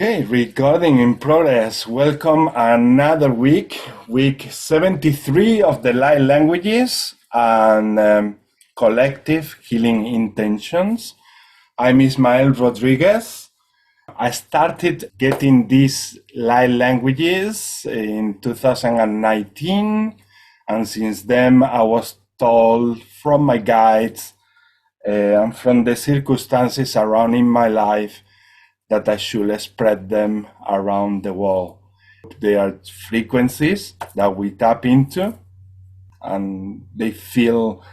Okay, recording in progress. Welcome another week 73 of the Light Languages and Collective Healing Intentions. I'm Ismael Rodriguez. I started getting these Light Languages in 2019, and since then I was told from my guides and from the circumstances around in my life that I should spread them around the world. They are frequencies that we tap into, and they feel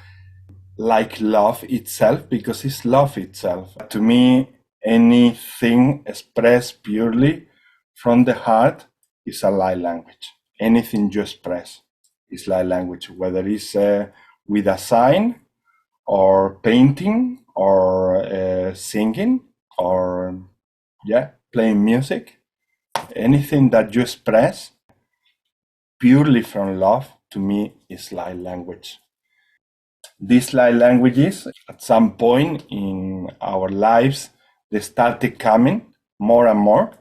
like love itself because it's love itself. To me, anything expressed purely from the heart is a light language. Anything you express is light language, whether it's with a sign or painting or singing or playing music. Anything that you express purely from love, to me, is light language. These light languages, at some point in our lives, they started coming more and more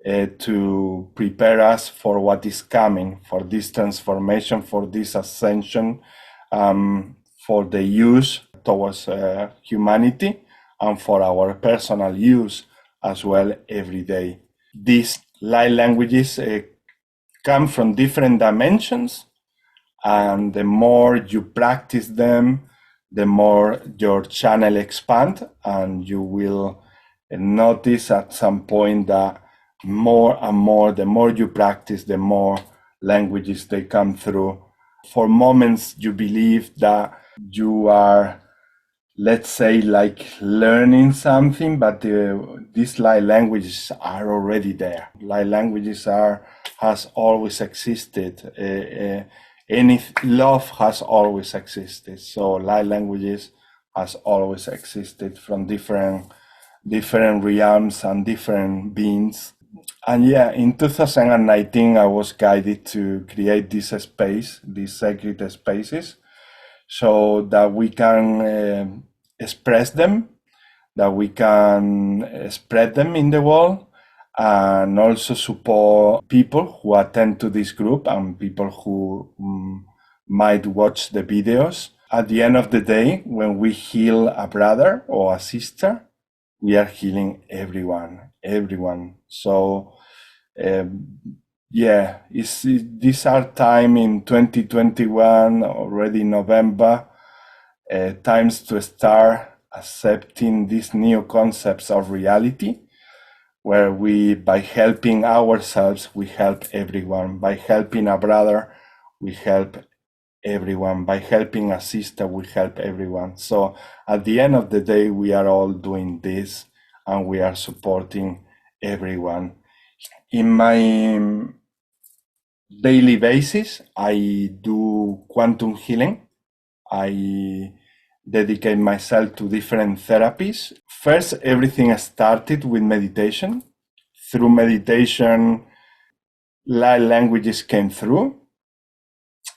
to prepare us for what is coming, for this transformation, for this ascension, for the use towards humanity, and for our personal use as well every day. These light languages come from different dimensions, and the more you practice them, the more your channel expand, and you will notice at some point that more and more, the more you practice, the more languages they come through. For moments you believe that you are, let's say, like learning something, but these light languages are already there. Light languages has always existed. Love has always existed. So light languages has always existed from different realms and different beings. And in 2019, I was guided to create this space, these sacred spaces, so that we can express them, that we can spread them in the world, and also support people who attend to this group and people who might watch the videos. At the end of the day, when we heal a brother or a sister, we are healing everyone. So these are time in 2021, already November, times to start accepting these new concepts of reality, where we, by helping ourselves, we help everyone. By helping a brother, we help everyone. By helping a sister, we help everyone. So at the end of the day, we are all doing this, and we are supporting everyone. In my daily basis, I do quantum healing. I dedicate myself to different therapies. First, everything started with meditation. Through meditation, light languages came through.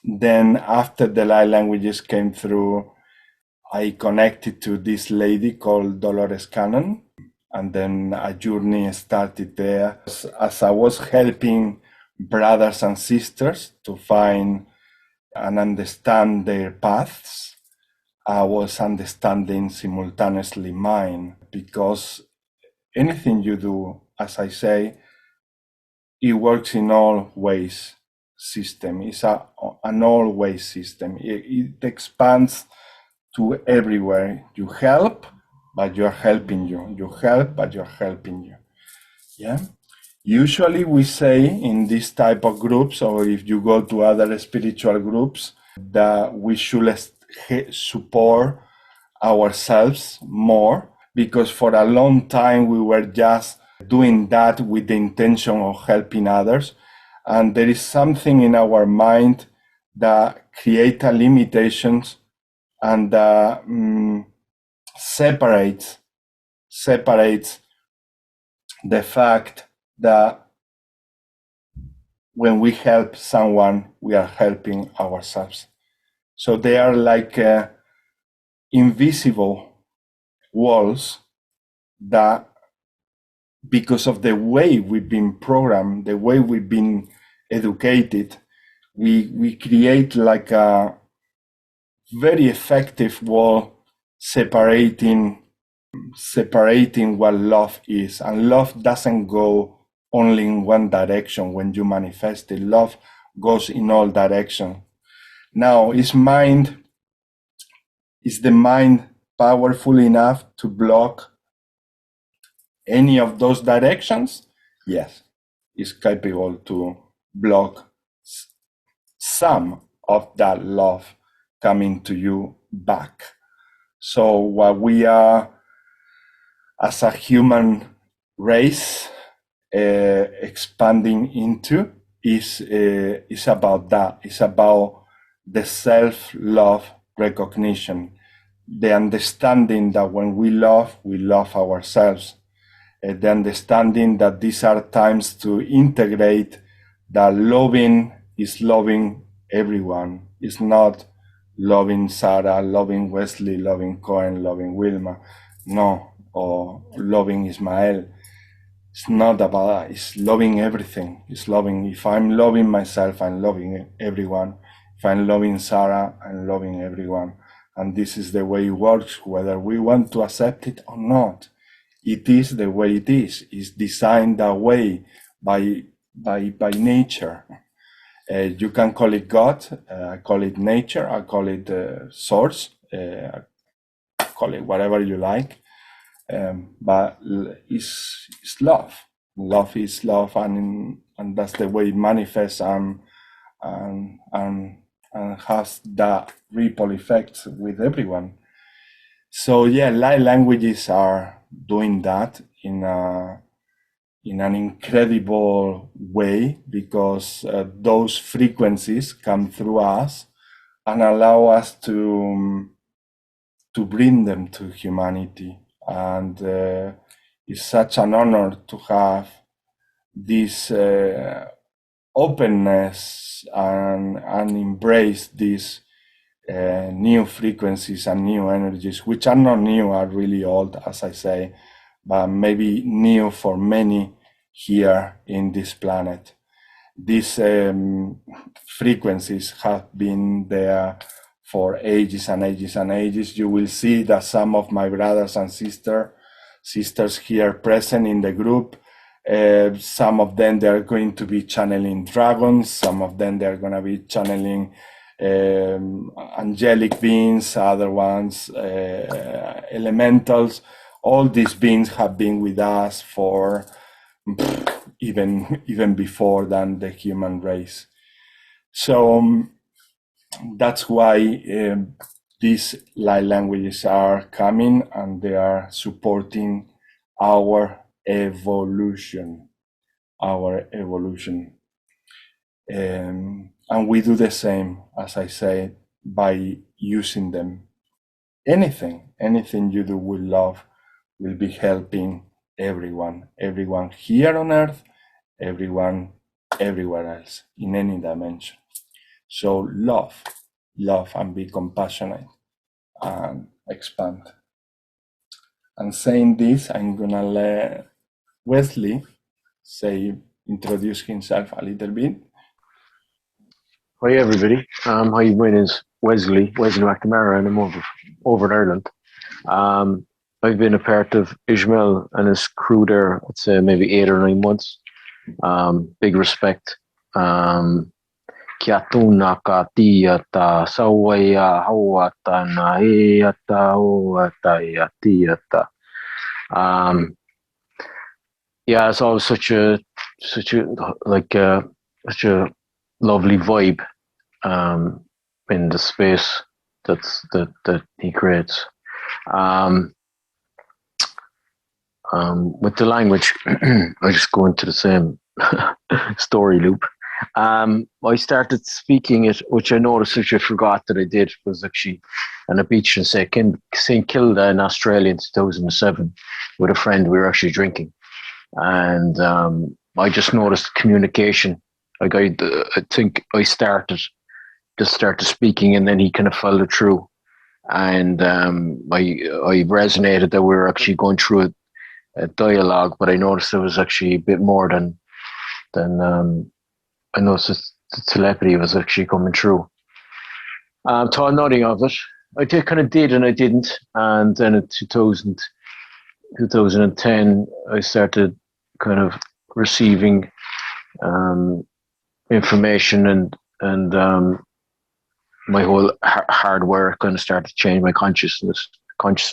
Then after the light languages came through, I connected to this lady called Dolores Cannon, and then a journey started there. As I was helping brothers and sisters to find and understand their paths, I was understanding simultaneously mine, because anything you do, as I say, it works in all ways system. It's an all ways system. It expands to everywhere. You help, but you're helping you. You help, but you're helping you. Yeah. Usually we say in this type of groups, or if you go to other spiritual groups, that we should support ourselves more, because for a long time we were just doing that with the intention of helping others. And there is something in our mind that creates limitations and separates the fact that when we help someone, we are helping ourselves. So they are like invisible walls that because of the way we've been programmed, the way we've been educated, we create like a very effective wall separating what love is. And love doesn't go only in one direction when you manifest it. Love goes in all directions. Now, is the mind powerful enough to block any of those directions? Yes, it's capable to block some of that love coming to you back. So what we are as a human race expanding into is about that. It's about the self-love recognition, the understanding that when we love ourselves, the understanding that these are times to integrate that loving is loving everyone. It's not loving Sarah, loving Wesley, loving Cohen, loving Wilma, no, or loving Ismael. It's not about that. It's loving everything. It's loving. If I'm loving myself, I'm loving everyone. If I'm loving Sarah, I'm loving everyone. And this is the way it works, whether we want to accept it or not. It is the way it is. It's designed that way by nature. You can call it God, I call it nature, I call it source, call it whatever you like. But it's love. Love is love, and that's the way it manifests and has that ripple effect with everyone. So yeah, light languages are doing that in an incredible way, because those frequencies come through us and allow us to bring them to humanity. And it's such an honor to have this openness and embrace these new frequencies and new energies, which are not new, are really old, as I say, but maybe new for many here in this planet. These frequencies have been there for ages and ages and ages. You will see that some of my brothers and sisters here present in the group, some of them, they're going to be channeling dragons. Some of them, they're going to be channeling angelic beings, other ones, elementals. All these beings have been with us for even before than the human race. So that's why these light languages are coming, and they are supporting our evolution. And we do the same, as I said, by using them. Anything you do with love will be helping everyone here on earth, everyone everywhere else, in any dimension. So love and be compassionate and expand. And saying this, I'm gonna let Wesley introduce himself a little bit. Hi everybody. Hi, my name is Wesley McNamara, and I'm over in Ireland. I've been a part of Ishmael and his crew there, I'd say maybe 8 or 9 months. Big respect. Kiatuna katiyata sawaya hawata naiyata oatayatiyata. Yeah, it's always such a lovely vibe in the space that he creates. With the language, I just go into the same story loop. I started speaking it, which I noticed, which I forgot that I did, was actually on a beach in St. Kilda in Australia in 2007 with a friend. We were actually drinking, and I just noticed communication. Like I think I started speaking, and then he kind of followed through, and I resonated that we were actually going through a dialogue, but I noticed there was actually a bit more than I noticed the telepathy was actually coming through. Thought nothing of it. I kind of did and I didn't. And then in 2010, I started kind of receiving information and my whole hardware kind of started to change. My consciousness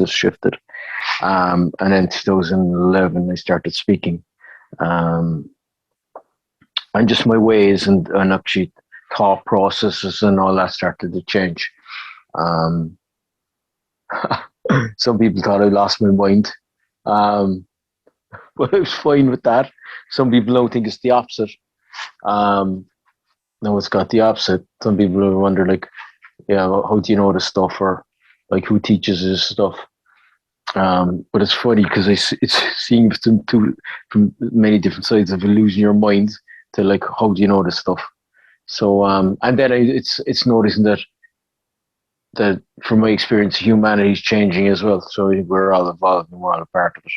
shifted. And then 2011, I started speaking. And just my ways and actually thought processes and all that started to change. Some people thought I lost my mind, but I was fine with that. Some people don't think it's the opposite. No, it's got the opposite. Some people wonder, like, yeah, how do you know this stuff, or like who teaches this stuff? But it's funny because it's seeing from many different sides of losing your mind to like, how do you know this stuff? So and then it's noticing that from my experience, humanity is changing as well. So we're all evolving, we're all a part of it.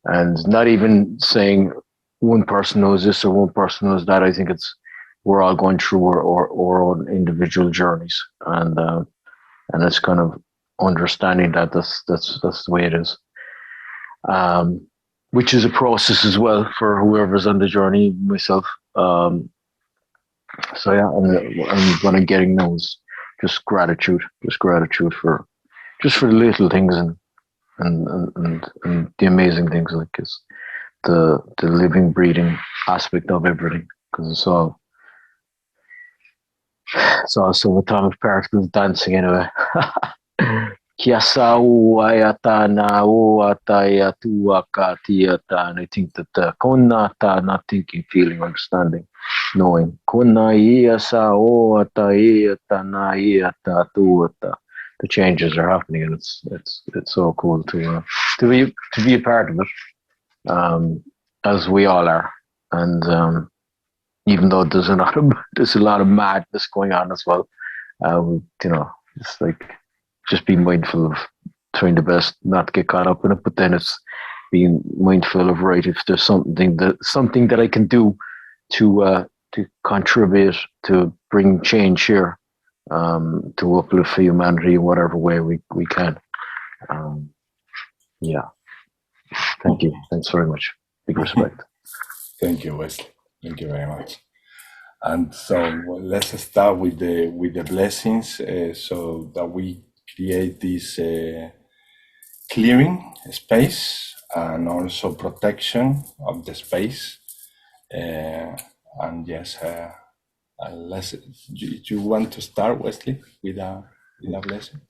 And not even saying one person knows this or one person knows that. I think we're all going through our own individual journeys, and it's kind of understanding that that's the way it is. Which is a process as well for whoever's on the journey, myself. So yeah, and what I'm getting now is just gratitude for the little things and the amazing things, like is the living, breathing aspect of everything, because it's all subatomic particles dancing anyway. And I think that not thinking, feeling, understanding, knowing. The changes are happening, and it's so cool to be a part of it, as we all are. And even though there's a lot of madness going on as well, it's like, just be mindful of trying the best not to get caught up in it. But then it's being mindful of, right, if there's something that I can do to contribute to bring change here, to uplift humanity in whatever way we can. Yeah. Thank you. Thanks very much. Big respect. Thank you, Wesley. Thank you very much. And so let's start with the blessings, so that we create this clearing space and also protection of the space. And yes, do you want to start, Wesley, with a blessing?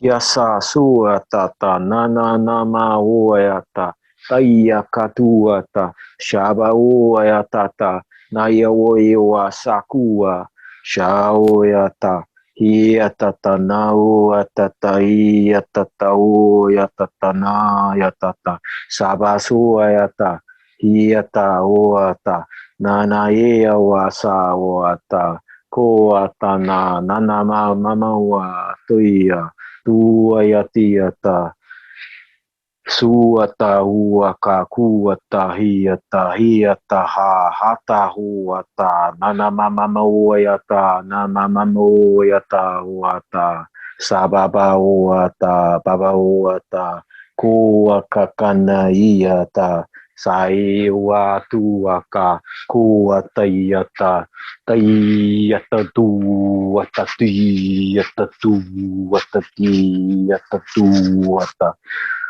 Yasa suatata nana nama uayata taya katuata shaba uayatata naya oiwa sakua shaoyata hiatata nauatata iatata uayatata nayatata sabasuayata hiata uata nana ia wasa uata koata nana mama wa tuia tuayatiata suata huaka kuata hiata ha hata huata nana mama uayata nama mama uayata huata sababa huata baba huata kuaka kana iata sai watuaka kuatayata tayata tuata tiyata tuata tiyata tuata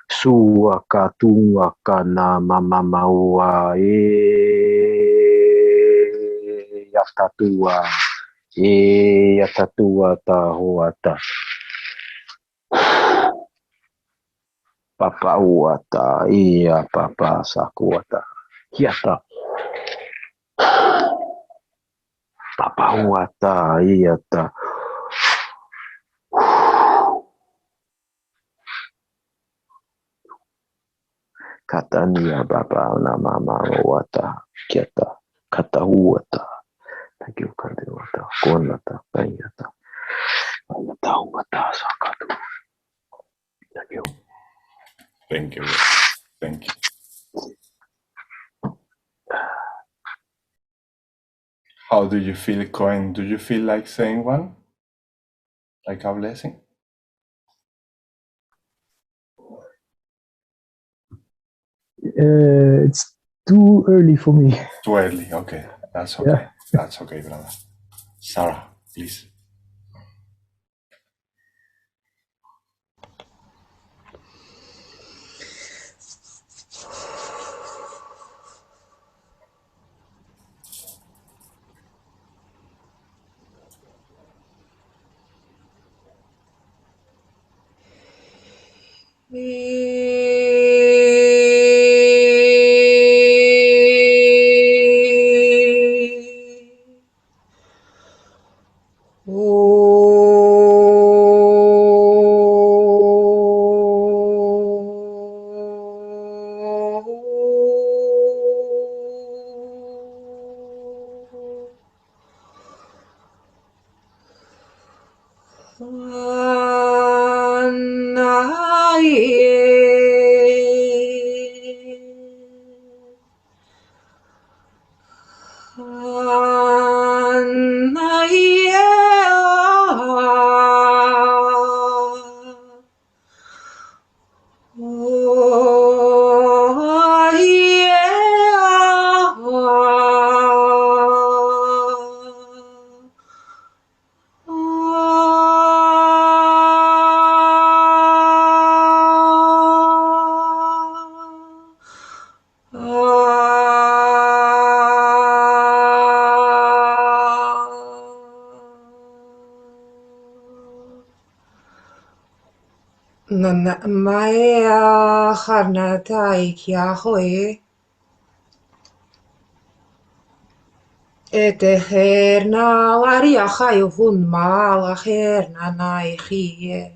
suaka tuaka na mama maua yata tua yata tuata huata papa uata iya papa sakuata hiata papa uata iata Katania baba na mama wata kiata katahuata. Thank you, Kandiwata. Konata, Payata, Ayata, Sakatu. Thank you. Thank you. Thank you. How do you feel, Cohen? Do you feel like saying one? Like a blessing? It's too early for me. Too early. Okay. That's okay. Yeah. That's okay, brother. Sarah, please. Maya Harnatai Kiahoe Eteherna Ariachai Hun Malaherna Naichie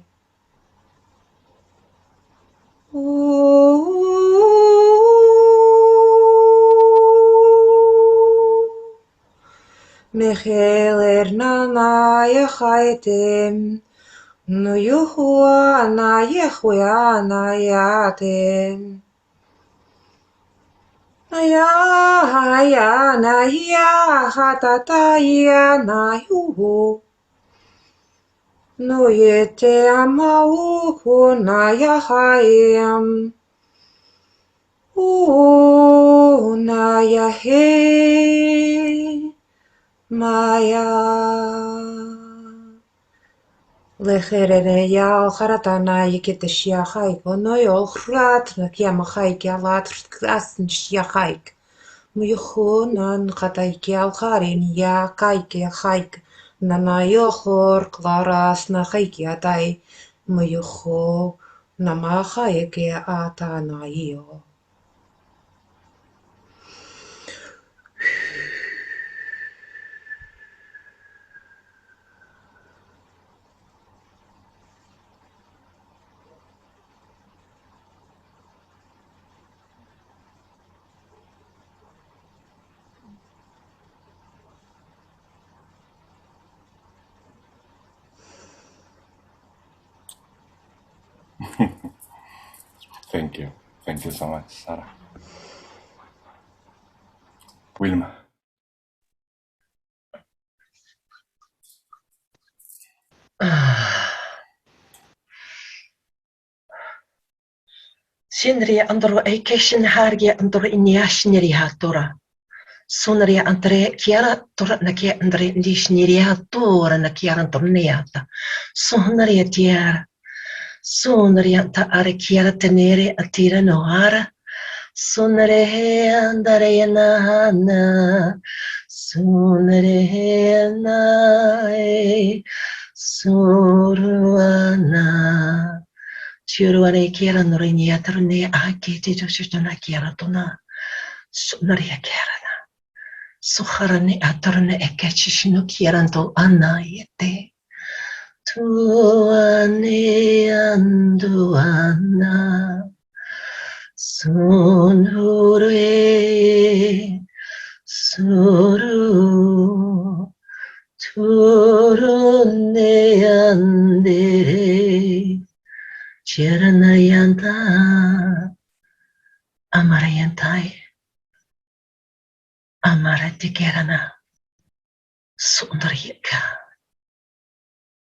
Mechelerna Naiachaitem No Yuhua Naiachua Naiatem Ya na ya hatata ya na yuhu no yete amau na ya hayam na ya he maya lecherene ya haratana yekete shiachai no yo hrat na kiamachai kialat asn shiachai Muyuhunan kataikial harin ya kaike haik nanayohor klaras na haikiatai muyuhu nama haike atanaio. Thank you. Thank you so much, Sarah. Wilma. Sinri andro ekeshin harge andro inyashniri hatora. Sonri andre kiara tora na kia andre nishniri hatora na kiara torneata. Sonri tiara. Sonri anta are kiara tenere atira noara. Sonre andare na. Sonre na. Suruana. Chiruare kiera norinia torne ake te joshona kiera tona. Sonaria kiera. Soharane atorne ekechishino kieranto anayete. Tuane anduana. Sunure Suru Turune Andere Chiranayanta Amarayantai Amaratikerana Sundarika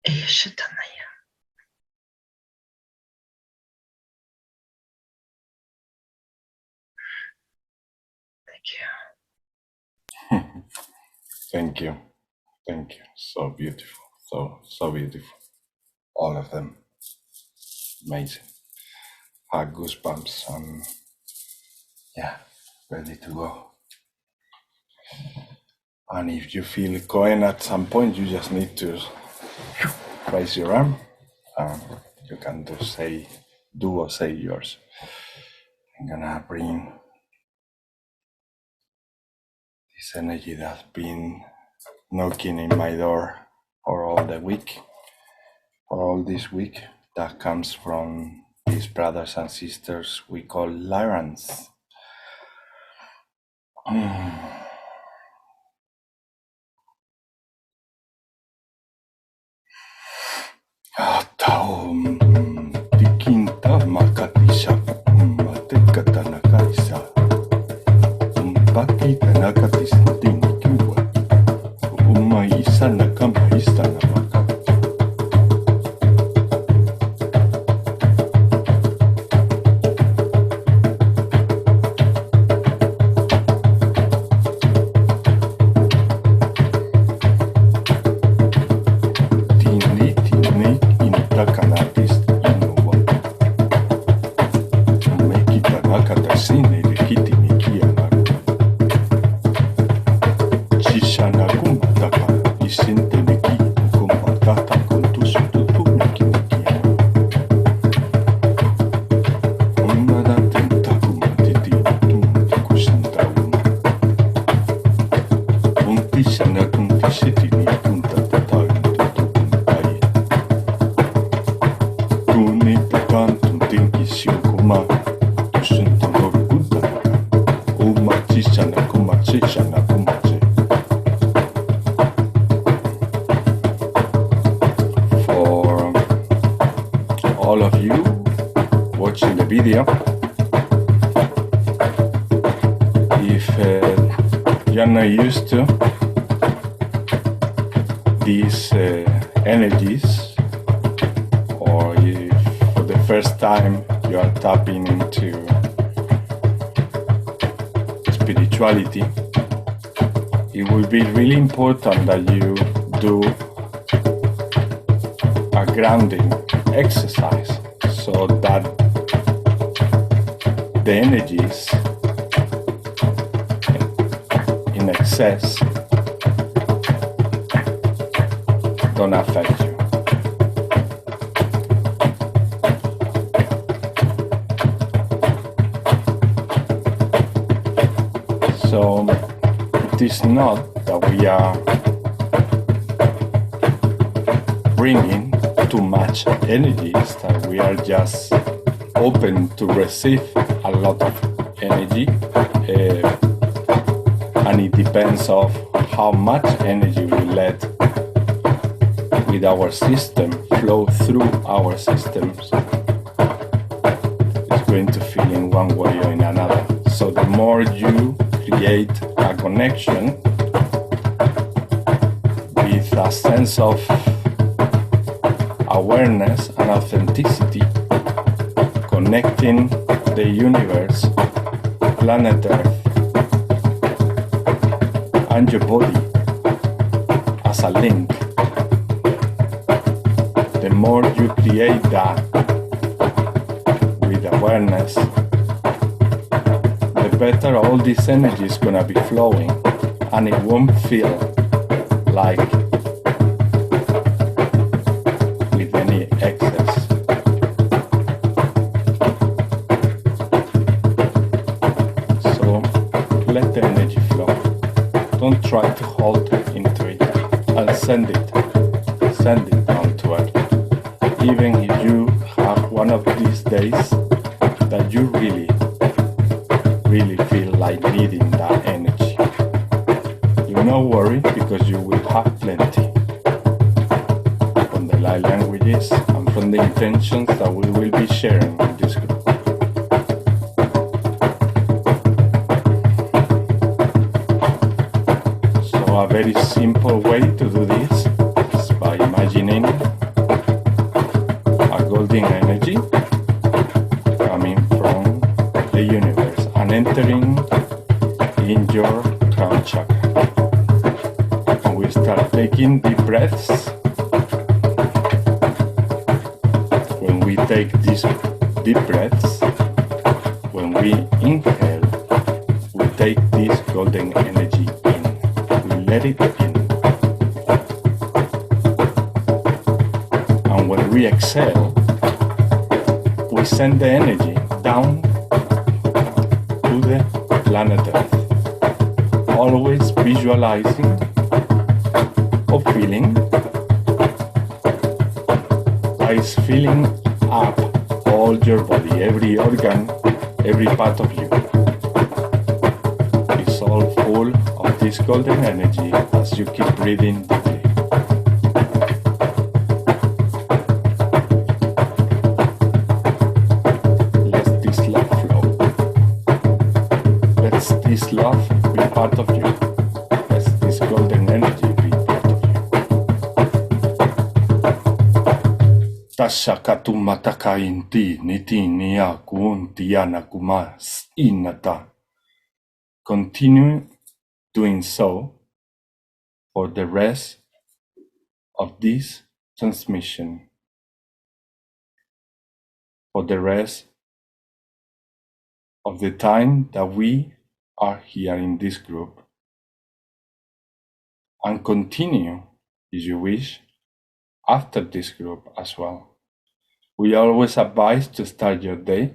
Eshatanaya. Thank you. Thank you. Thank you. So beautiful. So beautiful. All of them. Amazing. Had goosebumps and yeah, ready to go. And if you feel going at some point, you just need to raise your arm. You can do or say yours. I'm gonna bring this energy that's been knocking in my door for all the week, for all this week, that comes from these brothers and sisters we call Lyrans. Ataum tikinta makatisha matekata nakarisa umpakita nakatis tinkiwa umaisa nakamaista namaka all of you watching the video, if you're not used to these energies, or if for the first time you are tapping into spirituality, it will be really important that you do a grounding exercise so that the energies in excess don't affect you. So it is not that we are bringing too much energies, that we are just open to receive a lot of energy, and it depends on how much energy we let with our system flow through our systems. It's going to feel in one way or in another. So the more you create a connection with a sense of awareness and authenticity, connecting the universe, planet Earth, and your body as a link, the more you create that with awareness, the better all this energy is gonna be flowing, and it won't feel like with any excess. So let the energy flow. Don't try to hold into it, and send it down to Earth. Even if you have one of these days that you really like needing that energy. Do not worry, because you will have plenty from the light languages and from the intentions that we will be sharing in this group. So a very simple way to do this is by imagining a golden energy coming from the universe and entering in your crown chakra. And we start taking deep breaths. When we take these deep breaths, when we inhale, we take this golden energy in. We let it in. And when we exhale, we send the energy down to the planet Earth. Always visualizing or feeling that is filling up all your body, every organ, every part of you. It's all full of this golden energy as you keep breathing deeply. Let this love flow. Let this love be part of you. Let this golden energy be part of you. Tashakatu mataka inti niti nia kuntiana kumas inata. Continue doing so for the rest of this transmission, for the rest of the time that we are here in this group, and continue, if you wish, after this group as well. We always advise to start your day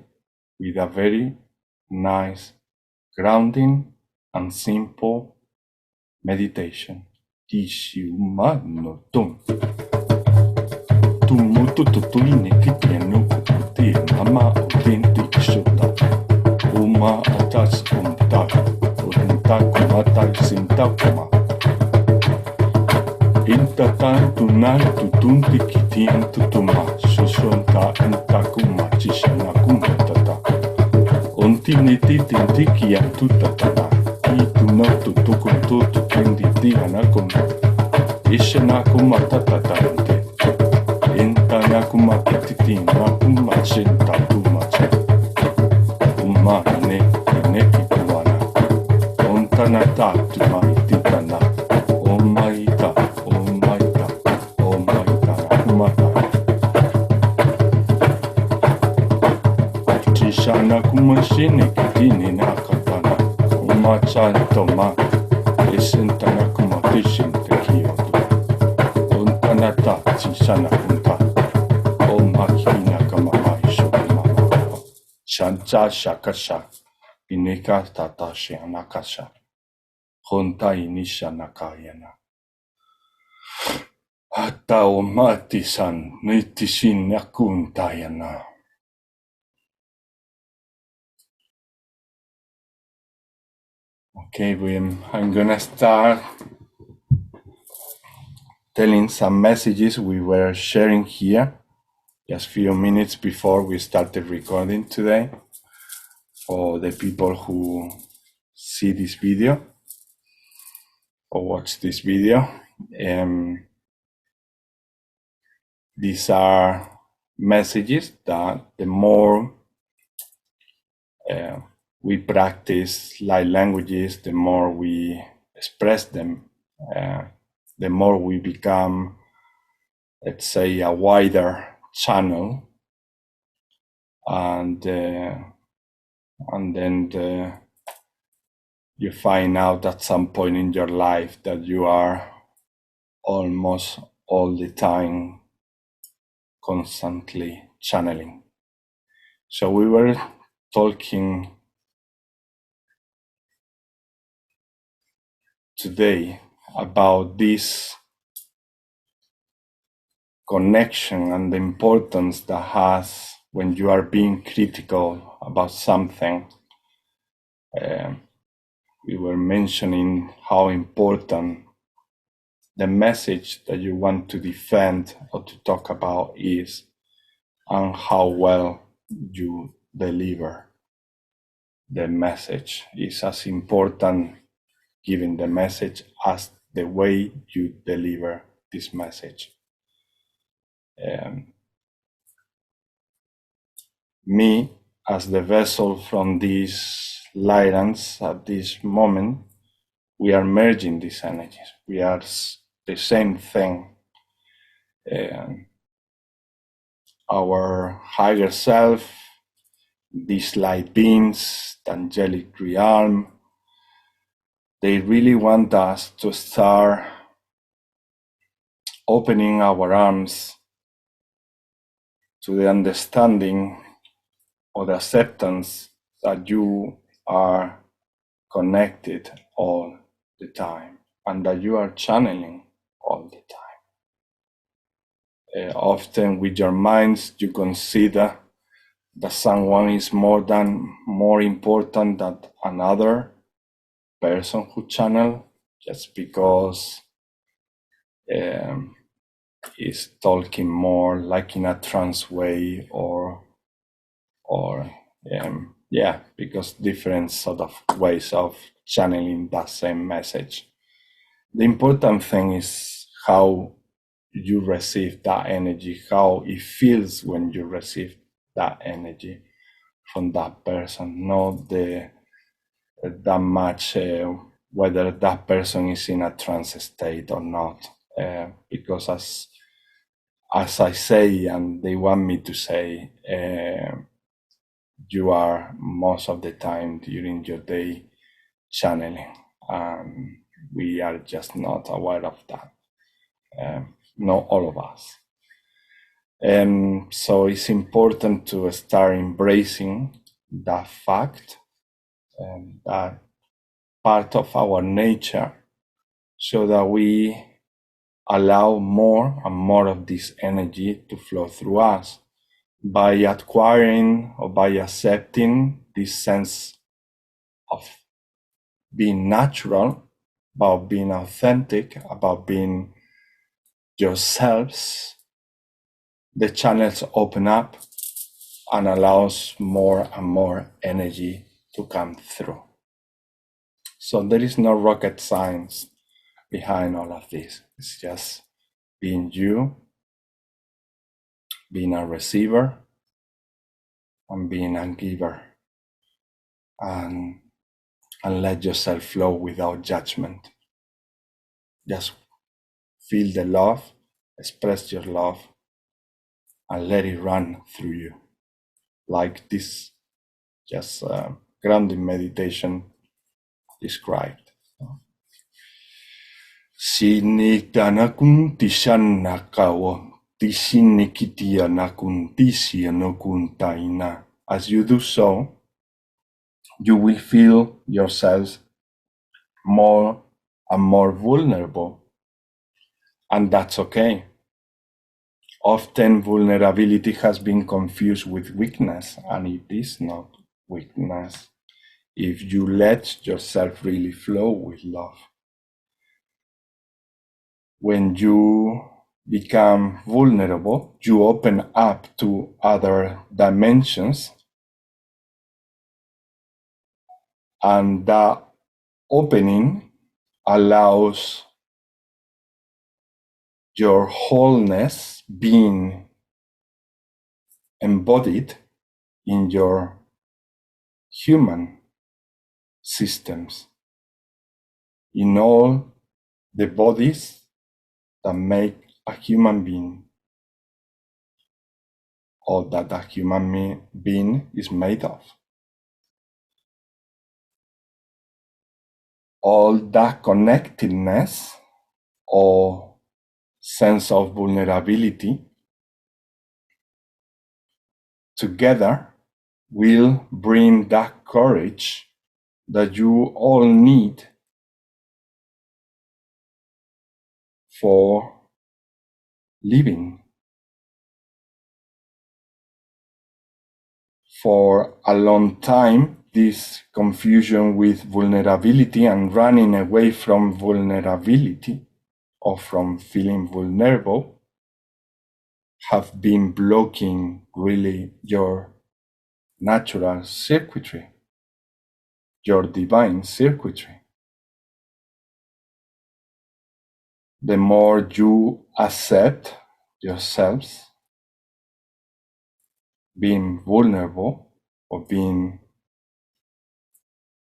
with a very nice, grounding and simple meditation. Tishiumanotum. Tumutututuine kitienu kukuti mama utinti shuta. Uma atas umtak. Untakumatak sintakuma. Intatan tunal tutunti kitien tutuma. Shushonta intakuma chishanakuma tata. Untiniti tintikian tutatana. Ituno tutukun tutukendi anakum. Ishanakuma tatatante. Intanakuma tititinakuma shintatumacha. Uma ne kituana. Ontanata tumaititana. Omaita. Shana kumashini kitini nakatana umachantoma isintana kumatishin tekiyoto untanata chishana kunta omakina kamamai shokumama chancha shakasha inika tatashi anakasha honta inisha nakayana hata omati-san nitishin nakuntayana. Okay, I'm gonna start telling some messages we were sharing here just a few minutes before we started recording today for the people who see this video or watch this video. These are messages that the more we practice light languages, the more we express them, the more we become, let's say, a wider channel, and then you find out at some point in your life that you are almost all the time constantly channeling. So we were talking today about this connection and the importance that has when you are being critical about something. we were mentioning how important the message that you want to defend or to talk about is, and how well you deliver the message is as important giving the message as the way you deliver this message. Me, as the vessel from these lights at this moment, we are merging these energies. We are the same thing. Our higher self, these light beings, the angelic realm, they really want us to start opening our arms to the understanding or the acceptance that you are connected all the time and that you are channeling all the time. Often with your minds, you consider that someone is more important than another person who channel just because is talking more like in a trance way or because different sort of ways of channeling that same message. The important thing is how you receive that energy, how it feels when you receive that energy from that person, not that much whether that person is in a trance state or not, because as I say, and they want me to say, you are most of the time during your day channeling, and we are just not aware of that. Not all of us. So it's important to start embracing that fact, that part of our nature, so that we allow more and more of this energy to flow through us by acquiring or by accepting this sense of being natural, about being authentic, about being yourselves. The channels open up and allows more and more energy to come through. So there is no rocket science behind all of this. It's just being you, being a receiver, and being a giver. And let yourself flow without judgment. Just feel the love, express your love, and let it run through you. Like this just grounding meditation described. Siniktanakun tishanakawo, tishinikitia tisianokuntaina. As you do so, you will feel yourselves more and more vulnerable, and that's okay. Often vulnerability has been confused with weakness, and it is not weakness if you let yourself really flow with love. When you become vulnerable, you open up to other dimensions, and that opening allows your wholeness being embodied in your human systems, in all the bodies that make a human being, or that a human being is made of. All that connectedness or sense of vulnerability together will bring that courage that you all need for living. For a long time, this confusion with vulnerability and running away from vulnerability or from feeling vulnerable have been blocking really your natural circuitry, your divine circuitry. The more you accept yourselves being vulnerable or being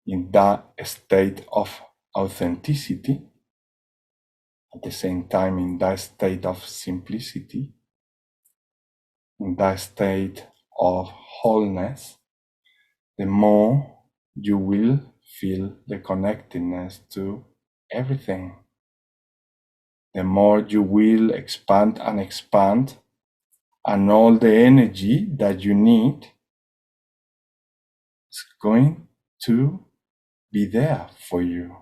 in that state of authenticity, at the same time in that state of simplicity, in that state of wholeness, the more you will feel the connectedness to everything. The more you will expand, and all the energy that you need is going to be there for you.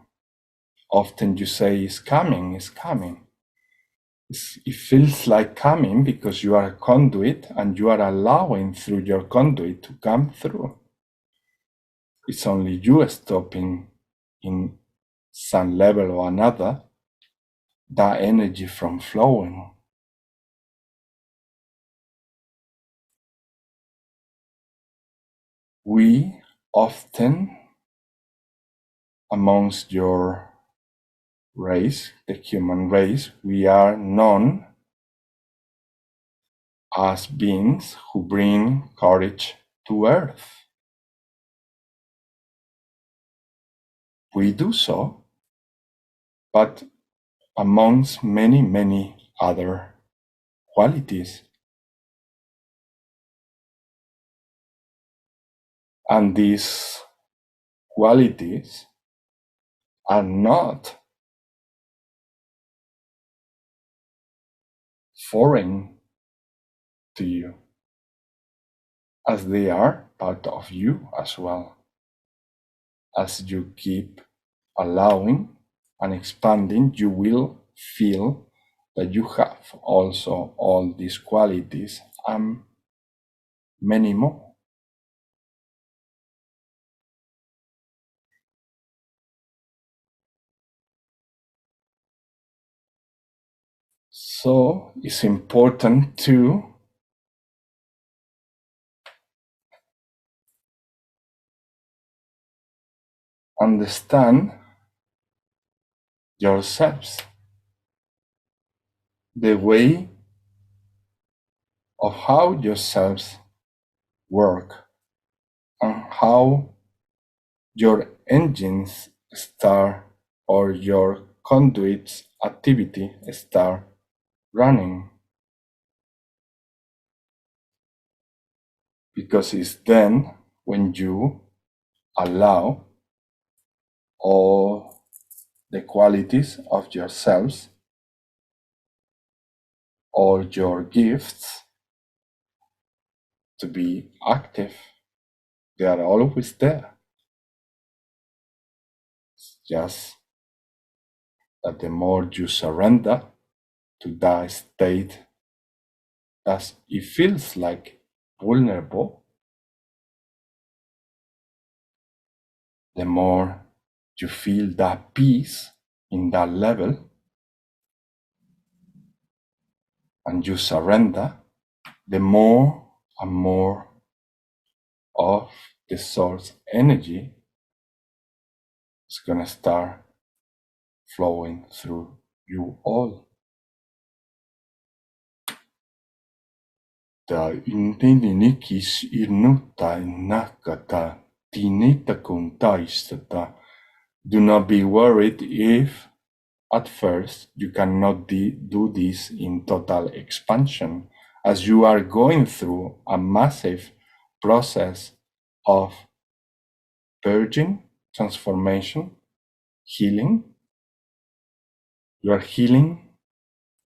Often you say, it's coming, it's coming. It feels like coming because you are a conduit and you are allowing through your conduit to come through. It's only you stopping in some level or another that energy from flowing. We often, amongst your race, the human race, we are known as beings who bring courage to earth. We do so, but amongst many, many other qualities. And these qualities are not foreign to you, as they are part of you as well. As you keep allowing and expanding, you will feel that you have also all these qualities and many more. So it's important to understand yourselves, the way of how yourselves work and how your engines start or your conduits activity start running. Because it's then when you allow all the qualities of yourselves or your gifts to be active. They are always there. It's just that the more you surrender to that state, as it feels like vulnerable, the more you feel that peace in that level, and you surrender, the more and more of the source energy is gonna start flowing through you all. Ta intinikis irnuta nakata tinita kuntaistata. Do not be worried if at first you cannot do this in total expansion, as you are going through a massive process of purging, transformation, healing. You are healing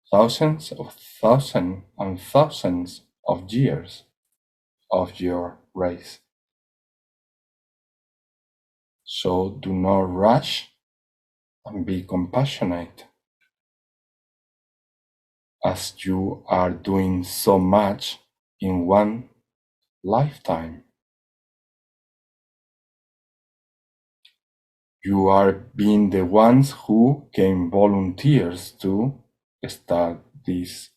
thousands and thousands of years of your race. So do not rush and be compassionate, as you are doing so much in one lifetime. You are being the ones who came volunteers to start this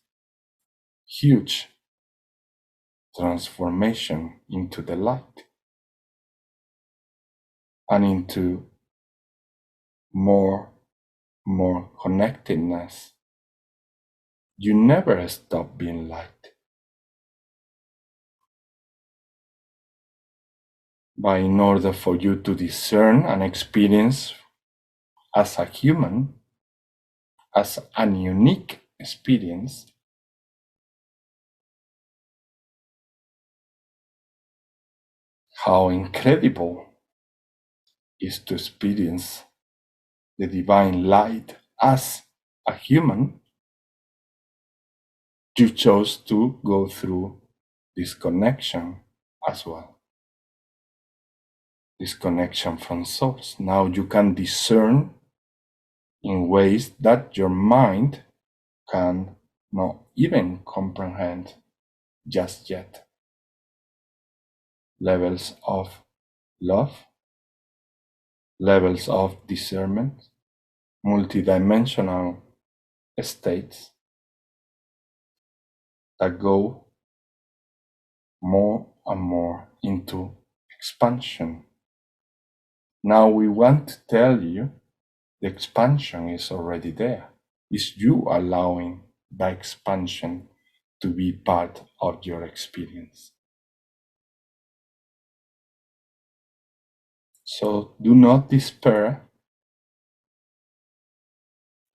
huge transformation into the light and into more connectedness. You never stop being light. But in order for you to discern and experience as a human, as a unique experience, how incredible is to experience the divine light as a human, you chose to go through this connection as well. This connection from source. Now you can discern in ways that your mind can not even comprehend just yet. Levels of love, levels of discernment, multidimensional states that go more and more into expansion. Now we want to tell you the expansion is already there. It's you allowing the expansion to be part of your experience. So do not despair.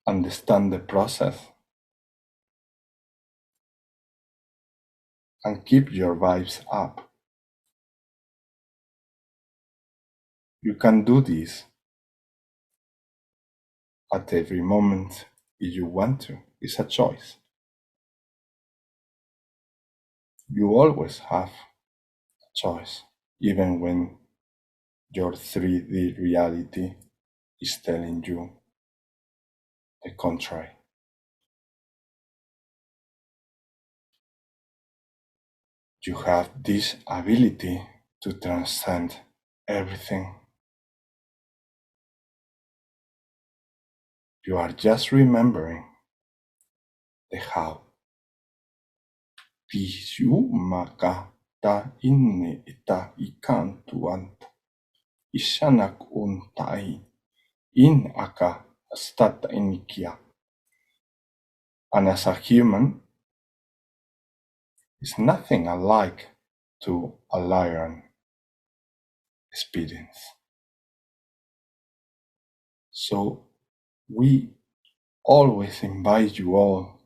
Understand the process and keep your vibes up. You can do this at every moment if you want to. It's a choice. You always have a choice, even when your 3D reality is telling you the contrary. You have this ability to transcend everything. You are just remembering the how. Visu maka ta inne ita ikan tuant isanak untai in aka stata inikia. And as a human, is nothing alike to a lion experience. So we always invite you all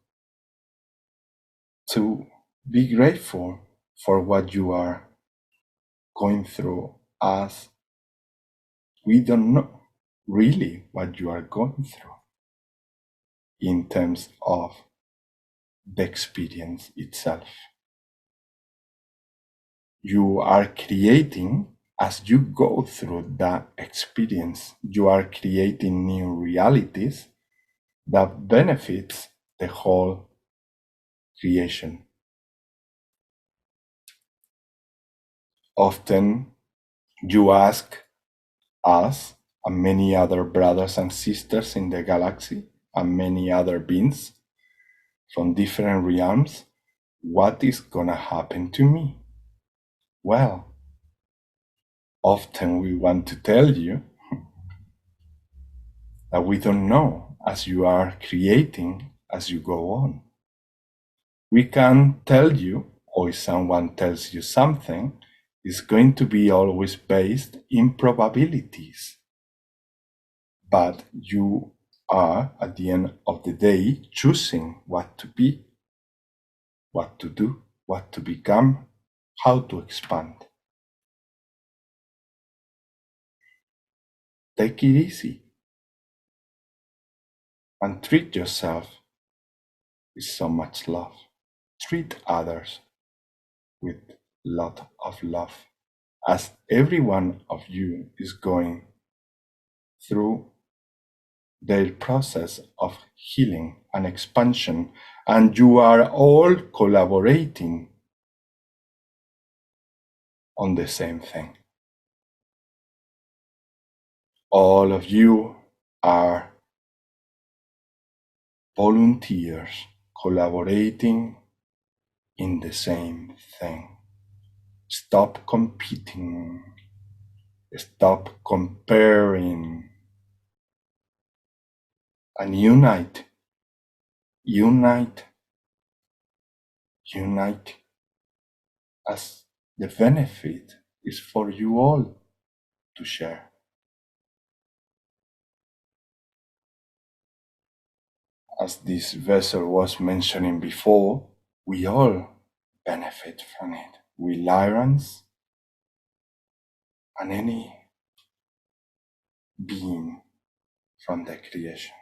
to be grateful for what you are going through, as we don't know really what you are going through in terms of the experience itself. You are creating, as you go through that experience, you are creating new realities that benefits the whole creation. Often you ask us and many other brothers and sisters in the galaxy and many other beings from different realms, what is gonna happen to me? Well, often we want to tell you that we don't know, as you are creating as you go on. We can tell you, or if someone tells you something, it's going to be always based in probabilities. But you are, at the end of the day, choosing what to be, what to do, what to become, how to expand. Take it easy and treat yourself with so much love. Treat others with a lot of love, as every one of you is going through their process of healing and expansion, and you are all collaborating on the same thing. All of you are volunteers collaborating in the same thing. Stop competing. Stop comparing. And unite. Unite. Unite. As the benefit is for you all to share. As this vessel was mentioning before, we all benefit from it. We lions and any being from the creation.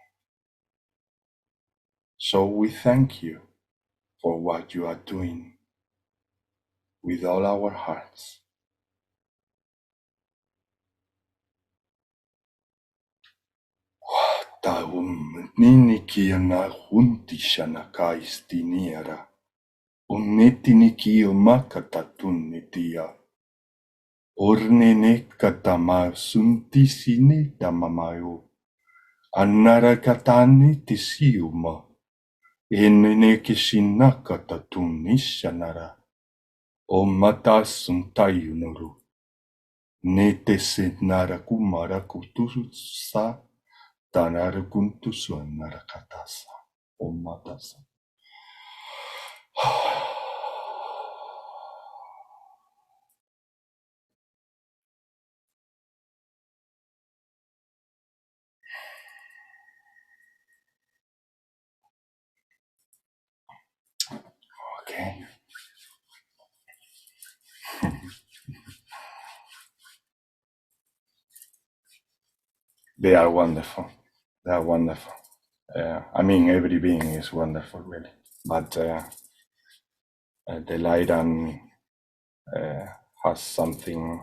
So we thank you for what you are doing with all our hearts. Taum ninikiana huntishana kaistiniera. Unetinikio makatatunnitia. Ornene katama suntisine tamamayo. Annara katani tisiuma. Enene kishinaka tatunishanara. O mata suntayunuru. Nete senara kumara kutusa. Tanara kuntusuanara katasa. O matasa. Okay. They are wonderful. They are wonderful. I mean, every being is wonderful, really. But the light has something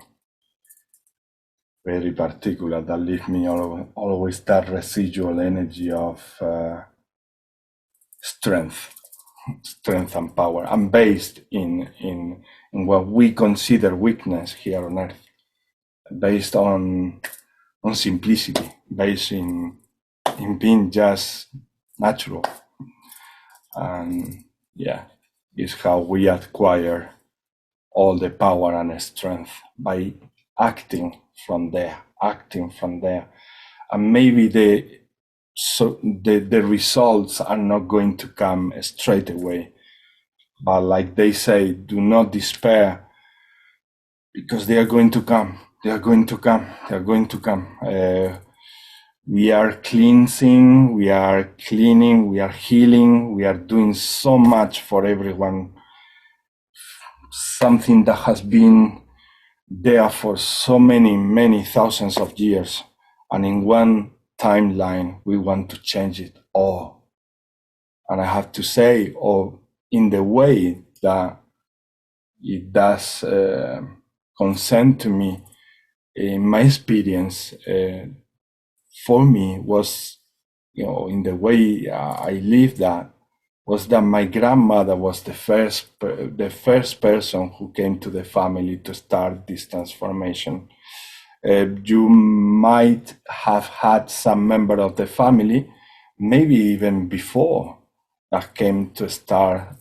very particular that leaves me always that residual energy of strength and power. I'm based in what we consider weakness here on Earth, based on simplicity, based in being just natural. And yeah, it's how we acquire all the power and strength, by acting from there. And maybe the results are not going to come straight away, but like they say, do not despair, because they are going to come. We are cleansing, we are cleaning, we are healing, we are doing so much for everyone. Something that has been there for so many thousands of years. And in one timeline, we want to change it all. And I have to say, in the way that it does consent to me, in my experience, for me was, in the way I lived that, was that my grandmother was the first person who came to the family to start this transformation. You might have had some member of the family, maybe even before, that came to start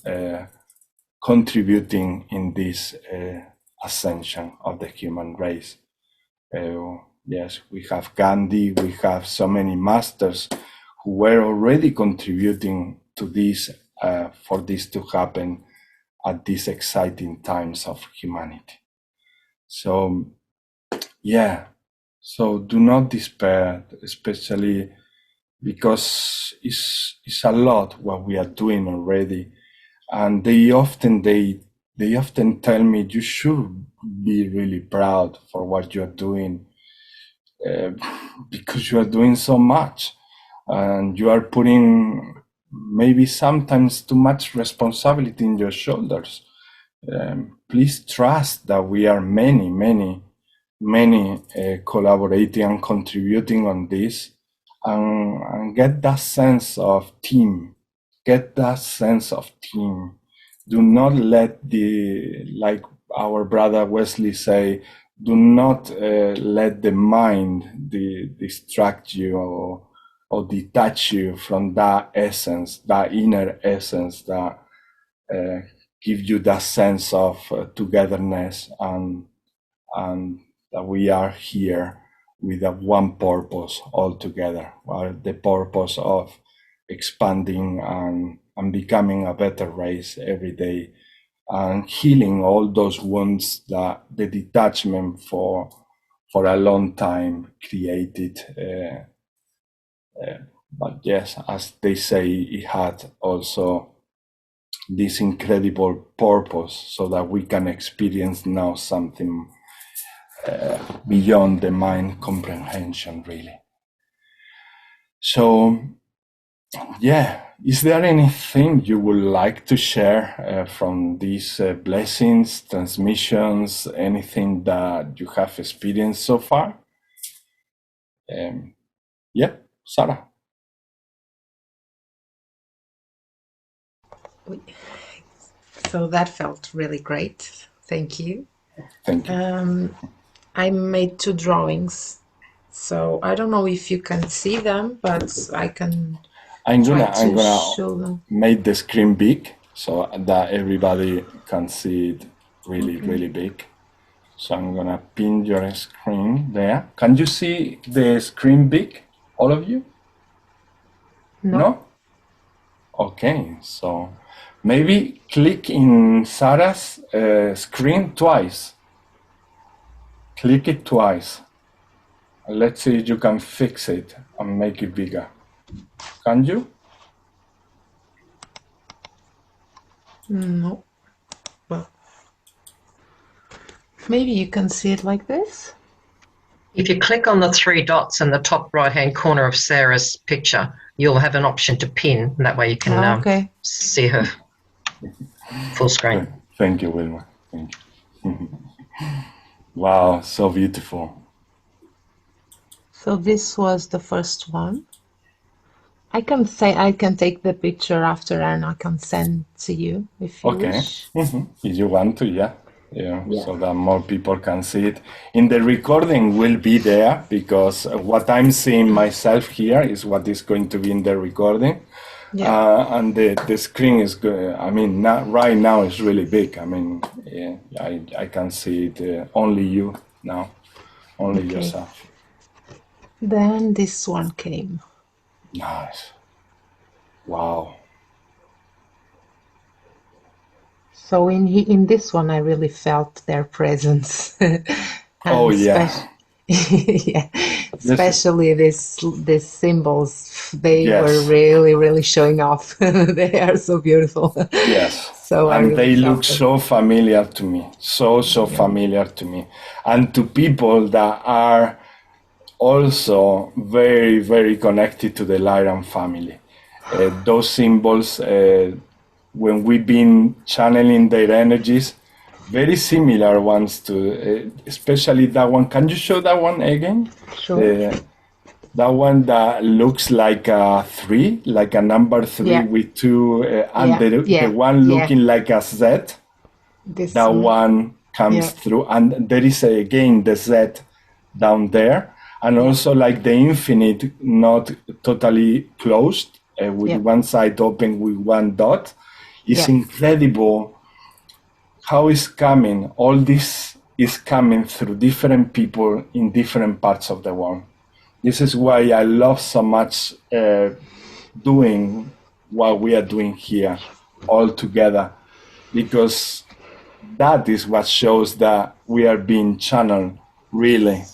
contributing in this ascension of the human race. Yes, we have Gandhi, we have so many masters who were already contributing to this, for this to happen at these exciting times of humanity. So, yeah, so do not despair, especially because it's a lot what we are doing already. And they often tell me, you should be really proud for what you're doing, because you are doing so much and you are putting maybe sometimes too much responsibility in your shoulders. Please trust that we are many collaborating and contributing on this, and get that sense of team. Do not let like our brother Wesley say, do not let the mind distract you or detach you from that essence, that inner essence that gives you that sense of togetherness and that we are here with a one purpose all together, the purpose of expanding and becoming a better race every day, and healing all those wounds that the detachment for a long time created. But yes, as they say, it had also this incredible purpose so that we can experience now something beyond the mind comprehension, really. So, yeah, is there anything you would like to share from these blessings, transmissions, anything that you have experienced so far? Yeah, Sarah. So that felt really great. Thank you. Thank you. I made 2 drawings, so I don't know if you can see them, but I'm gonna show them. Make the screen big so that everybody can see it really big. So I'm gonna pin your screen there. Can you see the screen big, all of you? No? Okay, so maybe click in Sarah's screen twice. Click it twice. Let's see if you can fix it and make it bigger. Can you? No. Well, maybe you can see it like this. If you click on the 3 dots in the top right-hand corner of Sarah's picture, you'll have an option to pin, and that way you can see her full screen. Thank you, Wilma. Thank you. Wow, so beautiful. So this was the first one. I can take the picture after and I can send to you if you wish. If you want to, yeah, so that more people can see it. In the recording will be there, because what I'm seeing myself here is what is going to be in the recording. And the screen is good. I mean, right now it's really big. I mean, I can see it, only you now, only yourself. Then this one came. Nice. Wow. So in this one, I really felt their presence. Oh yeah. Yeah, especially these symbols. They were really showing off. They are so beautiful. Yes. So and they look so familiar to me. So familiar to me, and to people that are also very connected to the Lyran family. Those symbols, when we've been channeling their energies, very similar ones to, especially that one. Can you show that one again? Sure. That one that looks like a 3, like a number 3 with 2, and the one looking like a Z. That one comes through, and there is again the Z down there. And also like the infinite, not totally closed, with one side open with 1 dot. It's incredible how it's coming. All this is coming through different people in different parts of the world. This is why I love so much doing what we are doing here all together, because that is what shows that we are being channeled, really.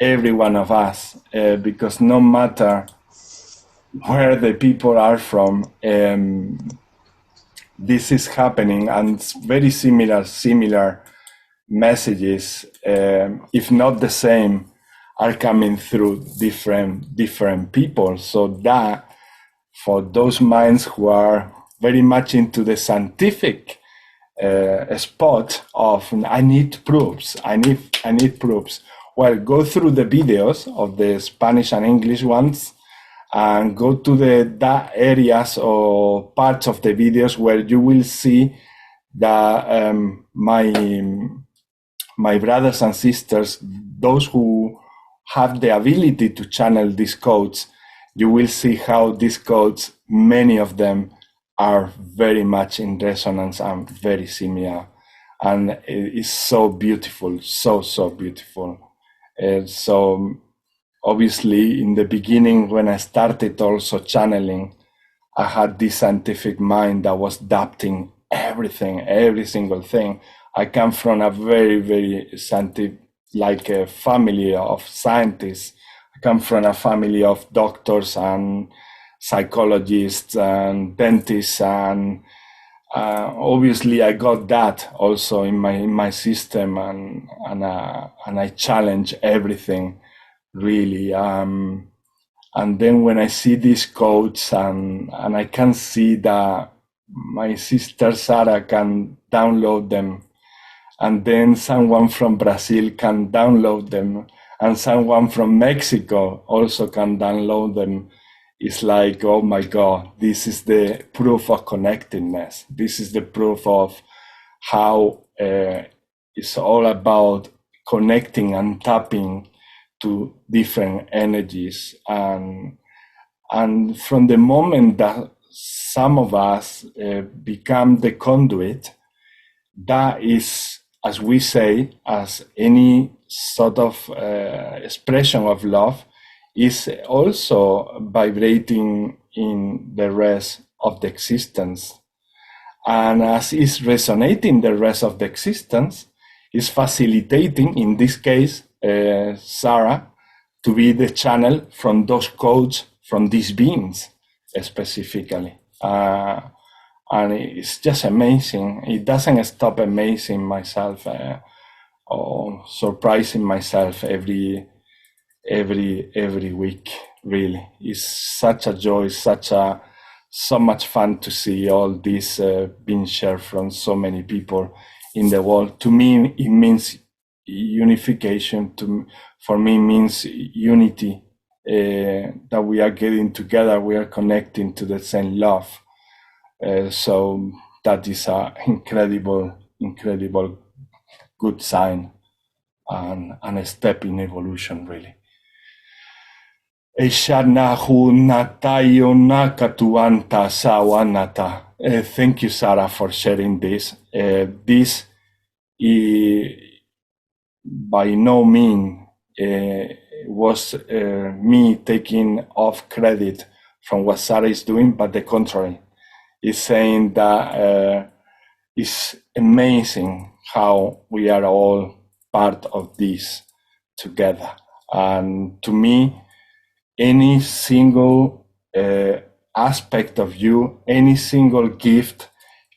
Every one of us, because no matter where the people are from, this is happening, and it's very similar messages, if not the same, are coming through different people. So that for those minds who are very much into the scientific spot of I need proofs. Well, go through the videos of the Spanish and English ones, and go to the areas or parts of the videos where you will see that my my brothers and sisters, those who have the ability to channel these codes, you will see how these codes, many of them, are very much in resonance and very similar. And it is so beautiful, so beautiful. So obviously, in the beginning, when I started also channeling, I had this scientific mind that was adapting everything, every single thing. I come from a very scientific, like a family of scientists. I come from a family of doctors and psychologists and dentists, and obviously I got that also in my system, and I challenge everything really. And then when I see these codes and I can see that my sister Sarah can download them, and then someone from Brazil can download them, and someone from Mexico also can download them, it's like, oh my God, this is the proof of connectedness. This is the proof of how it's all about connecting and tapping to different energies. And from the moment that some of us become the conduit, that is, as we say, as any sort of expression of love, is also vibrating in the rest of the existence. And as is resonating the rest of the existence, is facilitating, in this case, Sarah, to be the channel from those codes, from these beings specifically. And it's just amazing. It doesn't stop amazing myself or surprising myself every week. Really, it's such a joy, so much fun to see all this being shared from so many people in the world. To me, it means unification. For me, means unity. That we are getting together, we are connecting to the same love. So that is an incredible good sign and a step in evolution, really. Thank you, Sarah, for sharing this. This by no means was me taking off credit from what Sarah is doing, but the contrary. It's saying that it's amazing how we are all part of this together. And to me, any single aspect of you, any single gift,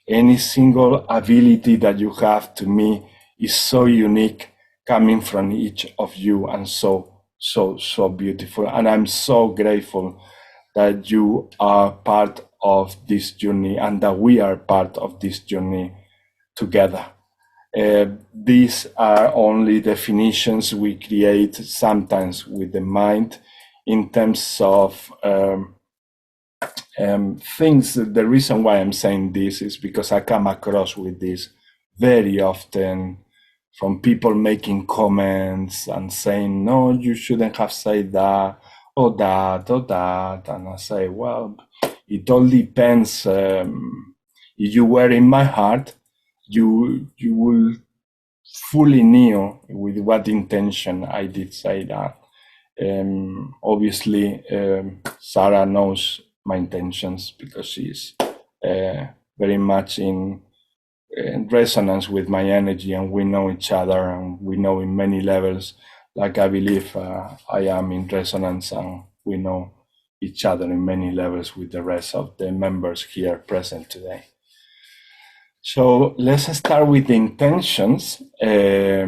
any single ability that you have, to me, is so unique, coming from each of you, and so beautiful. And I'm so grateful that you are part of this journey and that we are part of this journey together. These are only definitions we create sometimes with the mind in terms of things. The reason why I'm saying this is because I come across with this very often from people making comments and saying, no, you shouldn't have said that, or that, or that. And I say, well, it all depends. If you were in my heart, you will fully knew with what intention I did say that. Obviously, Sarah knows my intentions because she's very much in resonance with my energy, and we know each other, and we know in many levels, like I believe I am in resonance, and we know each other in many levels with the rest of the members here present today. So let's start with the intentions. I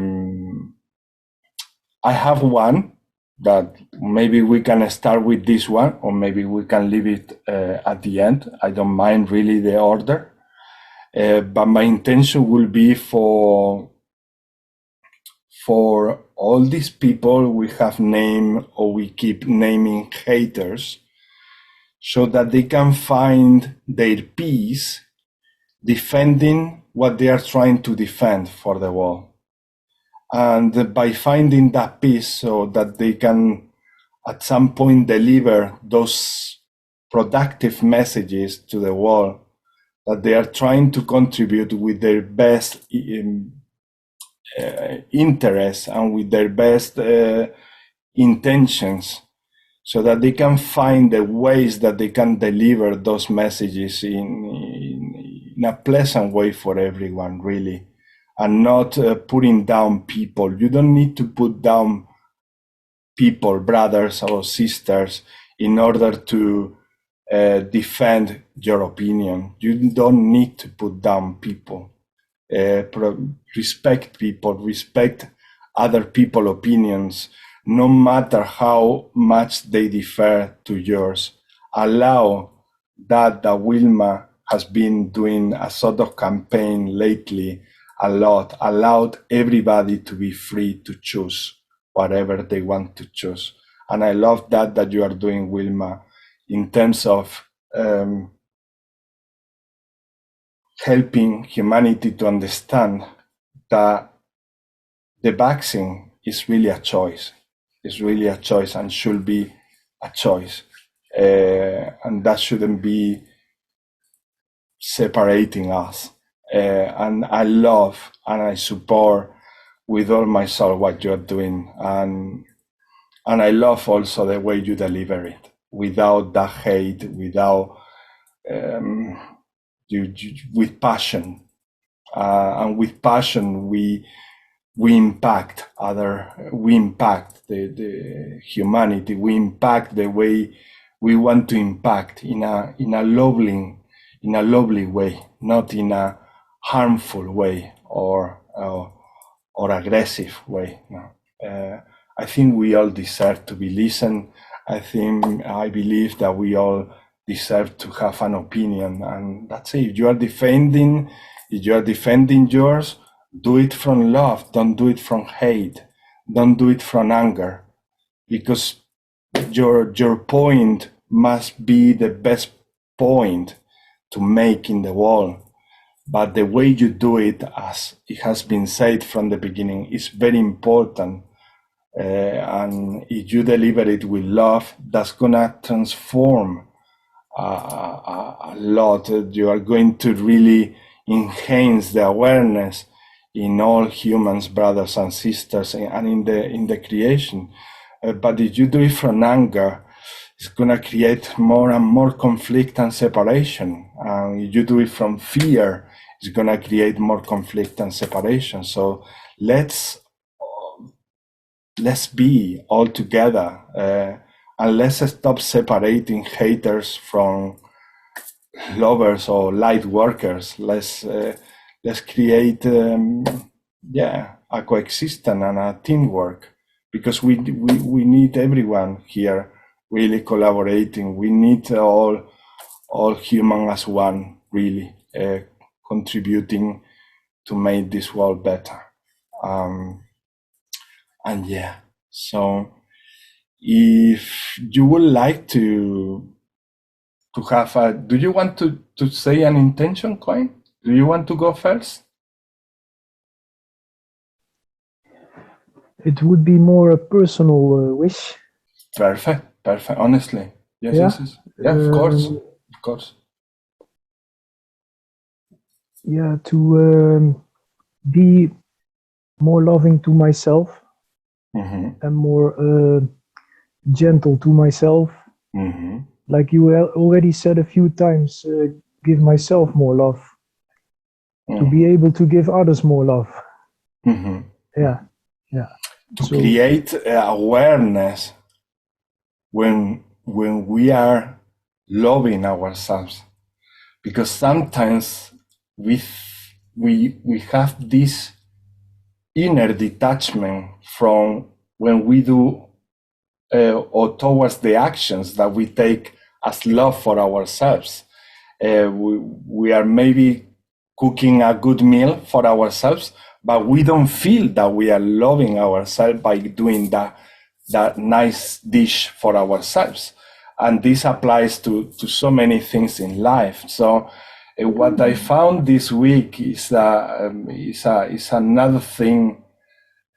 have one that maybe we can start with this one, or maybe we can leave it at the end. I don't mind really the order. But my intention will be for all these people we have named, or we keep naming haters, so that they can find their peace defending what they are trying to defend for the world. And by finding that peace so that they can at some point deliver those productive messages to the world, that they are trying to contribute with their best interest and with their best intentions, so that they can find the ways that they can deliver those messages in a pleasant way for everyone, really, and not putting down people. You don't need to put down people, brothers or sisters, in order to defend your opinion. You don't need to put down people. Respect people, respect other people's opinions, no matter how much they differ to yours. Allow that Wilma has been doing a sort of campaign lately a lot, allowed everybody to be free to choose whatever they want to choose. And I love that you are doing, Wilma, in terms of helping humanity to understand that the vaccine is really a choice. It's really a choice and should be a choice. And that shouldn't be separating us. And I love and I support with all my soul what you're doing. And I love also the way you deliver it, without that hate, without with passion. And with passion, we impact we impact the humanity, we impact the way we want to impact in a lovely way, not in a harmful way or aggressive way. No. I think we all deserve to be listened. I believe that we all deserve to have an opinion, and that's it. If you are defending yours, do it from love. Don't do it from hate. Don't do it from anger, because your point must be the best point to make in the world. But the way you do it, as it has been said from the beginning, is very important. And if you deliver it with love, that's gonna transform a lot. You are going to really enhance the awareness in all humans, brothers and sisters, and in the creation. But if you do it from anger, it's gonna create more and more conflict and separation. If you do it from fear, it's gonna create more conflict and separation. So let's be all together, and let's stop separating haters from lovers or light workers. Let's create a coexistence and a teamwork, because we need everyone here really collaborating. We need all human as one, really contributing to make this world better. And yeah, so if you would like to have do you want to say an intention, Coin? Do you want to go first? It would be more a personal wish. Perfect. Honestly, yes. Yeah, of course. Yeah, to be more loving to myself, and more gentle to myself. Like you already said a few times, give myself more love, to be able to give others more love. Yeah. To create awareness when we are loving ourselves, because sometimes we have this inner detachment from when we do or towards the actions that we take as love for ourselves. We are maybe cooking a good meal for ourselves, but we don't feel that we are loving ourselves by doing that nice dish for ourselves. And this applies to so many things in life. So what I found this week is another thing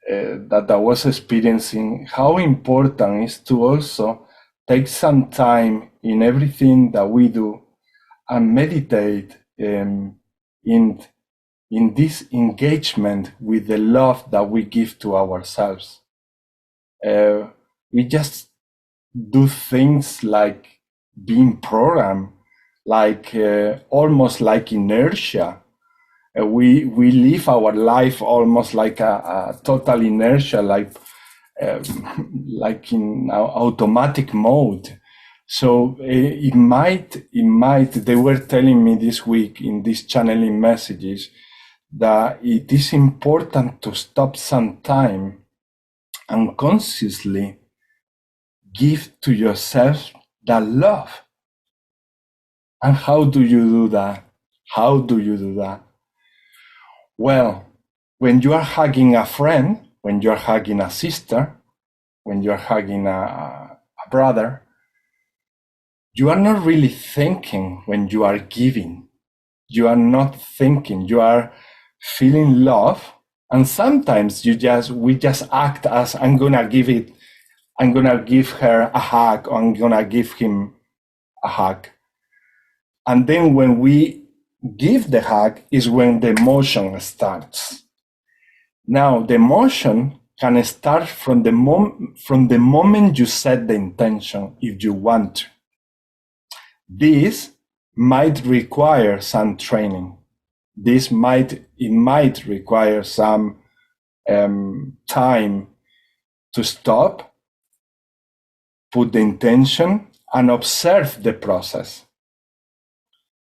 that I was experiencing, how important is to also take some time in everything that we do and meditate in this engagement with the love that we give to ourselves. We just do things like being programmed, like almost like inertia. We live our life almost like a total inertia, like in automatic mode. So it might, they were telling me this week in these channeling messages that it is important to stop some time and consciously give to yourself that love. And how do you do that? How do you do that? Well, when you are hugging a friend, when you are hugging a sister, when you are hugging a brother, you are not really thinking when you are giving. You are not thinking, you are feeling love. And sometimes we just act as I'm gonna give her a hug, or I'm gonna give him a hug. And then when we give the hug is when the emotion starts. Now, the emotion can start from the moment you set the intention, if you want to. This might require some training. It might require some time to stop, put the intention, and observe the process.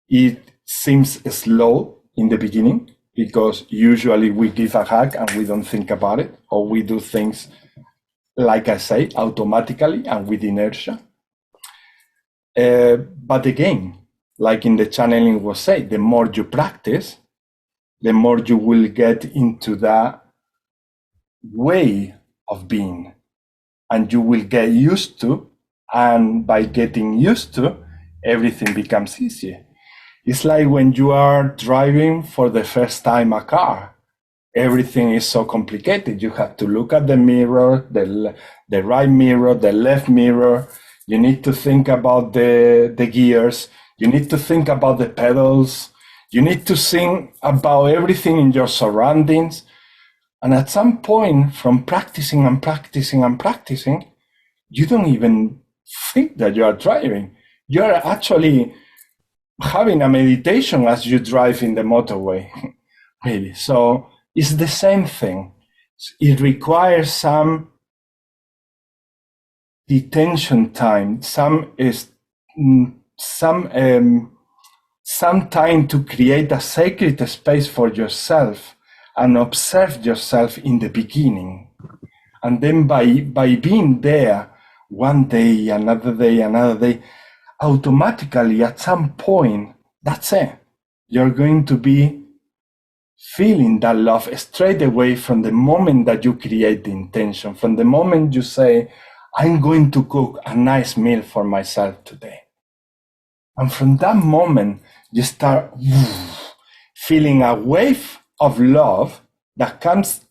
It seems slow in the beginning because usually we give a hug and we don't think about it, or we do things, like I say, automatically and with inertia. But again, like in the channeling was said, the more you practice, the more you will get into that way of being, and you will get used to, and by getting used to, everything becomes easier. It's like when you are driving for the first time a car, everything is so complicated. You have to look at the mirror, the right mirror, the left mirror. You need to think about the gears. You need to think about the pedals. You need to think about everything in your surroundings. And at some point, from practicing and practicing and practicing, you don't even think that you are driving. You are actually having a meditation as you drive in the motorway, really. So it's the same thing. It requires some detention time, some time to create a sacred space for yourself and observe yourself in the beginning. And then by being there one day, another day, automatically at some point, that's it. You're going to be feeling that love straight away from the moment that you create the intention, from the moment you say, I'm going to cook a nice meal for myself today. And from that moment, you start feeling a wave of love that comes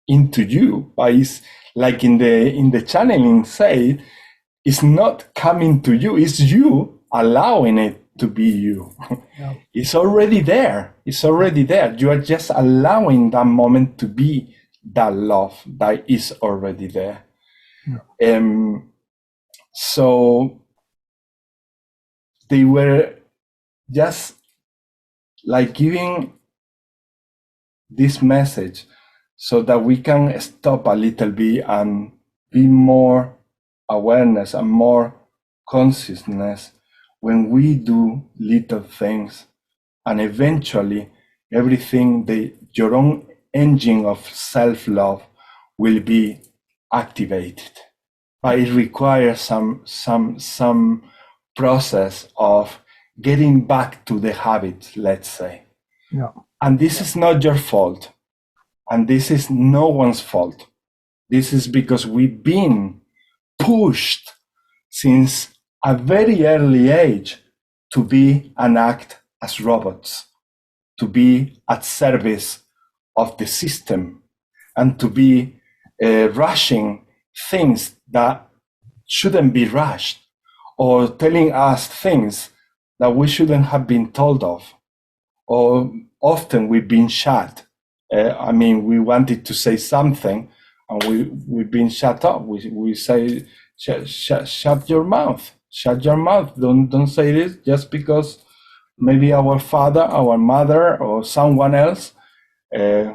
into you. But it's like in the channeling say, it's not coming to you, it's you allowing it to be you. Yeah. It's already there. It's already there. You are just allowing that moment to be that love that is already there. Yeah. So they were just like giving this message so that we can stop a little bit and be more awareness and more consciousness when we do little things, and eventually everything, your own engine of self-love will be activated. But it requires some process of getting back to the habit, let's say. Yeah. And this is not your fault. And this is no one's fault. This is because we've been pushed since a very early age to be and act as robots, to be at service of the system. and to be rushing things that shouldn't be rushed, or telling us things that we shouldn't have been told of, or often we've been shut. I mean, we wanted to say something and we've been shut up. We say, shut your mouth, don't say this, just because maybe our father, our mother, or someone else who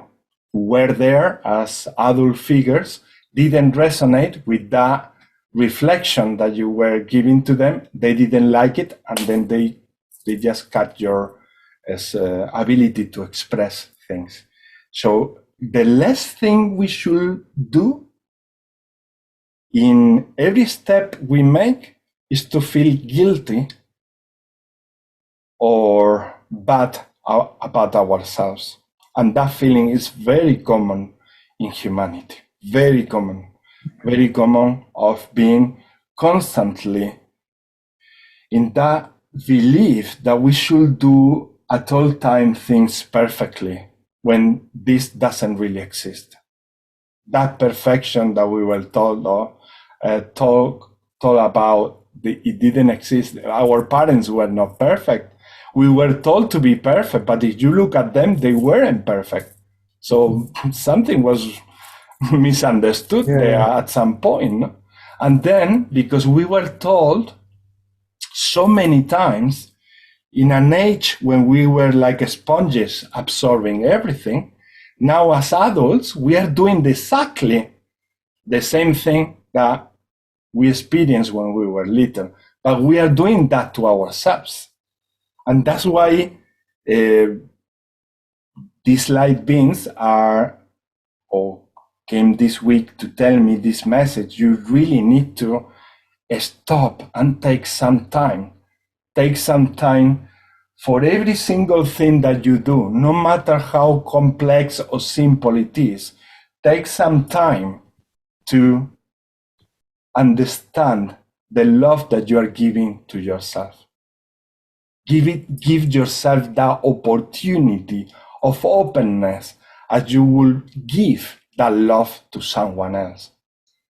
were there as adult figures didn't resonate with that reflection that you were giving to them. They didn't like it, and then they just cut your ability to express things. So the less thing we should do in every step we make is to feel guilty or bad about ourselves. And that feeling is very common in humanity, very common of being constantly in that belief that we should do at all time things perfectly, when this doesn't really exist. That perfection that we were told about, it didn't exist. Our parents were not perfect. We were told to be perfect, but if you look at them, they weren't perfect. So something was misunderstood there at some point. And then, because we were told so many times, in an age when we were like sponges absorbing everything, now as adults, we are doing exactly the same thing that we experienced when we were little, but we are doing that to ourselves. And that's why these light beings came this week to tell me this message. You really need to stop and take some time. Take some time for every single thing that you do, no matter how complex or simple it is. Take some time to understand the love that you are giving to yourself. Give yourself that opportunity of openness as you will give that love to someone else.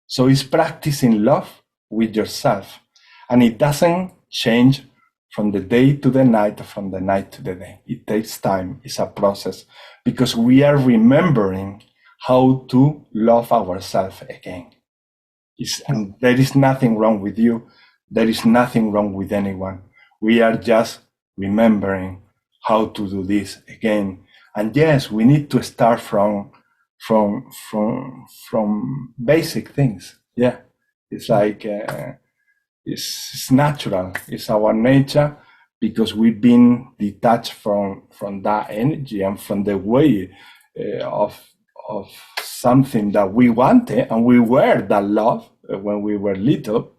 So it's practicing love with yourself, and it doesn't change from the day to the night, or from the night to the day. It takes time. It's a process, because we are remembering how to love ourselves again. And there is nothing wrong with you. There is nothing wrong with anyone. We are just remembering how to do this again. And yes, we need to start from basic things. Yeah, it's like it's natural. It's our nature, because we've been detached from that energy and from the way of something that we wanted, and we were that love when we were little,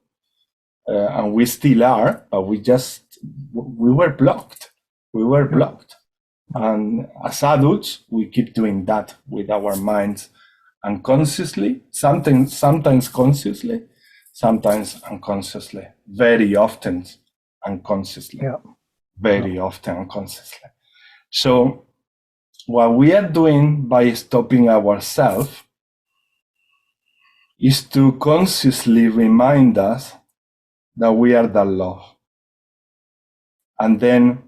and we still are, but we were blocked. We were blocked. And as adults, we keep doing that with our minds, unconsciously, sometimes consciously, sometimes unconsciously, very often unconsciously, very often unconsciously. So what we are doing by stopping ourselves is to consciously remind us that we are that love. And then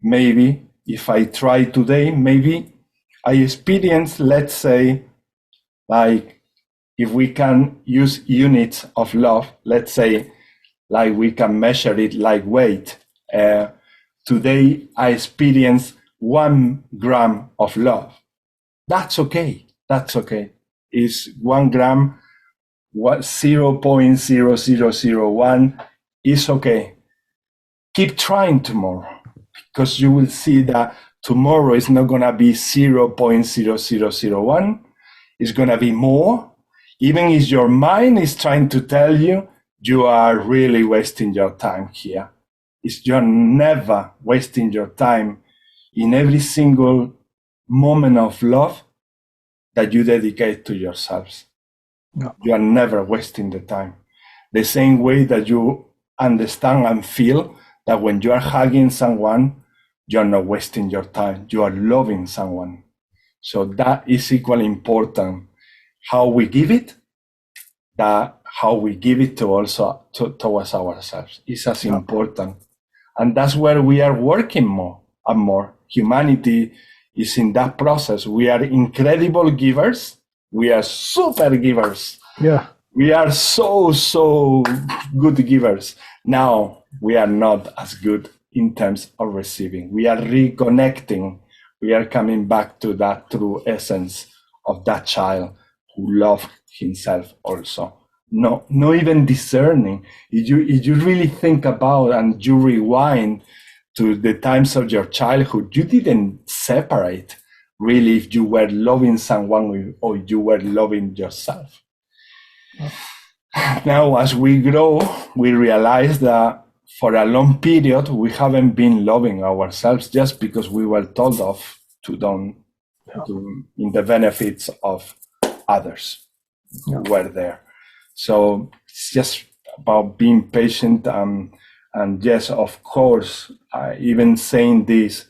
maybe if I try today, maybe I experience, let's say, like if we can use units of love, let's say, like we can measure it like weight. Today I experience 1 gram of love. That's okay. That's okay. It's 1 gram, 0.0001 is okay. Keep trying tomorrow, because you will see that tomorrow is not going to be 0.0001. It's going to be more. Even if your mind is trying to tell you, you are really wasting your time here. You're never wasting your time in every single moment of love that you dedicate to yourselves. No. You are never wasting the time. The same way that you understand and feel that when you are hugging someone, you're not wasting your time. You are loving someone. So that is equally important. how we give it, that how we give it to also towards ourselves is as important. And that's where we are working more and more. Humanity is in that process. We are incredible givers. We are super givers. Yeah. We are so good givers. Now we are not as good in terms of receiving. We are reconnecting. We are coming back to that true essence of that child who loved himself also. No, not even discerning. If you really think about and you rewind to the times of your childhood, you didn't separate really if you were loving someone or you were loving yourself. Now, as we grow, we realize that for a long period, we haven't been loving ourselves just because we were told off to in the benefits of others who were there. So it's just about being patient and yes, of course, even saying this,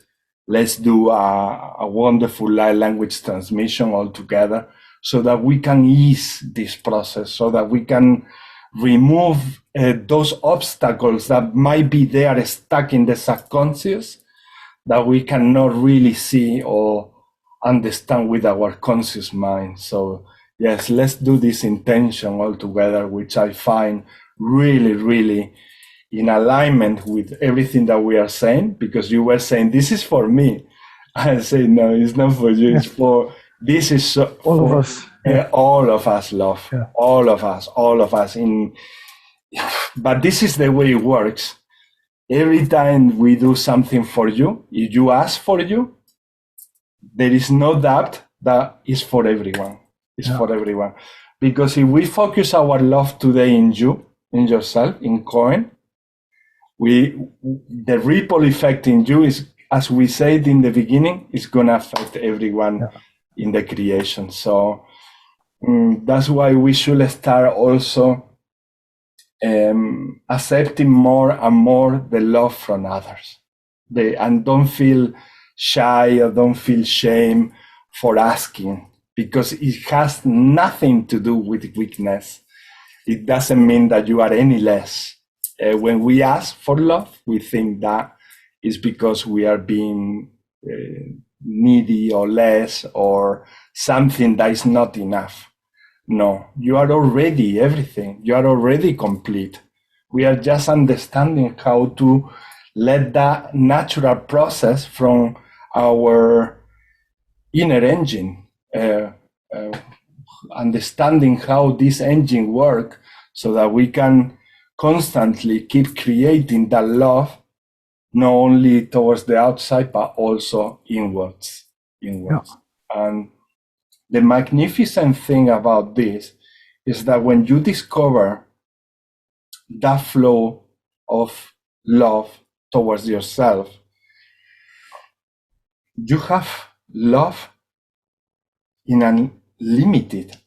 let's do a wonderful light language transmission all together so that we can ease this process, so that we can remove those obstacles that might be there stuck in the subconscious that we cannot really see or understand with our conscious mind. So yes, let's do this intention all together, which I find really in alignment with everything that we are saying, because you were saying, this is for me. I say, no, it's not for you. It's for, this is all of us. All of us, love. Yeah. All of us. But this is the way it works. Every time we do something for you, if you ask for you, there is no doubt that it's for everyone. It's for everyone. Because if we focus our love today in you, in yourself, in Cohen, the ripple effect in you is, as we said in the beginning, is going to affect everyone in the creation. So that's why we should start also accepting more and more the love from others. And don't feel shy or don't feel shame for asking, because it has nothing to do with weakness. It doesn't mean that you are any less. When we ask for love, we think that is because we are being needy or less or something that is not enough. No, you are already everything. You are already complete. We are just understanding how to let that natural process from our inner engine, understanding how this engine works so that we can constantly keep creating that love, not only towards the outside, but also inwards. Yeah. And the magnificent thing about this is that when you discover that flow of love towards yourself, you have love in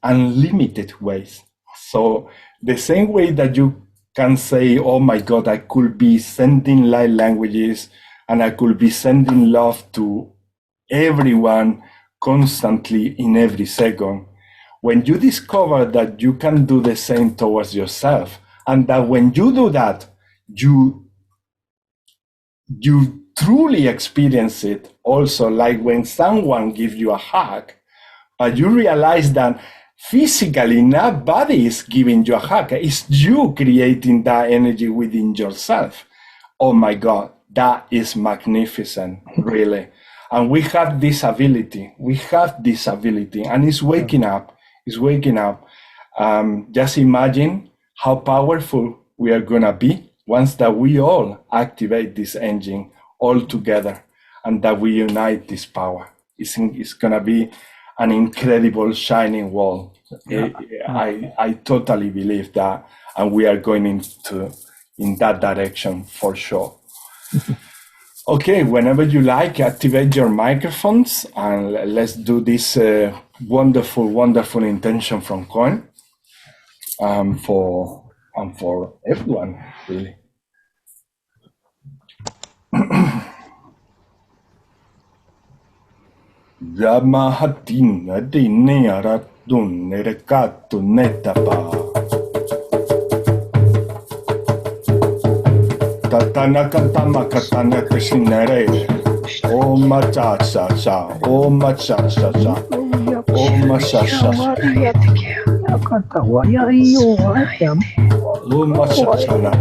unlimited ways. So the same way that you can say, oh my God, I could be sending light languages and I could be sending love to everyone constantly in every second. When you discover that you can do the same towards yourself, and that when you do that, you truly experience it also, like when someone gives you a hug, but you realize that physically nobody is giving you a hug. It's you creating that energy within yourself. Oh my God, that is magnificent, really. And we have this ability. And it's waking up. Just imagine how powerful we are going to be once that we all activate this engine all together and that we unite this power. It's going to be an incredible shining wall. Yeah. I totally believe that, and we are going in that direction for sure. Okay, whenever you like, activate your microphones and let's do this wonderful intention from Cohen for everyone, really. Yamahatina dinera dun nerekatu netapa. Tatanaka tamakatana shinare. Om cha cha cha. Om cha cha cha. Om cha cha cha. Om cha cha na.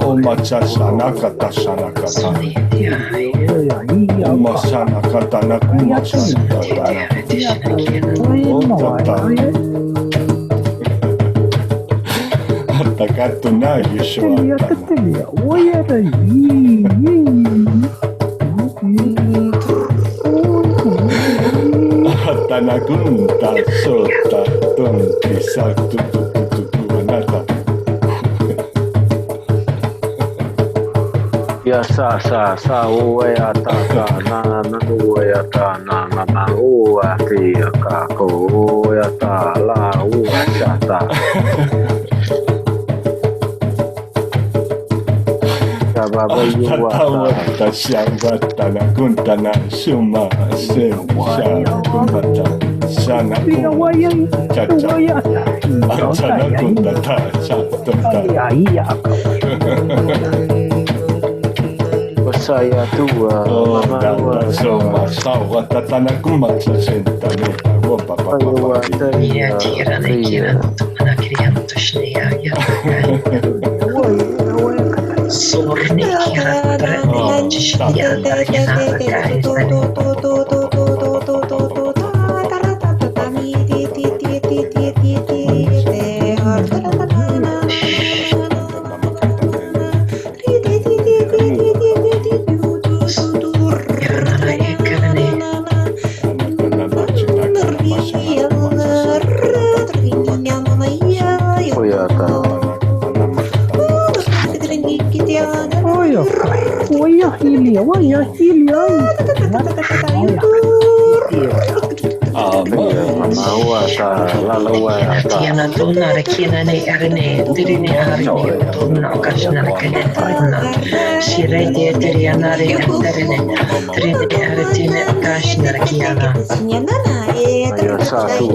Om cha cha na kata shana kata. Om shana kata na kuma shana kata. Om tata. Takatu na Yeshua. Tanagunta sota tunti satu tu anata. Ya sa uya ta na uya ta na uya ti ka ko uya ta la uya cha ta. Tatawata shangata na kunta na shuma shangata shana chacha achana kunta ta chatata. Saya tua mama shuma shawata tana kumatsa senta ne wa papa Ya kira na kiriyan to shneya ya. Sorni kira tra shneya ta Tiana tunna rekina ne arne dirine arne tunna kashna rekene tunna shirete teriana re arne trine artine kashna rekiana ya sa tu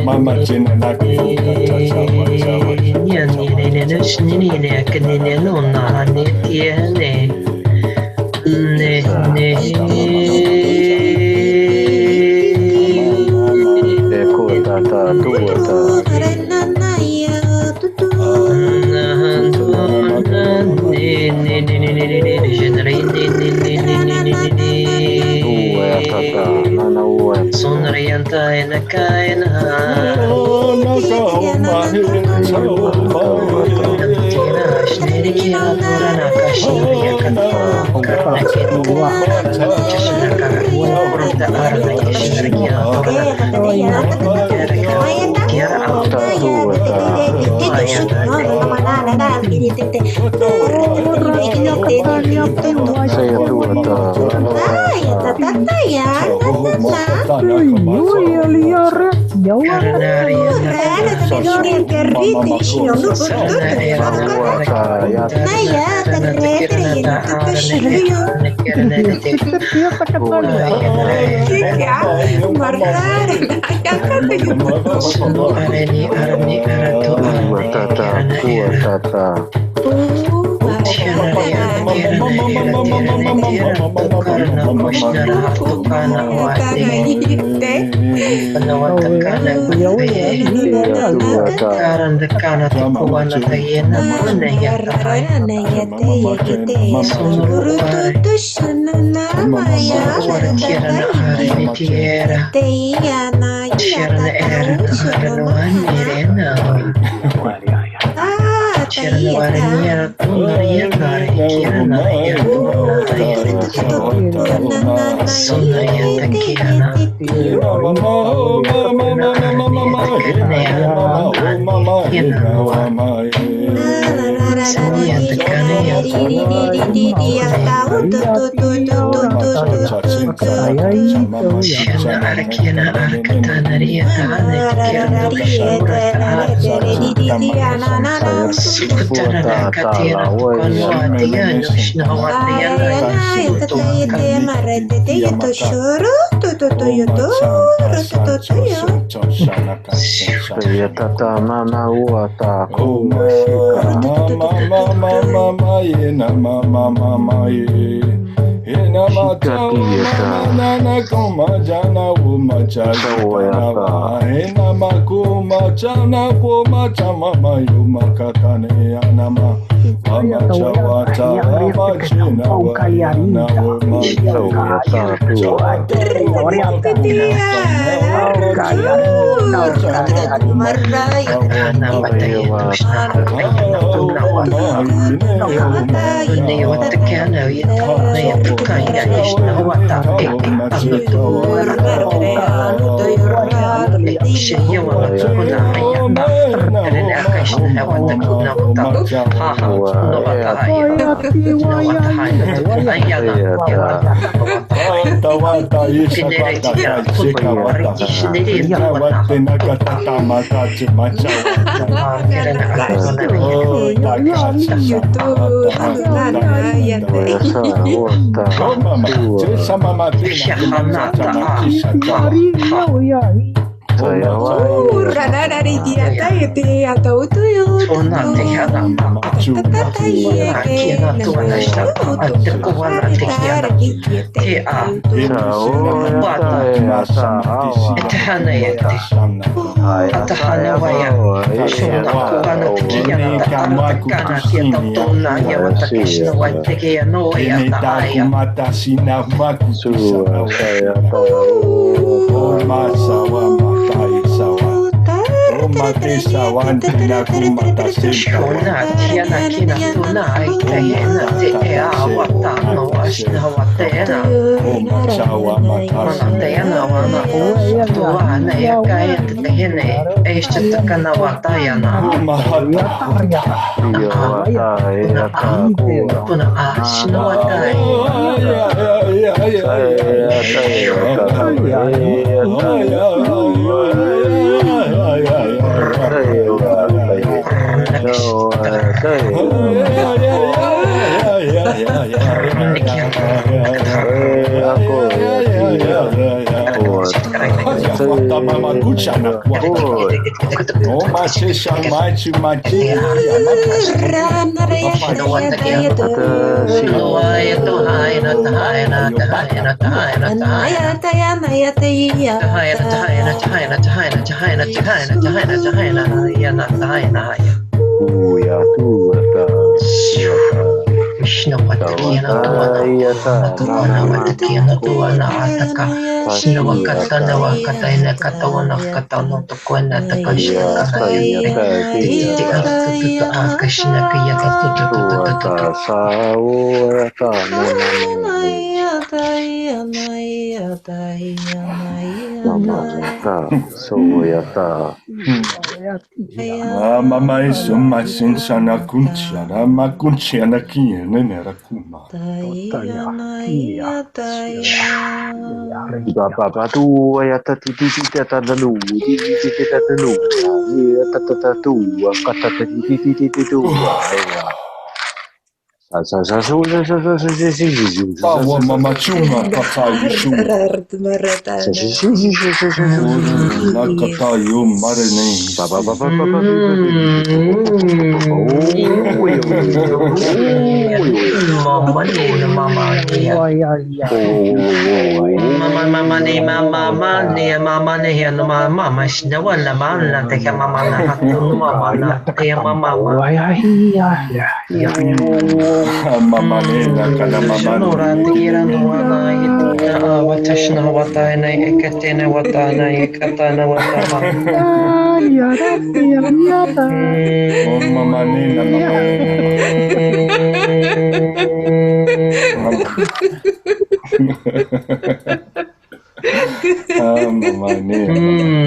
mama china na sonrienta en la caena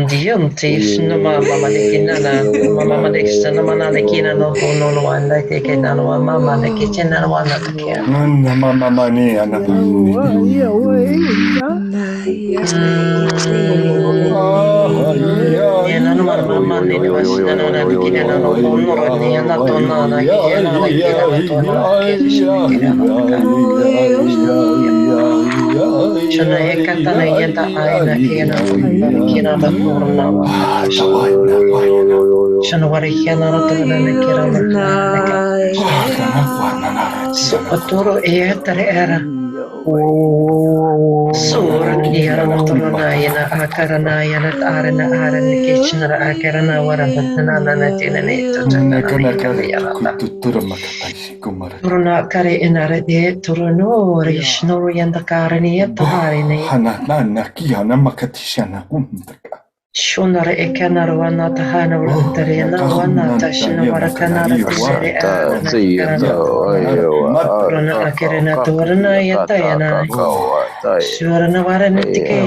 Diantis no mama de kinana, mama de sana mana de kinana, no no one like a kinana, mama de kitchen and one at the care. And mama de was none of the kinana, no honor, and not on the kinana, like Shana Hekatana Yenta Aina Kena Kina the Purna Shanawari Hena Kirana Sopatoro Eatere Era Sur Niana Tornayana Akaranayana Arana Aran Kitchener Akarana Waratanana Tinanate Turuna Kare Inare de Turuno Rishnori and the Karani Taharini Shunare Ekanarwana Tahana Rantarina Wana Tashinavara Kanara Kusere Turuna Akarina Turana Yatayana Shuranavara Nitike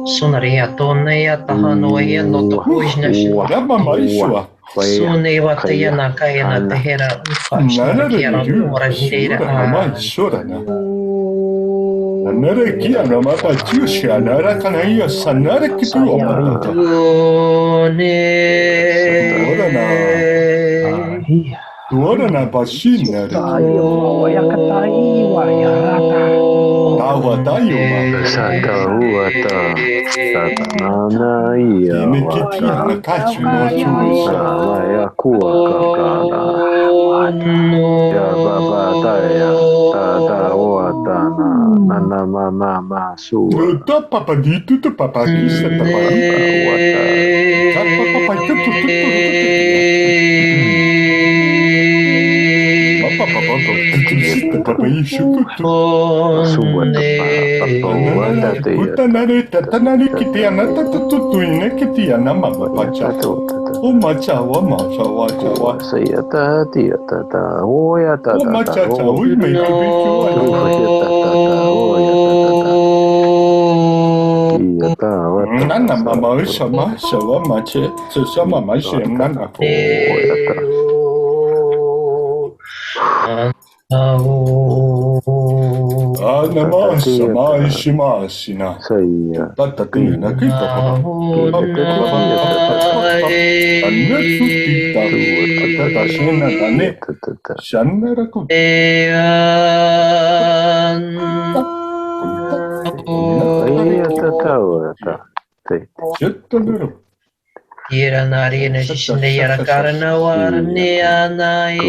Sunaria Tonea Tahanoia no Tokuishna Suneva Tayana Kayana Tehera Kiana Morandera Tuorana bashina. Tawa tayuma. Satauata. Satanana ia. Nikitina kachimo chusa. Maya kua kakana. Ya baba taya. Tata oatana. Nana mama su. Ta papadito to papakisa tapanta. Ta papapaitu tu. Yeranari na shishne yarakarana warne anai.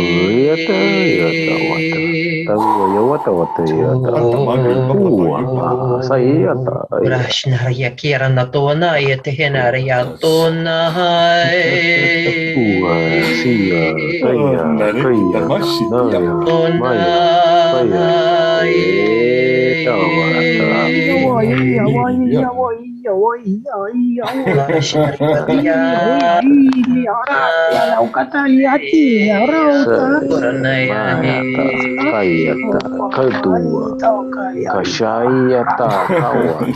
Rashna yakirana tona yetehena yatona hai.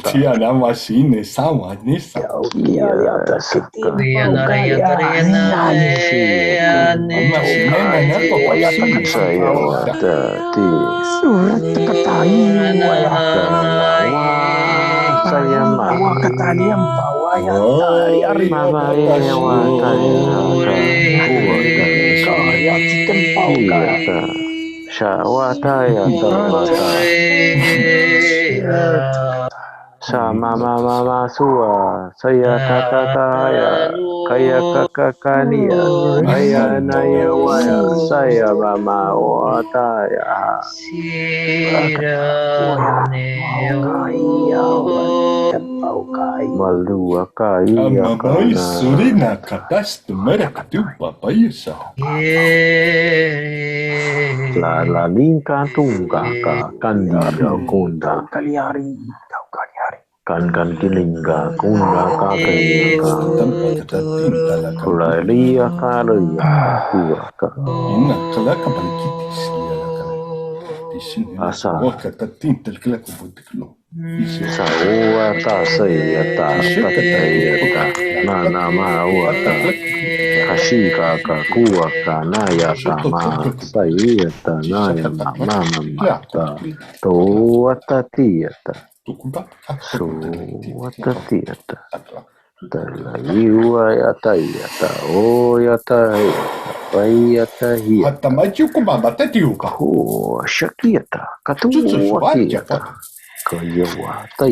Tiana machine sawa nisa. Sama mama sua saya tata ya kaya kakakania aya naya waya saya mama wata ya malua kaya Mamai kana surina katas tu mereka tu papayusa. la lingka tungka ka kandida kunda kan kilingga kunda ka kaya kularia karia kuwa ka Ina kala kabalikiti siya la kala. Disin asa kata tintel kala kubutiklo. sawa ta saya ta na ma wa ta kashika ka kuwa ka na ya ta ma saya ta na ya ma ta to ta so ta la iwa ya ta o ya ta ya ta hi Hatta maju ko babata tiuka. o shakieta katu ta kayawa ta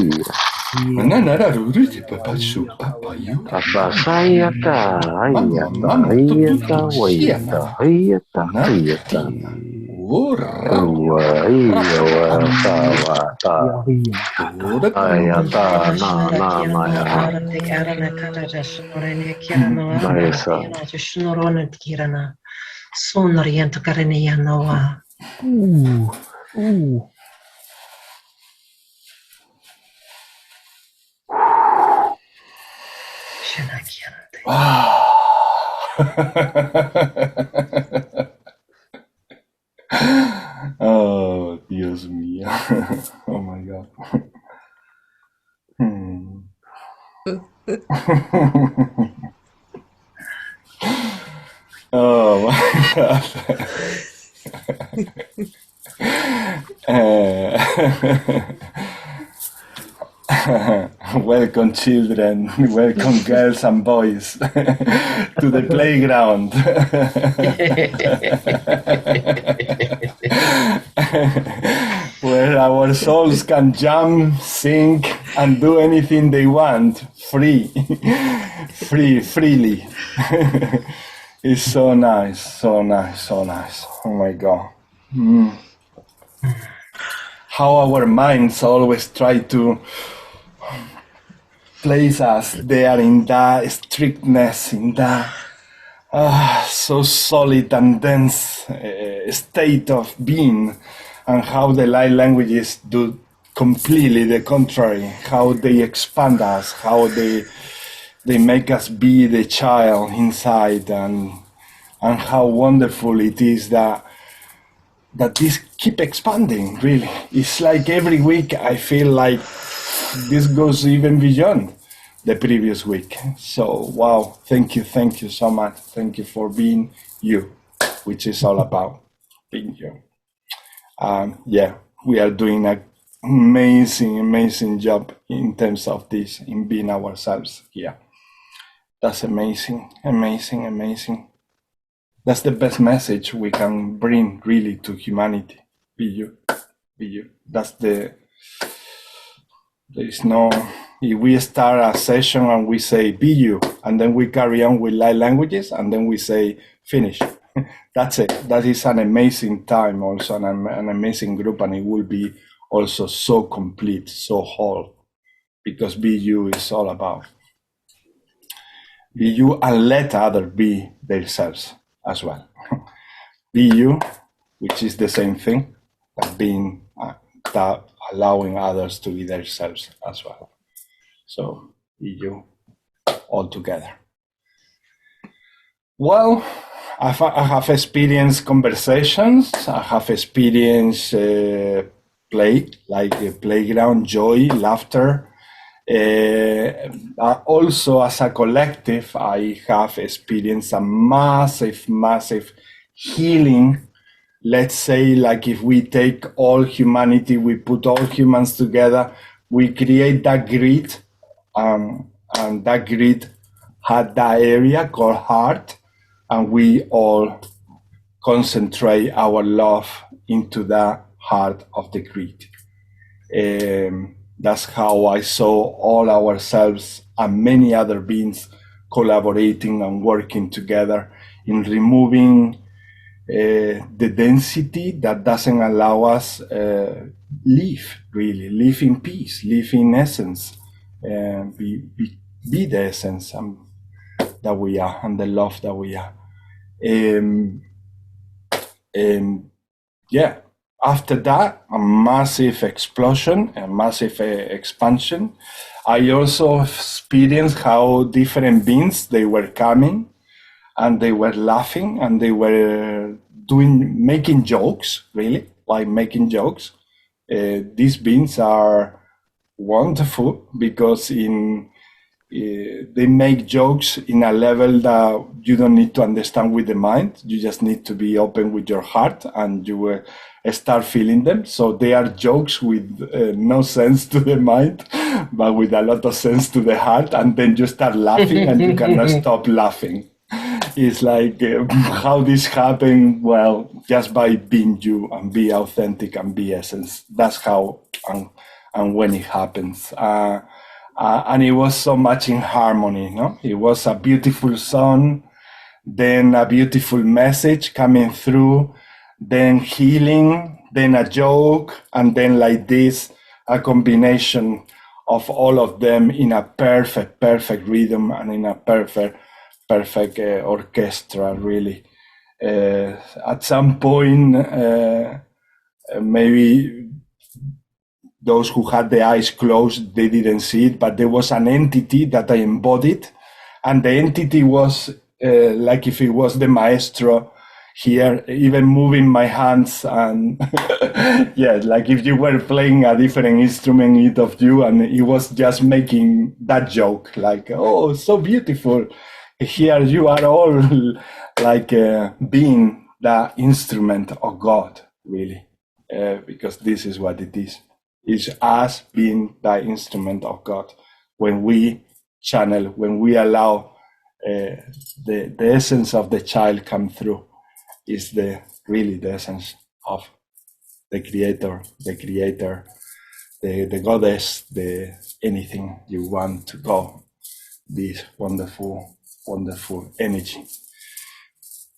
Mana nara ruri de papa su papa yu. apa saya ta ayata Ora. ayata na maya Oh, Dios mío. Oh my God. Oh my God. Welcome, children. Welcome, girls and boys, to the playground. Where our souls can jump, sing, and do anything they want, freely. It's so nice, so nice, so nice. Oh my God. How our minds always try to place us there in that strictness, in that so solid and dense state of being, and how the light languages do completely the contrary, how they expand us, how they make us be the child inside, and how wonderful it is that this keep expanding, really. It's like every week I feel like this goes even beyond the previous week. So, wow, thank you so much. Thank you for being you, which is all about being you. Yeah, we are doing an amazing job in terms of this, in being ourselves here. That's amazing. That's the best message we can bring, really, to humanity. Be you. There's no, if we start a session and we say, be you, and then we carry on with light languages, and then we say, finish. That's it. That is an amazing time also, an amazing group, and it will be also so complete, so whole, because be you is all about. Be you and let others be themselves as well. Be you, which is the same thing as being allowing others to be themselves as well. So you all together. Well, I have experienced conversations. I have experienced play, like a playground, joy, laughter. Also, as a collective, I have experienced a massive healing. Let's say, like if we take all humanity, we put all humans together, we create that grid, and that grid had that area called heart, and we all concentrate our love into the heart of the grid. That's how I saw all ourselves and many other beings collaborating and working together in removing the density that doesn't allow us live in peace, live in essence, be the essence that we are and the love that we are. Yeah, after that, a massive explosion, a massive expansion. I also experienced how different beings, they were coming and they were laughing and they were making jokes, really, like making jokes. These beings are wonderful because they make jokes in a level that you don't need to understand with the mind. You just need to be open with your heart and you will start feeling them. So they are jokes with no sense to the mind, but with a lot of sense to the heart. And then you start laughing and you cannot stop laughing. It's like how this happened. Well, just by being you and be authentic and be essence. That's how and when it happens. And it was so much in harmony, no? It was a beautiful song, then a beautiful message coming through, then healing, then a joke, and then like this, a combination of all of them in a perfect rhythm and in a perfect orchestra, really. At some point, maybe those who had the eyes closed, they didn't see it, but there was an entity that I embodied. And the entity was like if it was the maestro here, even moving my hands. And yeah, like if you were playing a different instrument, each of you, and it was just making that joke, like, oh, so beautiful. Here you are all like being the instrument of God, really, because this is what it is. It's us being the instrument of God. When we channel, when we allow the essence of the child come through, is really the essence of the creator, the goddess, the anything you want to go, this wonderful energy.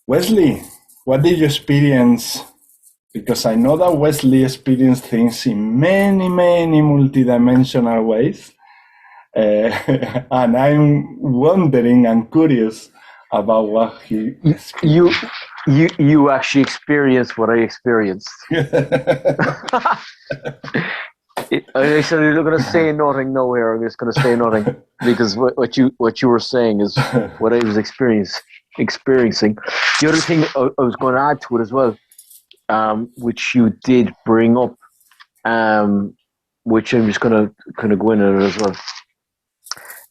Wesley, what did you experience? Because I know that Wesley experienced things in many multidimensional ways. And I'm wondering and curious about what he experienced. You actually experienced what I experienced. I said you're not going to say nothing nowhere. I'm just going to say nothing because what you were saying is what I was experiencing. The other thing I was going to add to it as well, which you did bring up, which I'm just going to kind of go in on it as well.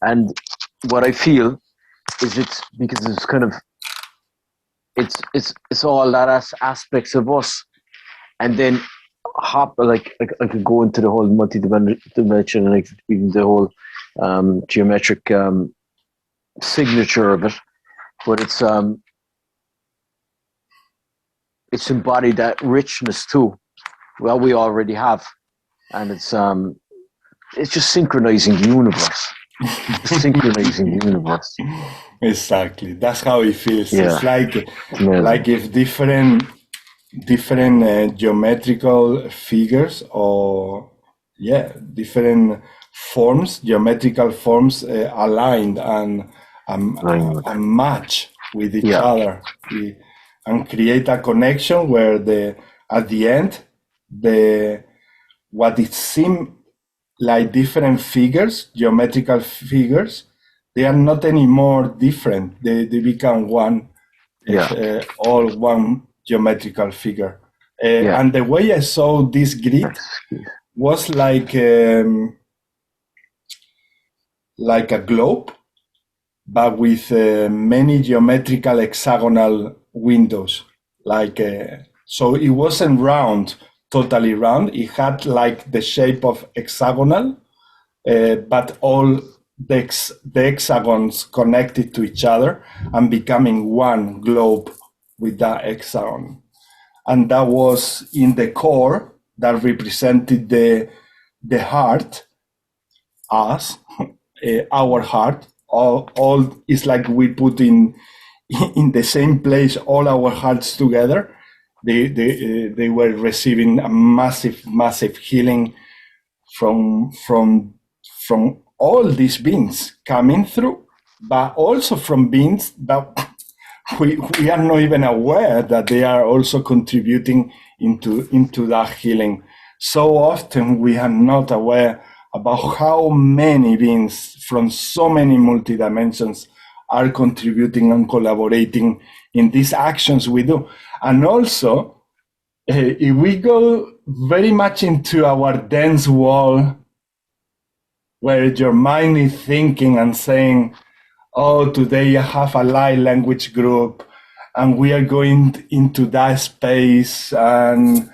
And what I feel is it's because it's kind of it's all that aspects of us, and then like I could go into the whole multi-dimension and like even the whole geometric signature of it, but it's embodied that richness too, well we already have, and it's just synchronizing the universe. Synchronizing the universe. Exactly, that's how it feels. Yeah. It's like if different geometrical figures or different forms, geometrical forms aligned and match with each other and create a connection where at the end what it seemed like different figures, geometrical figures, they are not anymore different. They become one, all one geometrical figure. And the way I saw this grid was like a globe, but with many geometrical hexagonal windows. So it wasn't round, totally round. It had like the shape of hexagonal, but all the hexagons connected to each other and becoming one globe with that hexagon. And that was in the core that represented the heart, us, our heart. All is like we put in the same place all our hearts together. They were receiving a massive healing from all these beings coming through, but also from beings that we are not even aware that they are also contributing into that healing. So often we are not aware about how many beings from so many multidimensions are contributing and collaborating in these actions we do. And also, if we go very much into our dense wall, where your mind is thinking and saying, oh, today I have a light language group, and we are going into that space, and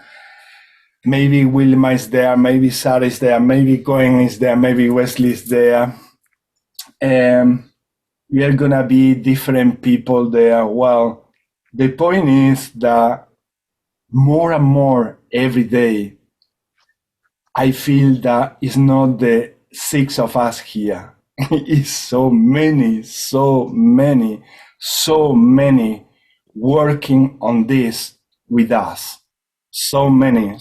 maybe Wilma is there, maybe Sarah is there, maybe Cohen is there, maybe Wesley is there. We are going to be different people there. Well, the point is that more and more every day, I feel that it's not the 6 of us here. It's so many working on this with us. So many.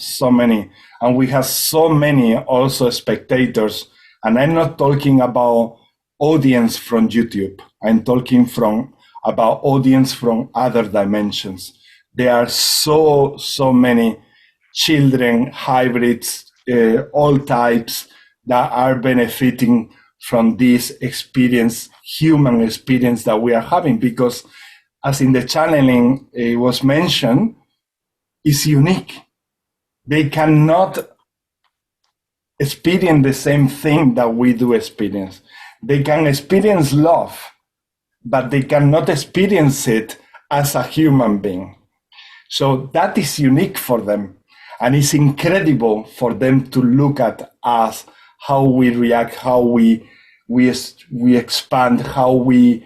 And we have so many also spectators. And I'm not talking about audience from YouTube. I'm talking about audience from other dimensions. There are so many children, hybrids, all types that are benefiting from this experience, human experience that we are having, because as in the channeling it was mentioned, it's unique. They cannot experience the same thing that we do experience. They can experience love, but they cannot experience it as a human being. So that is unique for them. And it's incredible for them to look at us, how we react, how we expand, how we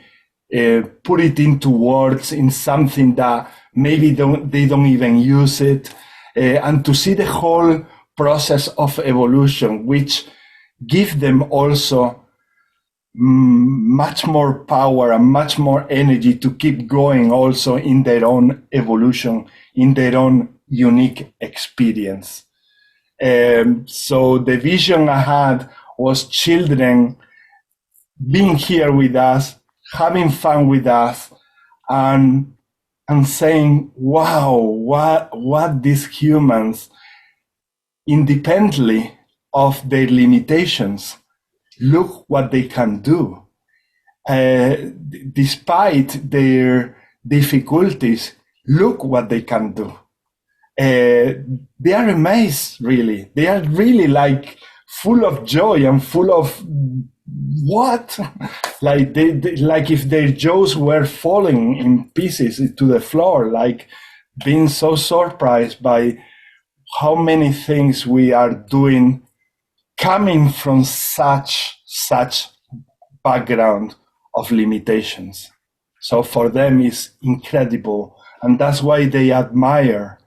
put it into words in something that maybe they don't even use it, and to see the whole process of evolution, which give them also much more power and much more energy to keep going also in their own evolution, in their own unique experience. So the vision I had was children being here with us, having fun with us, and saying, wow, what these humans, independently of their limitations, look what they can do. Despite their difficulties, look what they can do. They are amazed, really. They are really like full of joy and full of what? Like like if their jaws were falling in pieces to the floor, like being so surprised by how many things we are doing coming from such background of limitations. So for them it's incredible, and that's why they admire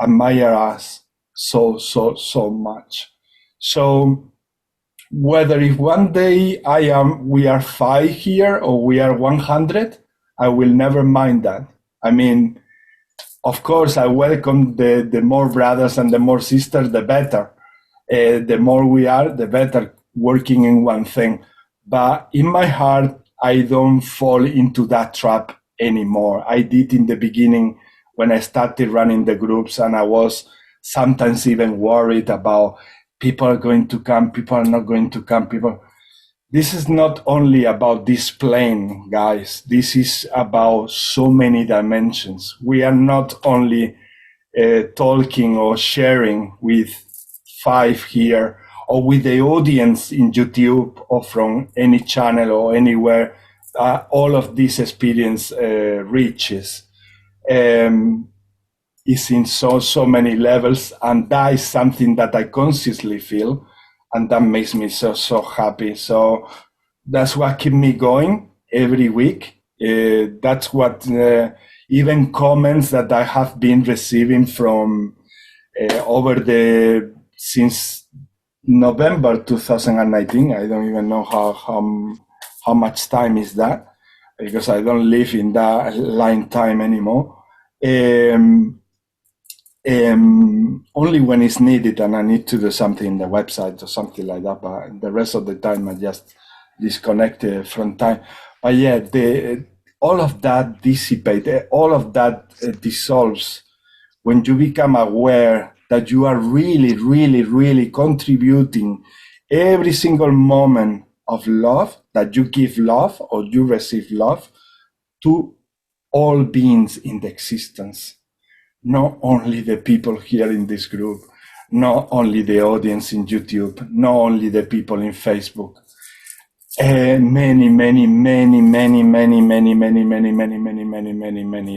us so much. So whether if one day we are 5 here or we are 100, I will never mind that. I mean, of course, I welcome the more brothers and the more sisters, the better. The more we are, the better, working in one thing. But in my heart, I don't fall into that trap anymore. I did in the beginning when I started running the groups, and I was sometimes even worried about people are going to come, people are not going to come, people. This is not only about this plane, guys. This is about so many dimensions. We are not only talking or sharing with 5 here or with the audience in YouTube or from any channel or anywhere. All of this experience reaches. Is in so many levels, and that is something that I consciously feel, and that makes me so happy. So that's what keeps me going every week. That's what even comments that I have been receiving from since November 2019. I don't even know how much time is that, because I don't live in that line time anymore. Only when it's needed and I need to do something in the website or something like that, but the rest of the time I just disconnect from time. But yeah, all of that dissipates, all of that dissolves when you become aware that you are really contributing every single moment of love, that you give love or you receive love to all beings in the existence. Not only the people here in this group, not only the audience in YouTube, not only the people in Facebook, many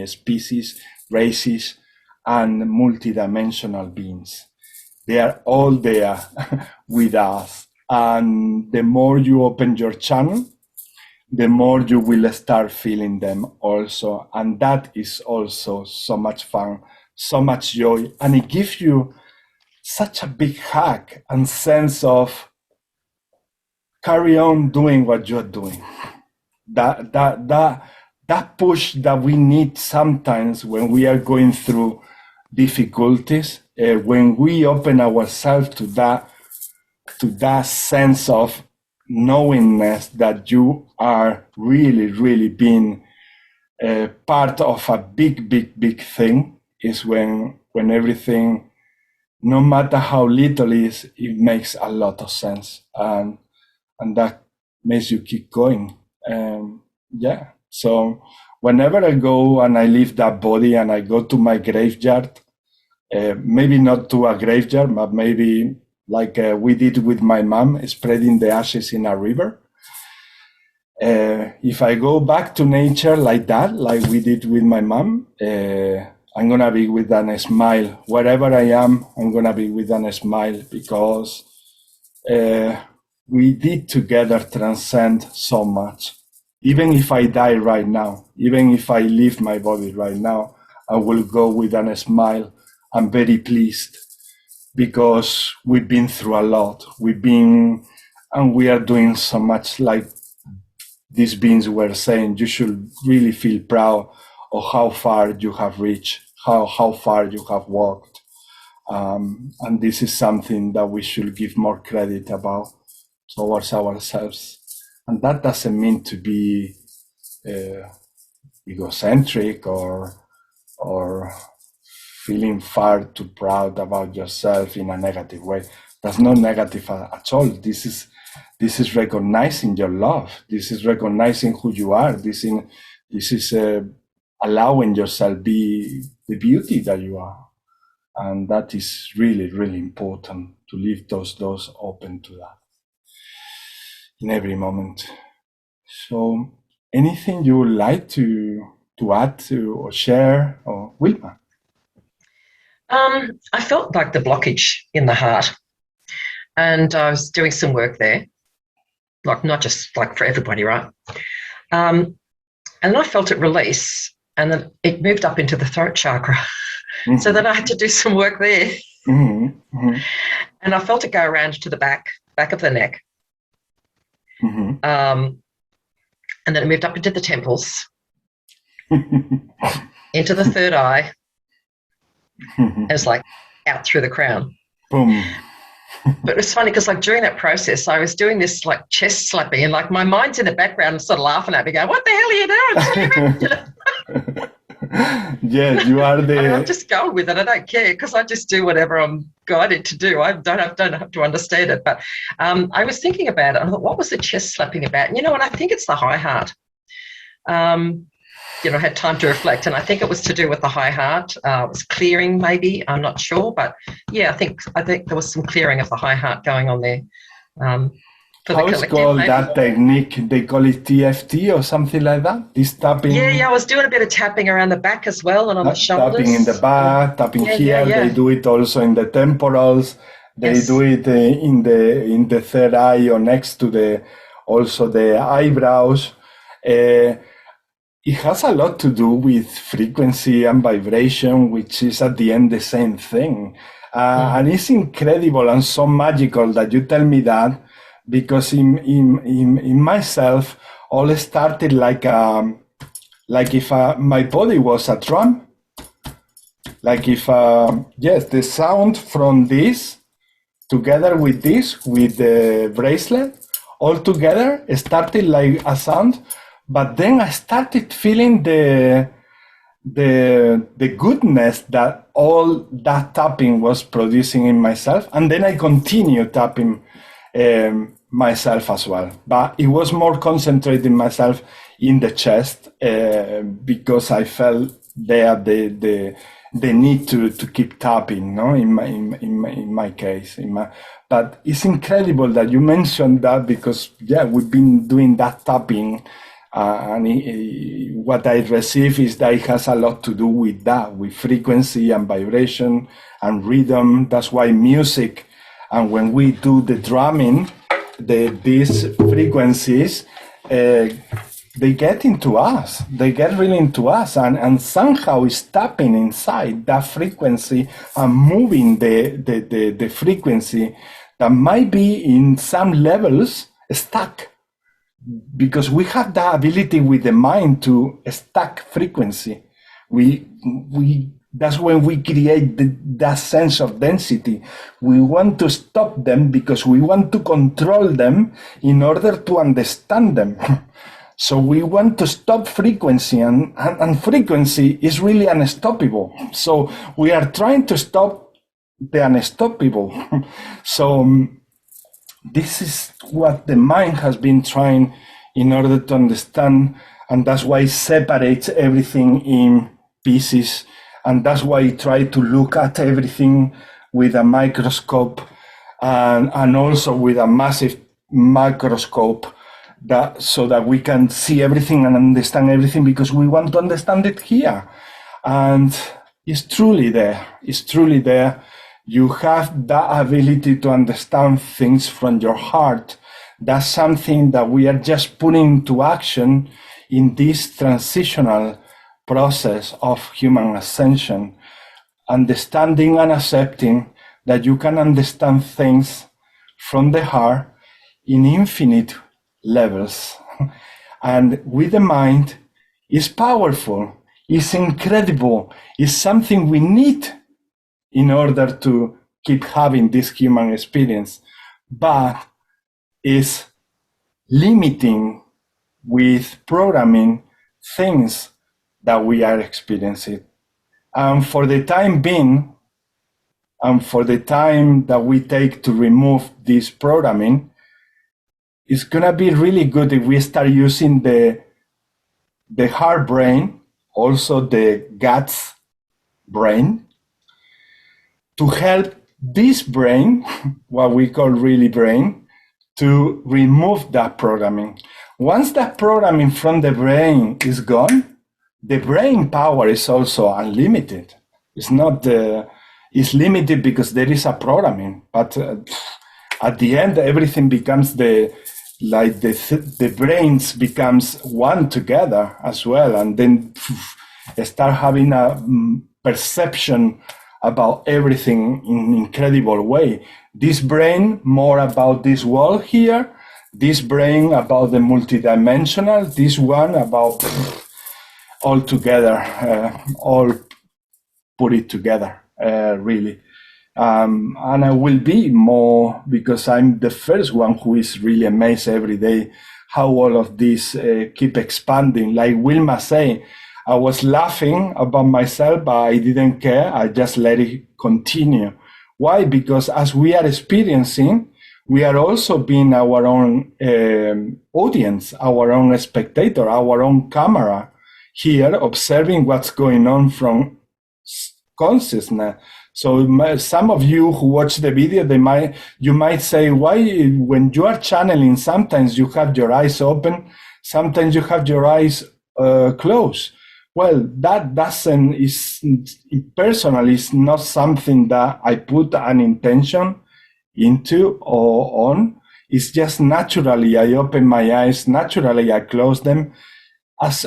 species, races, and multidimensional beings. They are all there with us. And the more you open your channel, the more you will start feeling them also. And that is also so much fun, so much joy. And it gives you such a big hug and sense of carry on doing what you're doing. That push that we need sometimes when we are going through difficulties, when we open ourselves to that sense of knowingness that you are really being part of a big thing, is when everything, no matter how little it makes a lot of sense, and that makes you keep going. Yeah. So whenever I go and I leave that body and I go to my graveyard, maybe not to a graveyard, but maybe like we did with my mom, spreading the ashes in a river. If I go back to nature like that, like we did with my mom, I'm going to be with a smile. Wherever I am, I'm going to be with a smile, because we did together transcend so much. Even if I die right now, even if I leave my body right now, I will go with a smile. I'm very pleased, because we've been through a lot. And we are doing so much, like these beings were saying. You should really feel proud of how far you have reached, how far you have walked. And this is something that we should give more credit about towards ourselves. And that doesn't mean to be egocentric or feeling far too proud about yourself in a negative way. That's not negative at all. This is recognizing your love. This is recognizing who you are. This is allowing yourself be the beauty that you are. And that is really important, to leave those doors open to that in every moment. So anything you would like to add to or share, or Wilma? I felt like the blockage in the heart, and I was doing some work there, like not just like for everybody, right? And I felt it release, and then it moved up into the throat chakra. Mm-hmm. So then I had to do some work there. Mm-hmm. Mm-hmm. And I felt it go around to the back of the neck. Mm-hmm. And then it moved up into the temples, into the third eye. And it's like out through the crown. Boom. But it was funny because like during that process, I was doing this like chest slapping, and like my mind's in the background sort of laughing at me, going, "What the hell are you doing?" Yes, you are I mean, I'm the. just going with it. I don't care because I just do whatever I'm guided to do. I don't have to understand it. But I was thinking about it. I thought, what was the chest slapping about? And, and I think it's the high heart. I had time to reflect, and I think it was to do with the high heart. It was clearing, maybe. I'm not sure, but yeah, I think there was some clearing of the high heart going on there. For How is called maybe. That technique? They call it TFT or something like that? This tapping? Yeah, I was doing a bit of tapping around the back as well and on the shoulders. Tapping in the back, tapping here. Yeah. They do it also in the temporals. They do it in the third eye or next to the eyebrows. It has a lot to do with frequency and vibration, which is at the end the same thing. And it's incredible and so magical that you tell me that, because in myself, all started like if my body was a drum, like if the sound from this together with the bracelet, all together started like a sound. But then I started feeling the goodness that all that tapping was producing in myself, and then I continued tapping myself as well. But it was more concentrated myself in the chest because I felt there the need to keep tapping, no? In my case, but it's incredible that you mentioned that, because we've been doing that tapping. And what I receive is that it has a lot to do with that, with frequency and vibration and rhythm. That's why music, and when we do the drumming, these frequencies, they get into us. They get really into us, and somehow it's tapping inside that frequency and moving the frequency that might be in some levels stuck. Because we have the ability with the mind to stack frequency. That's when we create that sense of density. We want to stop them because we want to control them in order to understand them. So we want to stop frequency, and frequency is really unstoppable. So we are trying to stop the unstoppable. So this is what the mind has been trying in order to understand, and that's why it separates everything in pieces, and that's why it tries to look at everything with a microscope and also with a massive microscope, so that we can see everything and understand everything, because we want to understand it here. And it's truly there. It's truly there. You have that ability to understand things from your heart. That's something that we are just putting into action in this transitional process of human ascension. Understanding and accepting that you can understand things from the heart in infinite levels. And with the mind, is powerful, is incredible, is something we need in order to keep having this human experience, but is limiting with programming things that we are experiencing. And for the time being, and for the time that we take to remove this programming, it's gonna be really good if we start using the heart brain, also the guts brain, to help this brain, what we call really brain, to remove that programming. Once that programming from the brain is gone, the brain power is also unlimited. It's not it's limited because there is a programming, but at the end, everything becomes the brains becomes one together as well, and then start having a perception about everything in an incredible way. This brain more about this wall here, this brain about the multidimensional, this one about all together, all put it together, really. And I will be more, because I'm the first one who is really amazed every day how all of this keep expanding. Like Wilma say, I was laughing about myself, but I didn't care. I just let it continue. Why? Because as we are experiencing, we are also being our own audience, our own spectator, our own camera here, observing what's going on from consciousness. So some of you who watch the video, you might say, why when you are channeling, sometimes you have your eyes open, sometimes you have your eyes closed. Well, that personally is not something that I put an intention into or on. It's just naturally I open my eyes, naturally I close them as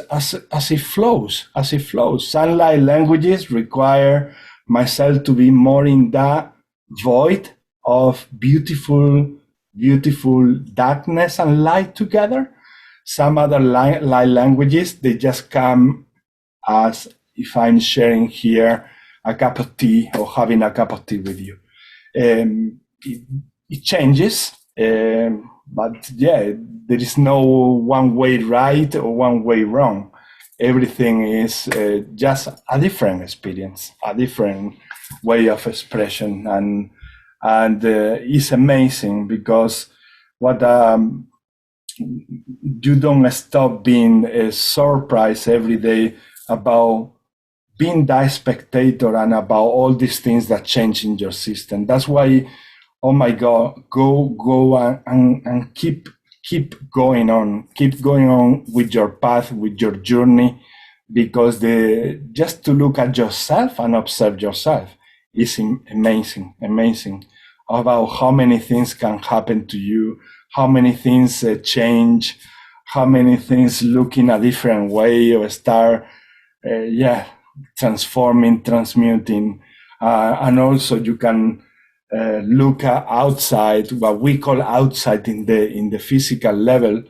it flows, Sunlight languages require myself to be more in that void of beautiful darkness and light together. Some other light languages, they just come as if I'm sharing here a cup of tea or having a cup of tea with you. It changes, but yeah, there is no one way right or one way wrong. Everything is just a different experience, a different way of expression, and it's amazing because what you don't stop being surprised every day about being that spectator and about all these things that change in your system. That's why, oh my God, go and keep going on with your path, with your journey, because just to look at yourself and observe yourself is amazing about how many things can happen to you, how many things change, how many things look in a different way or start transforming, transmuting, and also you can look outside, what we call outside in the physical level,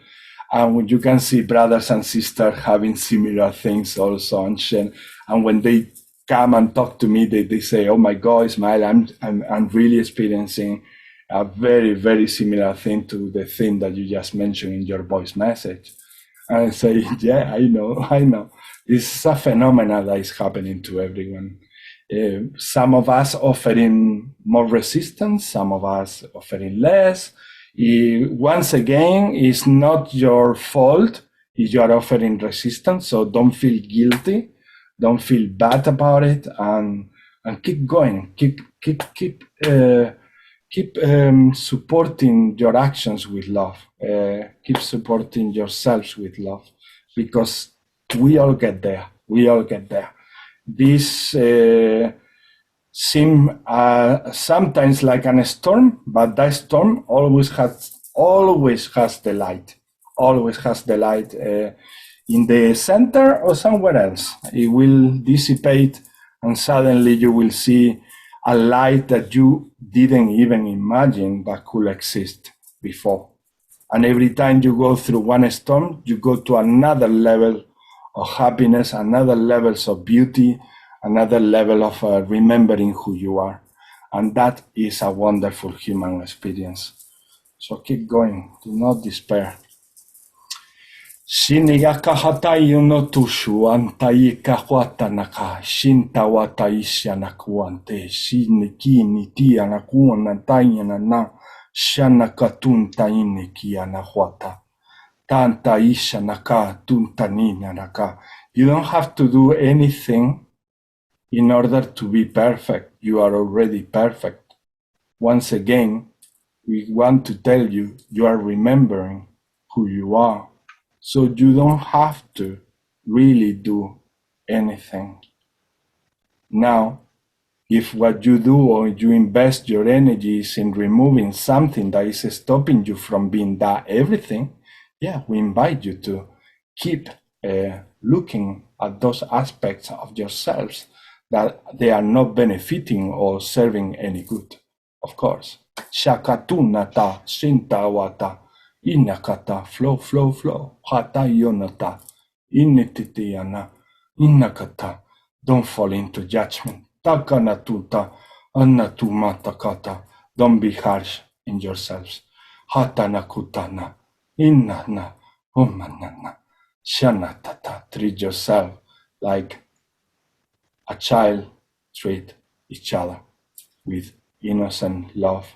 and you can see brothers and sisters having similar things also. And when they come and talk to me, they say, "Oh my God, Ismael, I'm really experiencing a very, very similar thing to the thing that you just mentioned in your voice message." And I say, "Yeah, I know. This is a phenomenon that is happening to everyone." Some of us offering more resistance, some of us offering less. Once again, it's not your fault if you are offering resistance, so don't feel guilty, don't feel bad about it, and keep going, keep supporting your actions with love, keep supporting yourselves with love, because we all get there. This seems sometimes like a storm, but that storm always has the light. Always has the light in the center or somewhere else. It will dissipate, and suddenly you will see a light that you didn't even imagine that could exist before. And every time you go through one storm, you go to another level of happiness, another levels of beauty, another level of remembering who you are. And that is a wonderful human experience. So keep going, do not despair. Shinigaka hatayu no tushu antaika huatanaka shintawata isyanakuante shiniki nitia nakuanantayana na shanakatunta iniki anahuata tanta isyanaka tuntanina naka. You don't have to do anything in order to be perfect. You are already perfect. Once again, we want to tell you, you are remembering who you are. So you don't have to really do anything. Now, if what you do or you invest your energies in removing something that is stopping you from being that everything, we invite you to keep looking at those aspects of yourselves that they are not benefiting or serving any good, of course. Shakatunata, shintawata, inakata, flow, hata yonata, inititiana, inakata. Don't fall into judgment. Takanatuta, anatumatakata. Don't be harsh in yourselves. Hatanakutana, innana, umanana, shanatata. Treat yourself like a child treat each other with innocent love,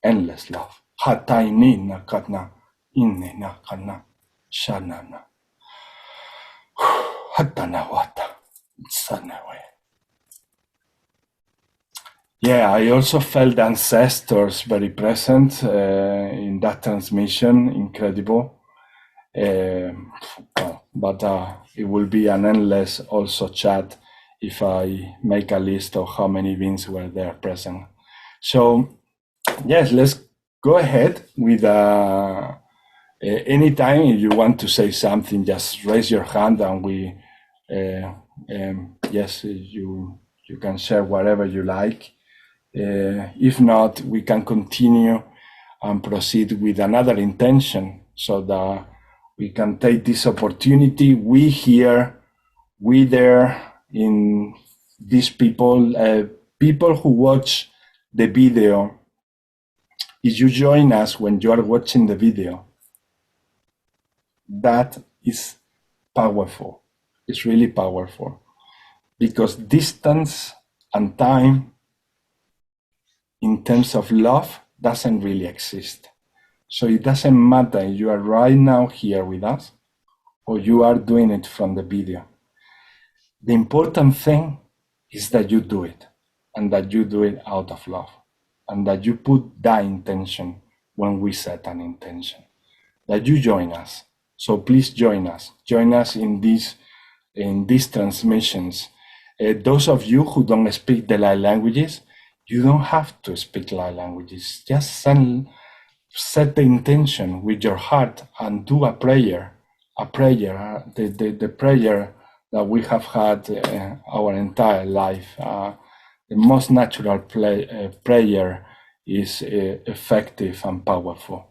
endless love. Hataini nakatna, inne nakana, shanana. Hatana wata, sanawe. Yeah, I also felt the ancestors very present in that transmission, incredible. But it will be an endless also chat if I make a list of how many beings were there present. So yes, let's go ahead with anytime if you want to say something, just raise your hand and we, yes, you can share whatever you like. If not, we can continue and proceed with another intention so that we can take this opportunity. We here, we there, in these people, people who watch the video. If you join us when you are watching the video, that is powerful. It's really powerful because distance and time in terms of love doesn't really exist. So it doesn't matter if you are right now here with us or you are doing it from the video. The important thing is that you do it and that you do it out of love and that you put that intention when we set an intention, that you join us. So please join us in these transmissions. Those of you who don't speak the light languages, you don't have to speak light languages. Just set the intention with your heart and do a prayer. The prayer that we have had our entire life. The most natural prayer is effective and powerful.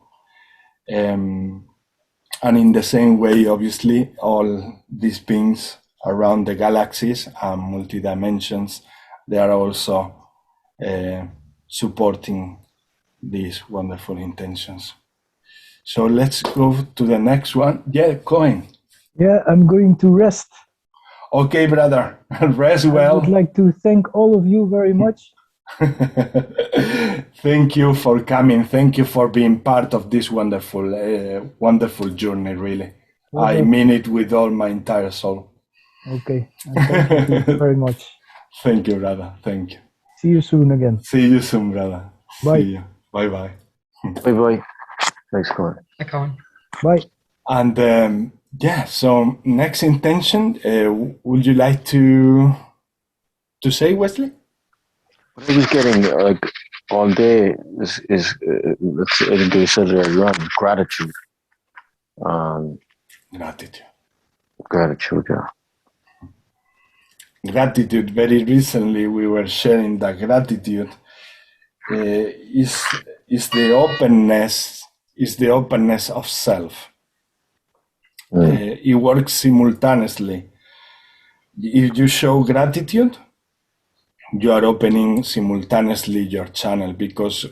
And in the same way, obviously, all these beings around the galaxies and multi-dimensions, they are also supporting these wonderful intentions. So let's go to the next one. Yeah, Cohen. Yeah, I'm going to rest. Okay, brother. Rest well. I would like to thank all of you very much. Thank you for coming. Thank you for being part of this wonderful, wonderful journey, really. I mean it with all my entire soul. Okay. Thank you very much. Thank you, brother. Thank you. See you soon again. See you soon, brother. Bye. See you. Bye-bye. Bye-bye. Thanks, Cohen. Bye. And yeah, so next intention, would you like to say, Wesley? What I was getting like all day is I think you said it earlier on, gratitude. Gratitude. Gratitude, yeah. Gratitude. Very recently, we were sharing that gratitude is the openness. Is the openness of self. It works simultaneously. If you show gratitude, you are opening simultaneously your channel, because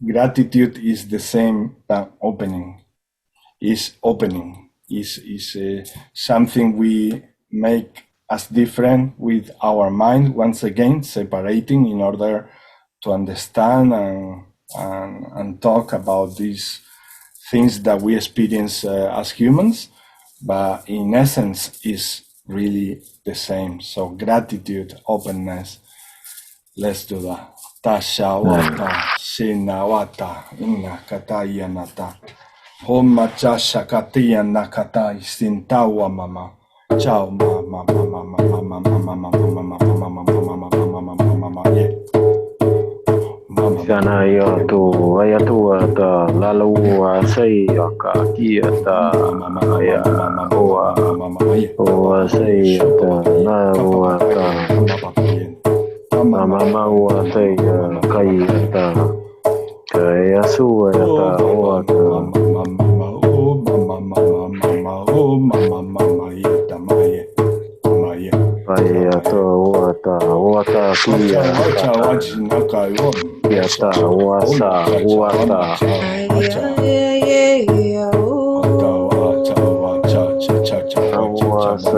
gratitude is the same opening. Is something we make as different with our mind, once again separating in order to understand and talk about these things that we experience as humans, but in essence is really the same. So gratitude, openness. Let's do that. Tasha wata, shina wata, inna kataya nata. Homa chasha katiya nakata isintawa mama. Ciao mama mama mama mama mama mama mama mama mama yeah. Sana ya tu ata lalu say ka kia ta ya o say ta lalu ata mama wa say kai ta kaya su ta o ta ya to wata kia ta wasa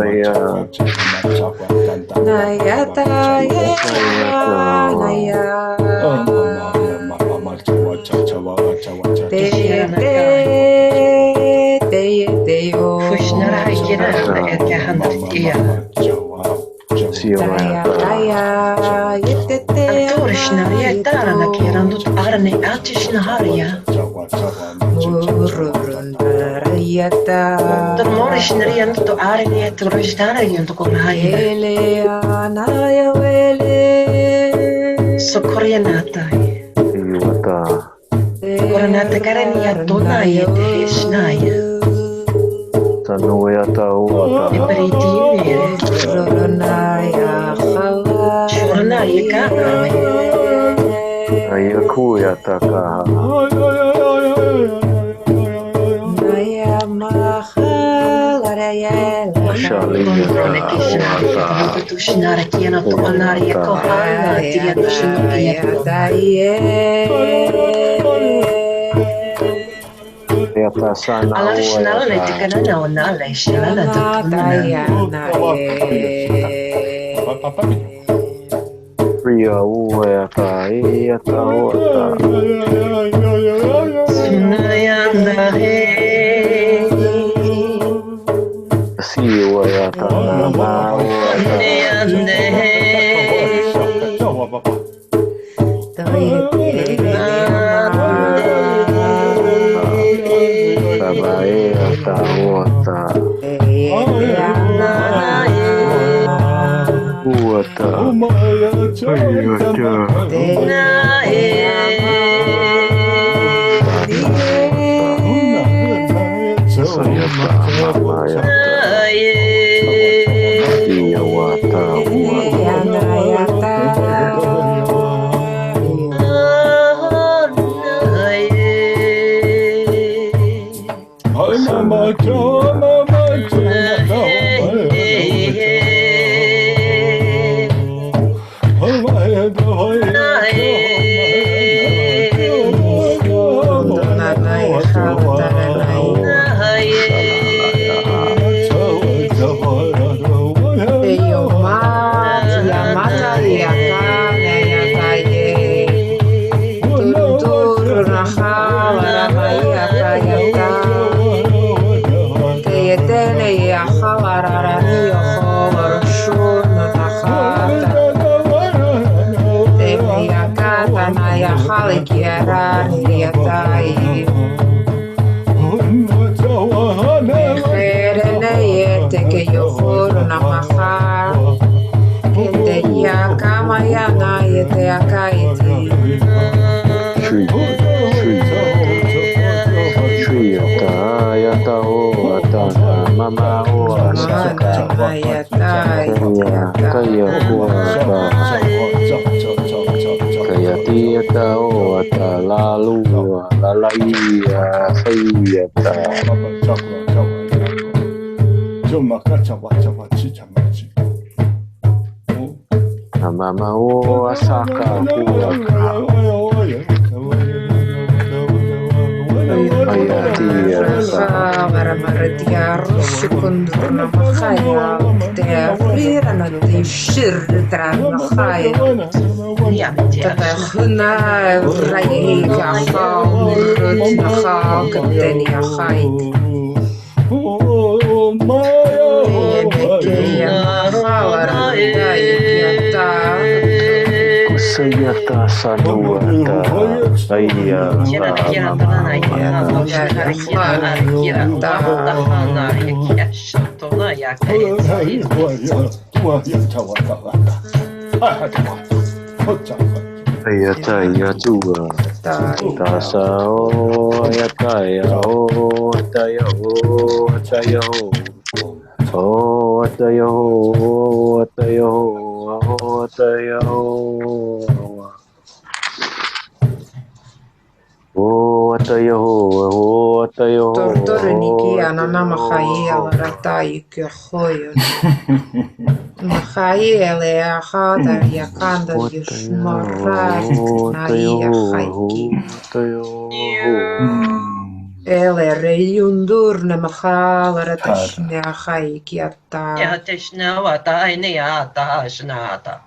Eleriundurne mahalara tashne ahaikiata. Ja teshnawata ineata shnata.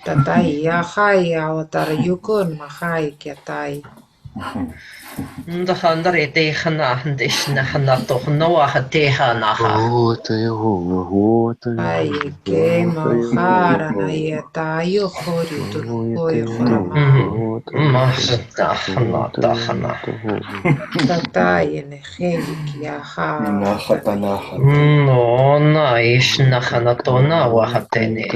Tatai ahai awatar yukun mahaikiatai. Ndhandre tehna ndishna hanato noah tehanaha. Ai ke mahara na yata yuhori hoyuhrama. Masna hanata hana. Tatai nehekiaha. No, naishna hanatona wahatene.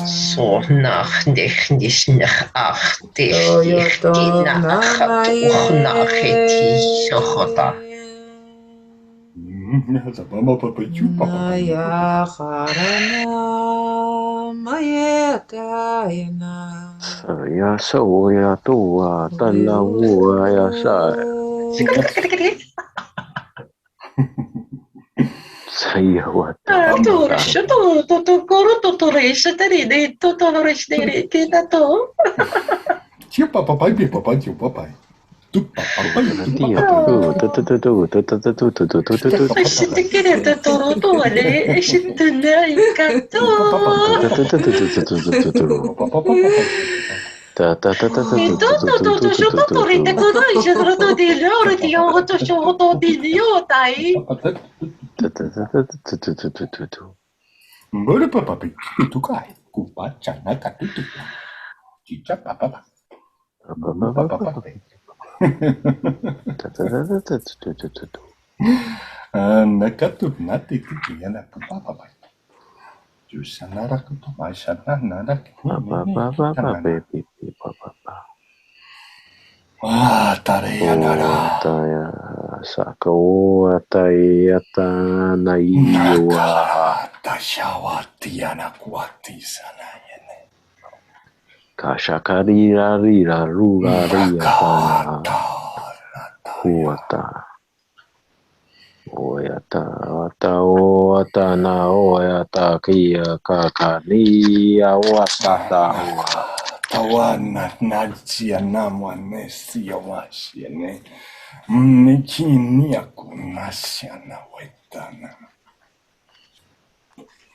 So nach dich nicht nach ach dich dich nach hat och nach heti shohota. Naya harana mayekayana. Ya so ya tua tala wa ya sa. Saya wata. To koro to reisha tari de to reisha de kita to. Tio papai, papai, tio papai. Tu papai, Siete querete toro tole, siete nai kato. To shoto torite kodai shadro di loro di yo to shoto di yo tai. Mbore papai, tu kai. Kupa chana katutu. Chicha papa. Nakatu nati yana papa. Jusanara kutu maishana nara. Ah, tarea nara. Taya sako atayata naiwa. Tashawatiana kwati sana yene. Kashakarira rira ruga rira kuata. Oyata ata oata na oyata kia kakania wasata oa. Tawana najia namwa nesia washene. Nikini akunasiana wetana.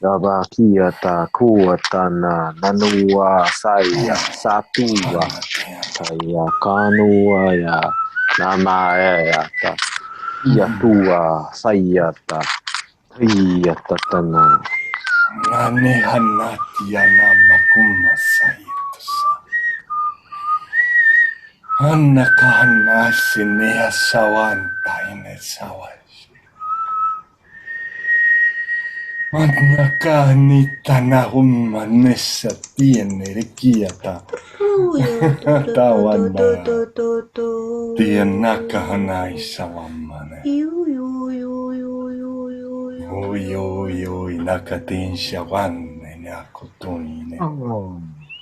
Yabakiata kuatana nanua saya satua saya kanua ya nama ya ta yatua sayata iyata tana Nane hanatiana makumasayitusa. Anna kahanasi nea sawanta ine sawashi. Anna kahanita na humanesa tiene rekiata. Tawana. Tiena kahanai sawamane. Oi, nakatinsha wanne nakutunine.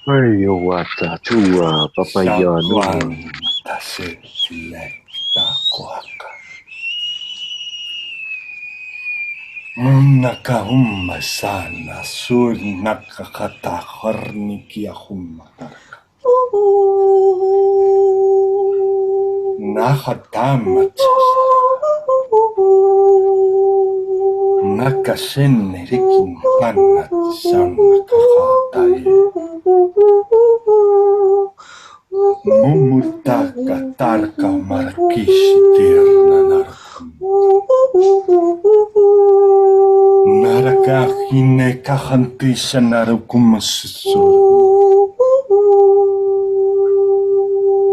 ayo wata tua papaya no Tasetilekta kwaka. Nakahumma sana sur nakakata harnikia humma tarka. Nakatama nakasenne rikin pannat sanna kahatai. Mumutaka tarka markishi tirna narkum. Naraka hine kahantisha narukum susur.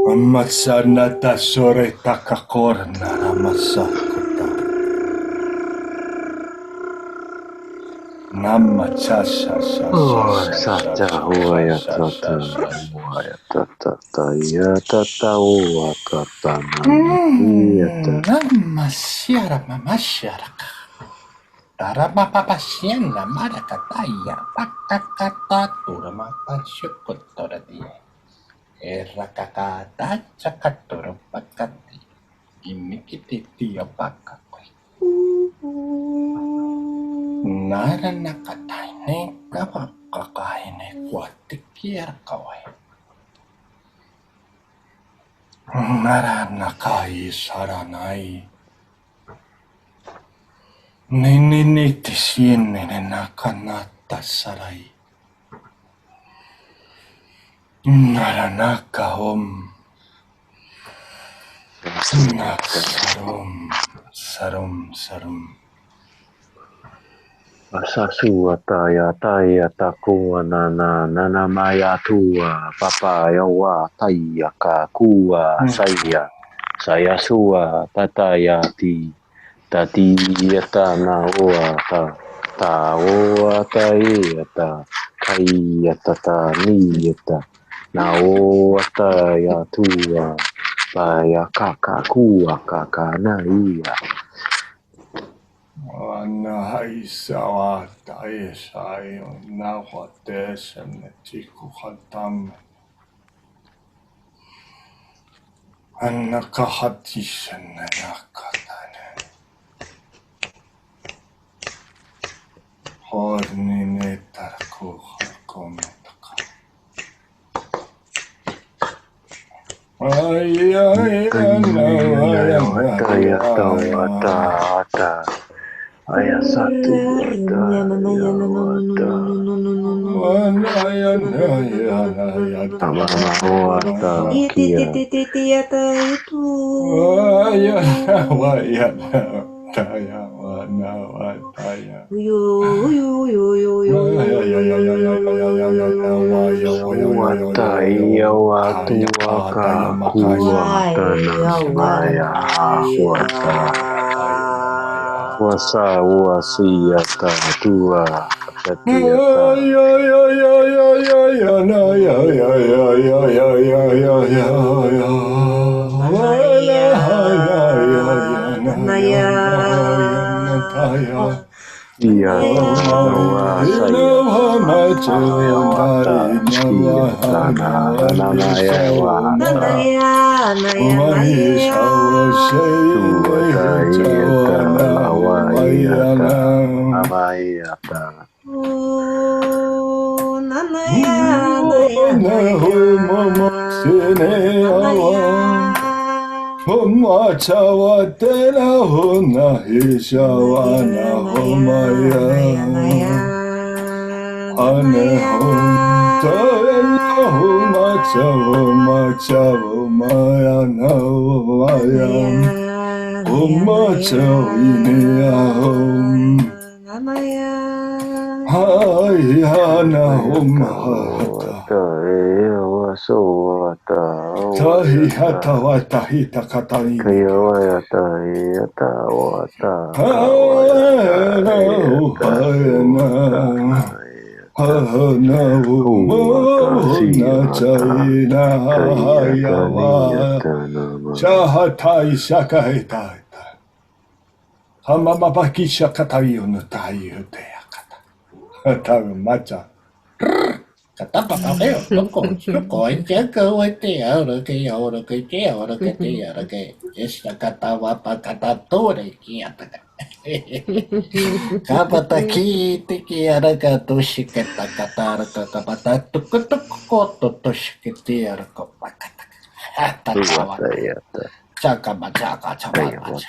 Amatsarna tasore takakorna ramasakota. sata hoya tata hoya tata ya tata wa tata na Namasiara mamasharaka. Taramapapasiana marakataya. Pakakata turamapashukotora di. Erakakata chakatoro pakati. Inikititia pakakoi. Naranakataine kapakakaine kuatikiar kawai. Naranakai saranai. Niniti sienne nakanata sarai. Naranaka om. Sarum, sarum, sarum. Asasua taya taya takua nana maya tua papa yawa taya kakua saya sua tataya ti tati yata na oa ta oa ta kaya ta ni yata na oa taya tua paya kakakua kakana iya. Anahai sawata esayo nahuatesem netiku hatam. Anakahatisem nakatane. Hornine tarku harkometaka. Ay ay Aya satu Wasa wasiata tua tatiata. Iya nawa saya wata nana ya wata tuwata lawaiata Homa chawatena hona hishawana homaya Ane honta homa chavomaya nawaya Homa chawineya hom Hayana homa Tahi hata watahita katani. Kaya wata yata wata Hayana Hana Huna Chaina Hayawa Shahatai Shakaita Hamamapaki Shakatayo no Tayo Teakata Hataru Macha Katapapapeo, loco, loco, en checo, que esta catawapa catature, kiataka. Kapataki, tiki araka, toshiketa, kataraka, kapata, tukutukoto, toshiketiara, kopakataka. Hatakawata. Chaka bachaka chababacha.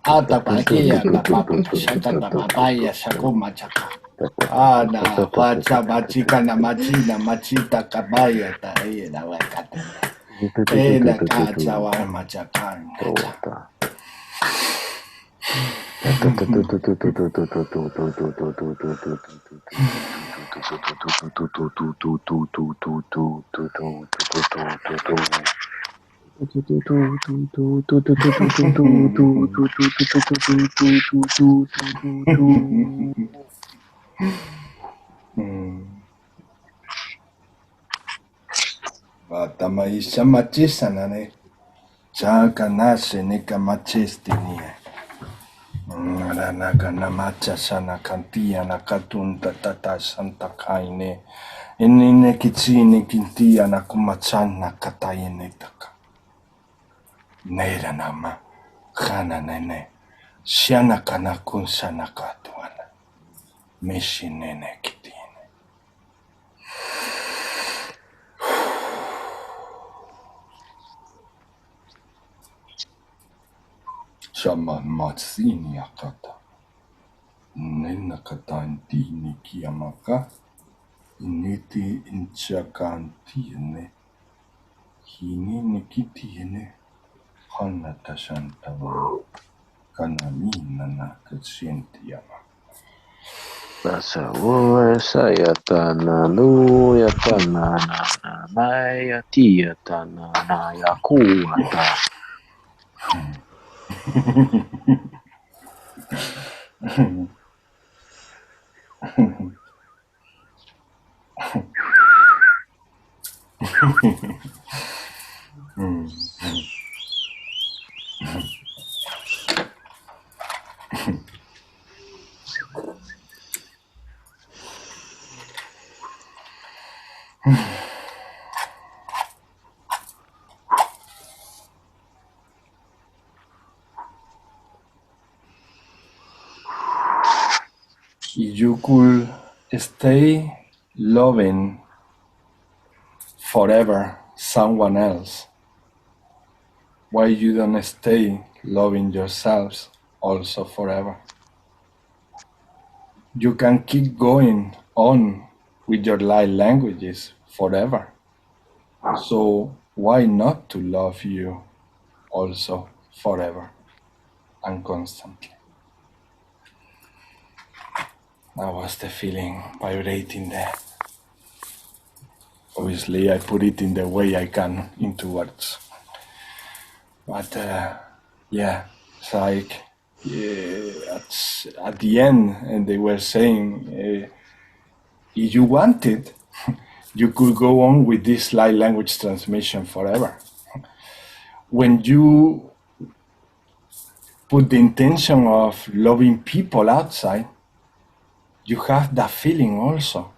Atapakia tapapa shakata papaya shakuma chaka. Ana wacha machika na machita kabaya tae na wakata. Ena kacha wa machakan. Bata maisha machisa nane. Chaka nase nika machisti nie. Naka na macha sana kantia na katunta tata santa kaine. Inine kitsini kintia na kumachana kataine taka. Nera nama. Kana nene. Siana kana kunsana katuana. Mishi nene kitine. shaman matsini akata. Nena katanti nikiamaka. Initi inchakantiene. Hini nikitiene. Hanata shantava. Kanamina nakashintiama. Nasa sayatana lu yatana na maya tiyatana na yakuata. You could stay loving forever someone else. Why you don't stay loving yourselves also forever? You can keep going on with your light languages forever. So why not to love you also forever and constantly? That was the feeling vibrating there. Obviously, I put it in the way I can into words. But yeah, it's like at the end, and they were saying, if you wanted, you could go on with this light language transmission forever. When you put the intention of loving people outside, you have that feeling also.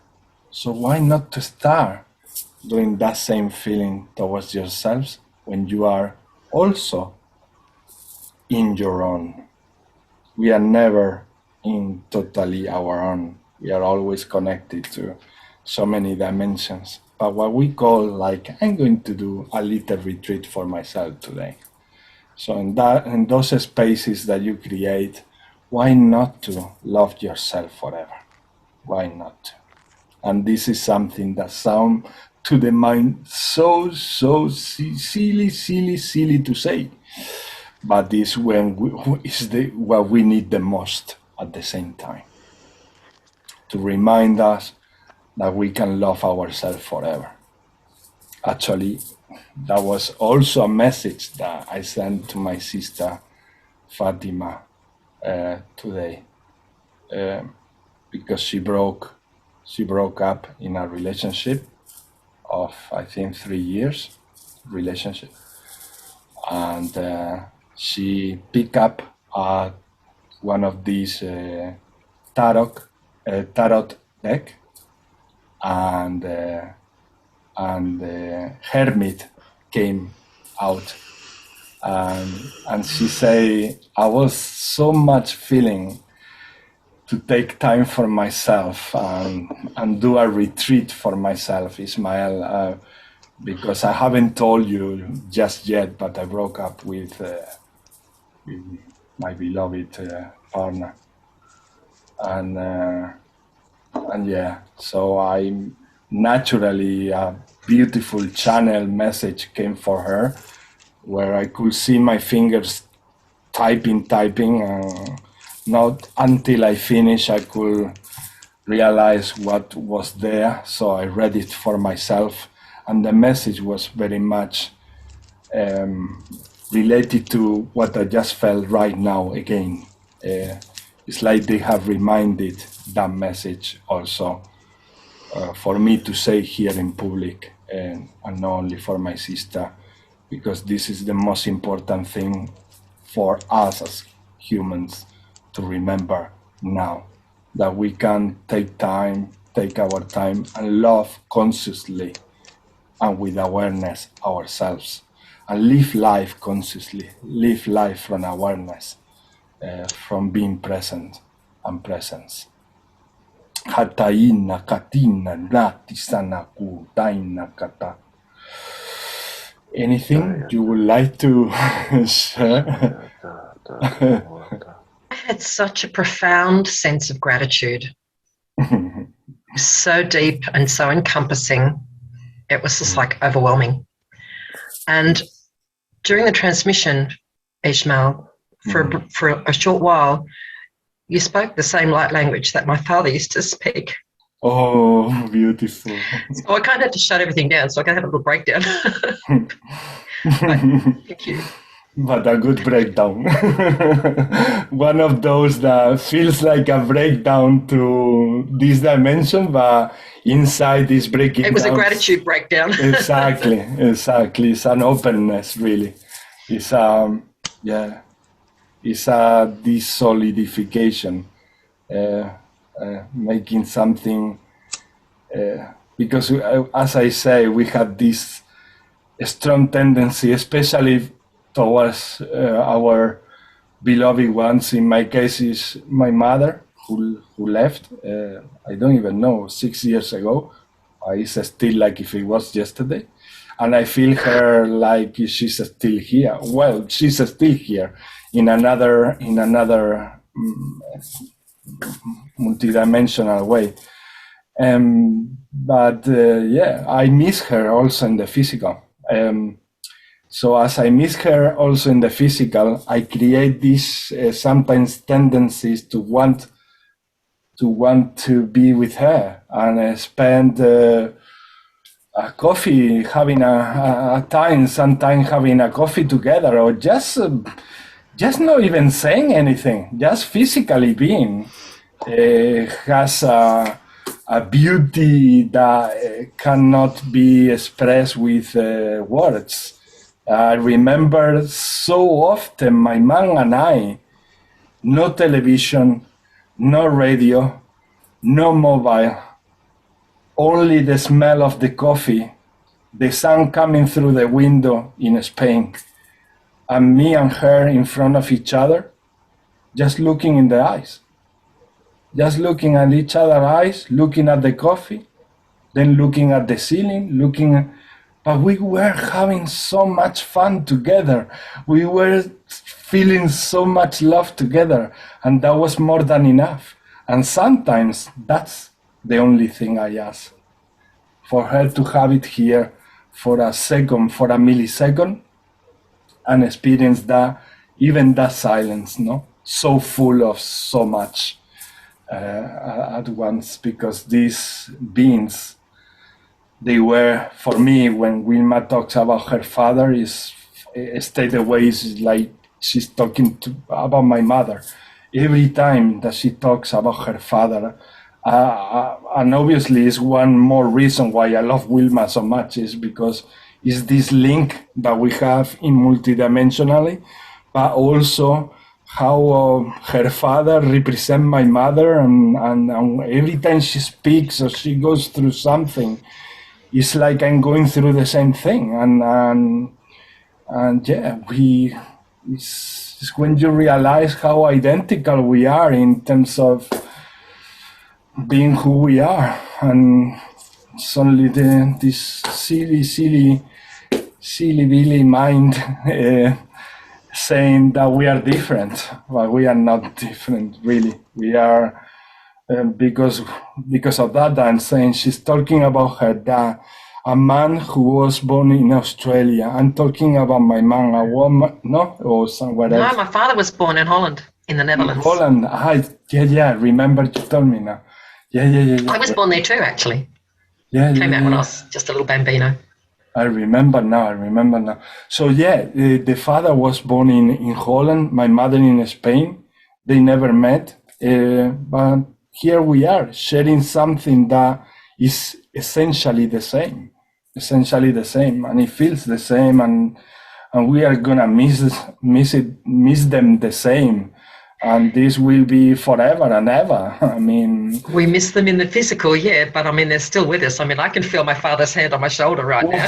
So why not to start doing that same feeling towards yourselves when you are also in your own? We are never in totally our own. We are always connected to so many dimensions. But what we call, like, I'm going to do a little retreat for myself today. So in those spaces that you create, why not to love yourself forever? Why not? And this is something that sounds to the mind so silly to say. But this is what we need the most at the same time. To remind us that we can love ourselves forever. Actually, that was also a message that I sent to my sister Fatima today, because she broke up in a relationship of, I think, 3 years relationship, and she picked up one of these tarot deck, and the hermit came out, and she say, I was so much feeling to take time for myself and do a retreat for myself, Ismael, because I haven't told you just yet, but I broke up with my beloved partner, and yeah, so I naturally a beautiful channel message came for her, where I could see my fingers typing, and not until I finished I could realize what was there. So I read it for myself, and the message was very much related to what I just felt right now again. It's like they have reminded that message also for me to say here in public, and not only for my sister, because this is the most important thing for us as humans to remember now, that we can take our time and love consciously and with awareness ourselves, and live life consciously, live life from awareness, from being present and presence. Hataina katina nati sanaku taina kata. Anything you would like to share? I had such a profound sense of gratitude. So deep and so encompassing. It was just like overwhelming. And during the transmission, Ishmael, for a short while, you spoke the same light language that my father used to speak. Oh, beautiful. So I kind of had to shut everything down, so I kind of had a little breakdown. But, thank you. But a good breakdown. One of those that feels like a breakdown to this dimension, but inside is breaking down. It was a gratitude breakdown. Exactly. It's an openness, really. It's it's a desolidification, making something, because as I say, we have this strong tendency, especially towards our beloved ones. In my case, is my mother who left. I don't even know, 6 years ago. It's still like if it was yesterday, and I feel her like she's still here. Well, she's still here in another multidimensional way. But yeah, I miss her also in the physical. So as I miss her also in the physical, I create these sometimes tendencies to want to be with her and spend a coffee, having sometimes having a coffee together, or just not even saying anything, just physically being, has a beauty that cannot be expressed with words. I remember so often my mom and I, no television, no radio, no mobile, only the smell of the coffee, the sun coming through the window in Spain, and me and her in front of each other, just looking in the eyes, just looking at each other's eyes, looking at the coffee, then looking at the ceiling, but we were having so much fun together. We were feeling so much love together, and that was more than enough. And sometimes that's the only thing I ask, for her to have it here for a second, for a millisecond, and experience that, even that silence, no? So full of so much at once, because these beings, they were, for me, when Wilma talks about her father, is straight away is like she's talking about my mother. Every time that she talks about her father, and obviously is one more reason why I love Wilma so much, is because it's this link that we have in multidimensionally, but also how her father represents my mother, and every time she speaks or she goes through something, it's like I'm going through the same thing, and yeah, it's when you realize how identical we are in terms of being who we are, and it's only this silly Billy mind saying that we are different, but we are not different, really. We are. Because of that, I'm saying she's talking about her dad, a man who was born in Australia. I'm talking about my mom, a woman, no, or somewhere else. No, my father was born in Holland, in the Netherlands. In Holland, yeah. Remember, you told me now. Yeah. I was born there too, actually. Came out when I was just a little bambino. I remember now. So yeah, the father was born in Holland, my mother in Spain. They never met, but here we are sharing something that is essentially the same, and it feels the same, and we are gonna miss them the same, and this will be forever and ever. I mean, we miss them in the physical, yeah, but I mean they're still with us. I mean, I can feel my father's hand on my shoulder right now.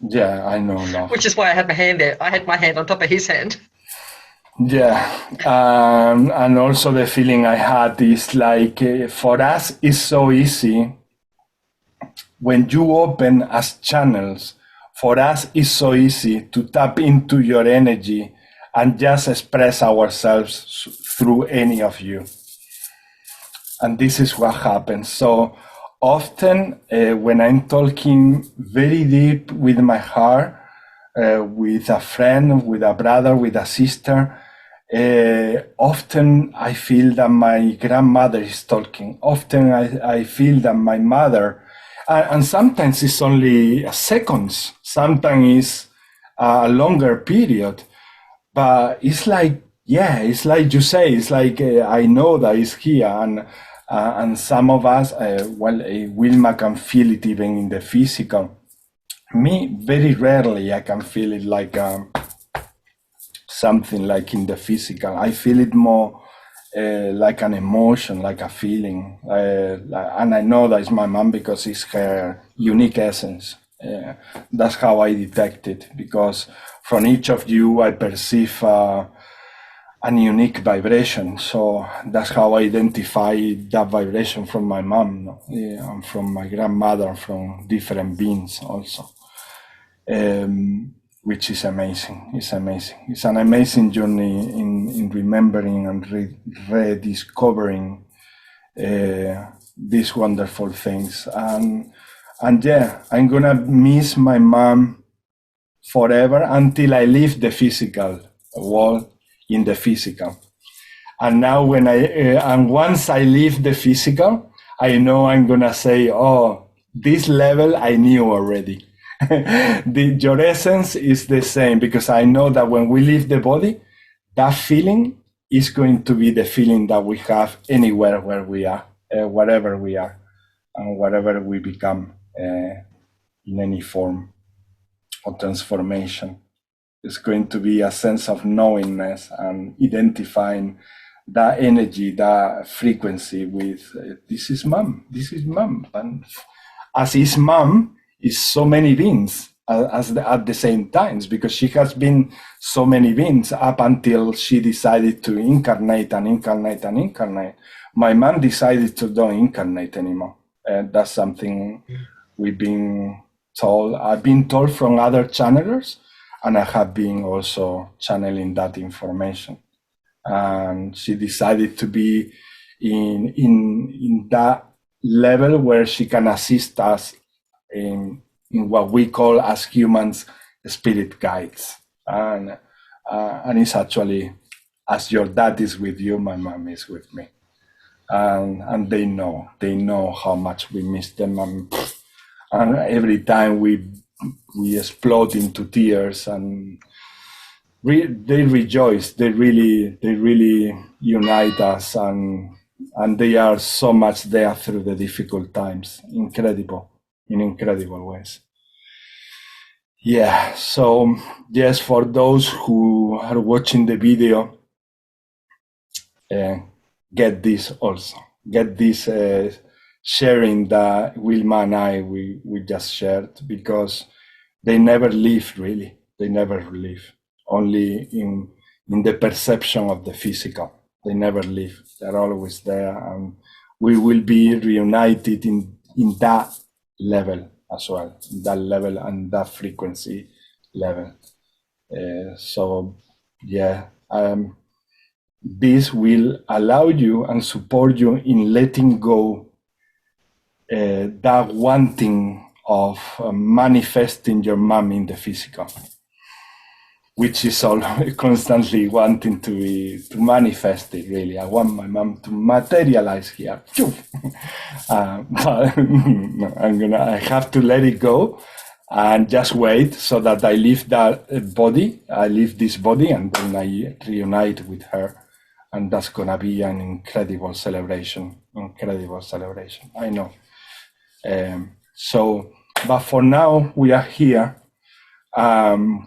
Yeah, I know now. Which is why I had my hand there. I had my hand on top of his hand. Yeah, and also the feeling I had is like, for us, it's so easy when you open as channels. For us, it's so easy to tap into your energy and just express ourselves through any of you. And this is what happens. So often when I'm talking very deep with my heart, with a friend, with a brother, with a sister, often I feel that my grandmother is talking. Often I feel that my mother, and sometimes it's only seconds, sometimes it's a longer period, but it's like, yeah, it's like you say, it's like I know that it's here, and some of us, Wilma can feel it even in the physical. Me, very rarely I can feel it like something like in the physical. I feel it more like an emotion, like a feeling. And I know that it's my mom because it's her unique essence. That's how I detect it, because from each of you I perceive an unique vibration. So that's how I identify that vibration from my mom, and from my grandmother, from different beings also. Which is amazing. It's amazing. It's an amazing journey in remembering and rediscovering these wonderful things. And yeah, I'm gonna miss my mom forever until I leave the physical world in the physical. And now when and once I leave the physical, I know I'm gonna say, oh, this level I knew already. Your essence is the same, because I know that when we leave the body, that feeling is going to be the feeling that we have anywhere where we are, wherever we are, and whatever we become in any form of transformation. It's going to be a sense of knowingness and identifying that energy, that frequency with this is mom, and as is mom, is so many beings at the same times, because she has been so many beings up until she decided to incarnate. My mom decided to don't incarnate anymore. That's something we've been told. I've been told from other channelers, and I have been also channeling that information. And she decided to be in that level where she can assist us in what we call as humans spirit guides, and it's actually, as your dad is with you, my mom is with me, and they know how much we miss them, and every time we explode into tears, and they rejoice. They really unite us, and they are so much there through the difficult times. Incredible. In incredible ways. Yeah, so yes, for those who are watching the video, get this also. Get this sharing that Wilma and I, we just shared, because they never leave, really. They never leave. Only in the perception of the physical. They never leave. They're always there, and we will be reunited in that level as well, that level and that frequency level. So yeah, this will allow you and support you in letting go that wanting of manifesting your mom in the physical, which is all constantly wanting to manifest it. Really, I want my mom to materialize here. But I have to let it go and just wait so that I leave that body. I leave this body, and then I reunite with her, and that's gonna be an incredible celebration. Incredible celebration. I know. So, but for now we are here.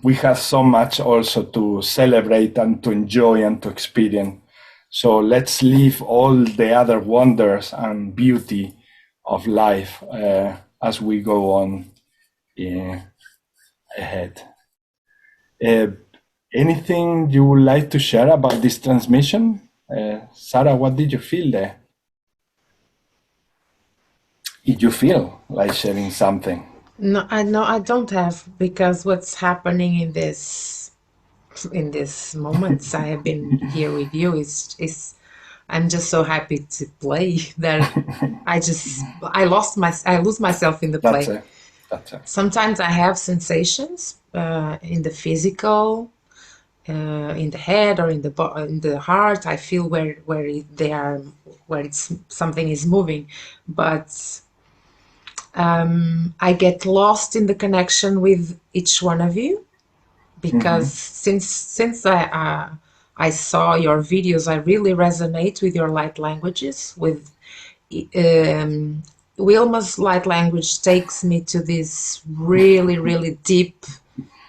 We have so much also to celebrate and to enjoy and to experience. So let's leave all the other wonders and beauty of life as we go on ahead. Anything you would like to share about this transmission? Sarah, what did you feel there? Did you feel like sharing something? No, I don't have, because what's happening in this in these moments I have been here with you. I'm just so happy to play that I lose myself in the play. That's it. Sometimes I have sensations in the physical, in the head or in the heart. I feel where something is moving, but I get lost in the connection with each one of you, because since I saw your videos, I really resonate with your light languages. With Wilma's light language takes me to this really, really deep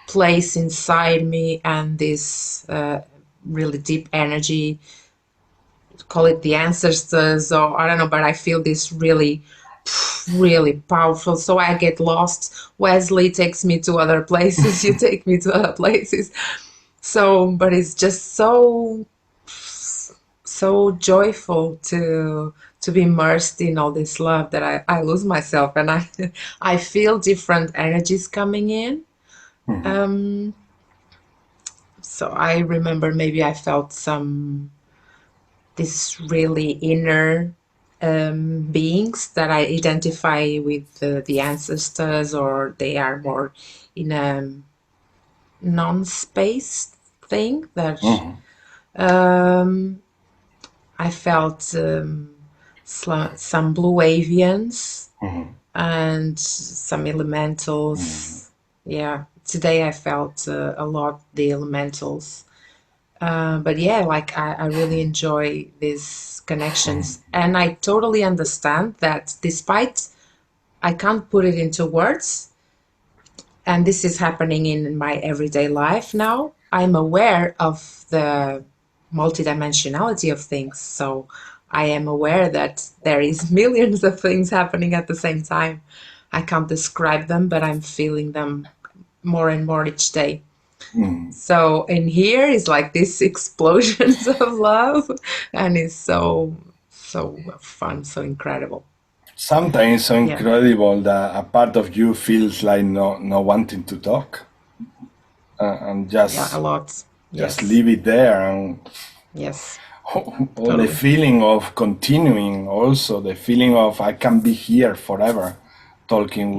place inside me, and this really deep energy. Call it the ancestors, or I don't know, but I feel this really, really powerful. So I get lost. Wesley takes me to other places. You take me to other places. So, but it's just so joyful to be immersed in all this love that I lose myself, and I feel different energies coming in. So I remember maybe I felt this really inner beings that I identify with the ancestors, or they are more in a non-space thing that I felt some blue avians and some elementals. Yeah, today I felt a lot the elementals. But yeah, like I really enjoy these connections, and I totally understand that despite I can't put it into words, and this is happening in my everyday life now, I'm aware of the multidimensionality of things. So I am aware that there is millions of things happening at the same time. I can't describe them, but I'm feeling them more and more each day. So in here is like these explosions of love, and it's so fun, so incredible. Sometimes so incredible that a part of you feels like no wanting to talk, and just a lot. Just leave it there, and all the feeling of continuing, also the feeling of I can be here forever, talking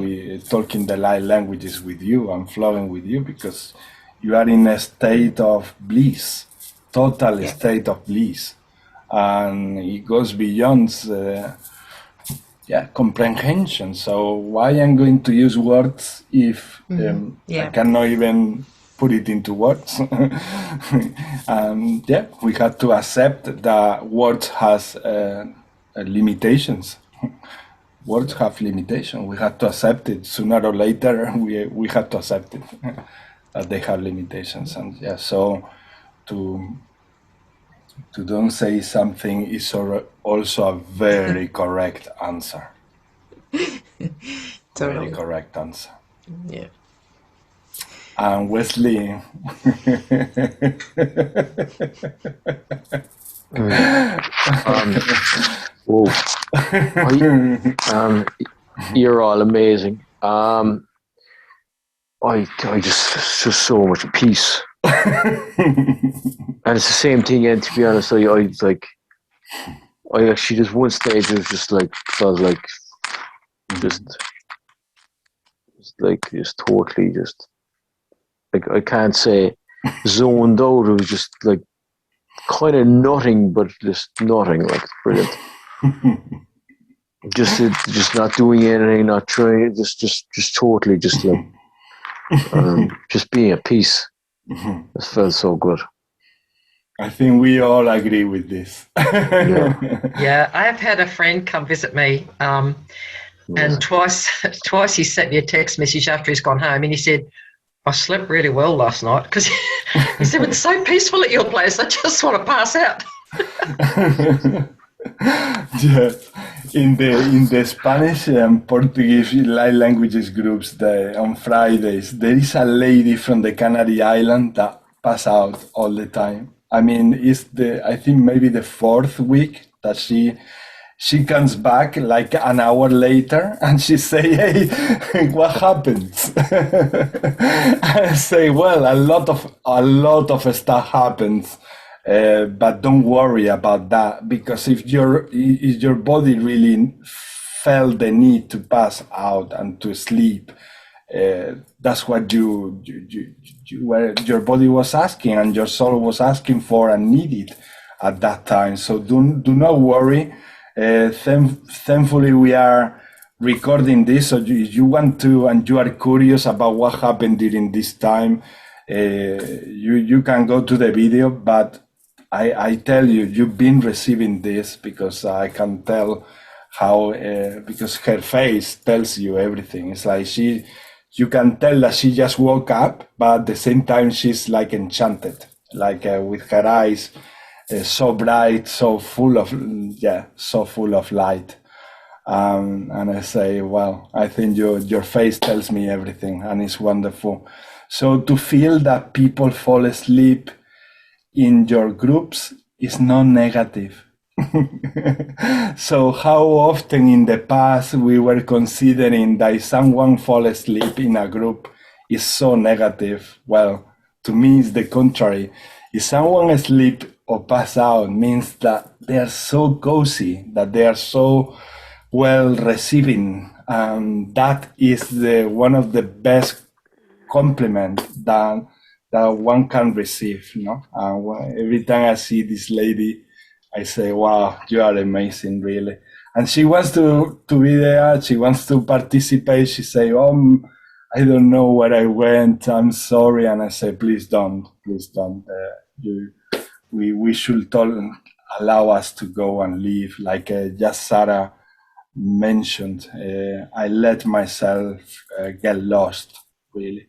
the light languages with you and flowing with you, because you are in a state of bliss, total state of bliss, and it goes beyond comprehension. So why I'm going to use words if I cannot even put it into words? We have to accept that words has limitations. Words have limitations. We have to accept it. Sooner or later, we have to accept it, that they have limitations. And so to don't say something is also a very correct answer. Very correct answer. Yeah. And Wesley. You're all amazing. I just so much peace. And it's the same thing, and to be honest, I actually just one stage was just like felt like just totally just like I can't say zoned out. It was just like kind of nothing, but just nothing. Like brilliant. just not doing anything, not trying. Just totally just like just being at peace. It felt so good. I think we all agree with this. Yeah, I've had a friend come visit me, and twice he sent me a text message after he's gone home, and he said, I slept really well last night, because he said, it's so peaceful at your place, I just want to pass out. Yes, in the Spanish and Portuguese light languages groups, on Fridays, there is a lady from the Canary Island that pass out all the time. I mean, I think maybe the fourth week that she she comes back like an hour later and she say, hey, what happens? I say, well, a lot of stuff happens, but don't worry about that, because if your body really felt the need to pass out and to sleep, that's what your body was asking and your soul was asking for and needed at that time. So do not worry. Thankfully, we are recording this, so if you want to and you are curious about what happened during this time, you can go to the video. But I tell you, you've been receiving this, because I can tell how, because her face tells you everything. It's like you can tell that she just woke up, but at the same time she's like enchanted, like with her eyes so bright, so full of light. And I say, well, I think your face tells me everything, and it's wonderful. So to feel that people fall asleep in your groups is not negative. So how often in the past we were considering that if someone fall asleep in a group is so negative? Well, to me it's the contrary. If someone asleep or pass out, means that they are so cozy, that they are so well receiving, and that is one of the best compliments that one can receive. Every time I see this lady, I say, wow, you are amazing, really. And she wants to be there. She wants to participate. She say, oh, I don't know where I went. I'm sorry. And I say, please don't. We should allow us to go and leave. Like just Sarah mentioned, I let myself get lost, really.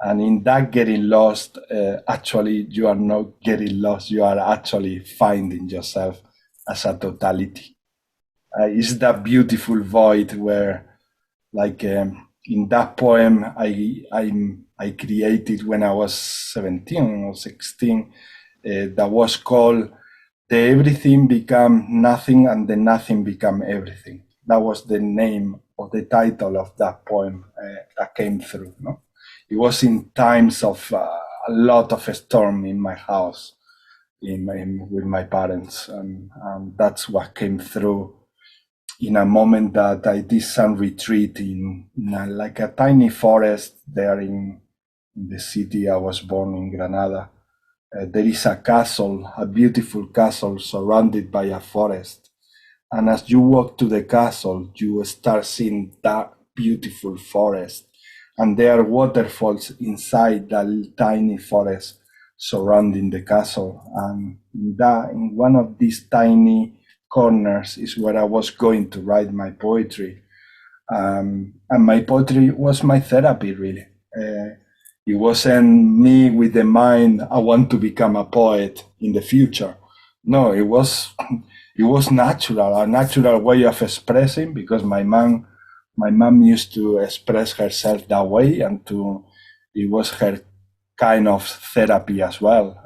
And in that getting lost, actually, you are not getting lost. You are actually finding yourself as a totality. It's that beautiful void where, like in that poem I created when I was 17 or 16, that was called "The Everything Become Nothing and the Nothing Become Everything." That was the name or the title of that poem that came through. It was in times of a lot of storm in my house, with my parents, and that's what came through in a moment that I did some retreat in like a tiny forest there in the city I was born in, Granada. There is a castle, a beautiful castle surrounded by a forest. And as you walk to the castle, you start seeing that beautiful forest. And there are waterfalls inside that tiny forest surrounding the castle. And in one of these tiny corners is where I was going to write my poetry. And my poetry was my therapy, really. It wasn't me with the mind, I want to become a poet in the future. No, it was natural, a natural way of expressing, because my mom used to express herself that way, and it was her kind of therapy as well,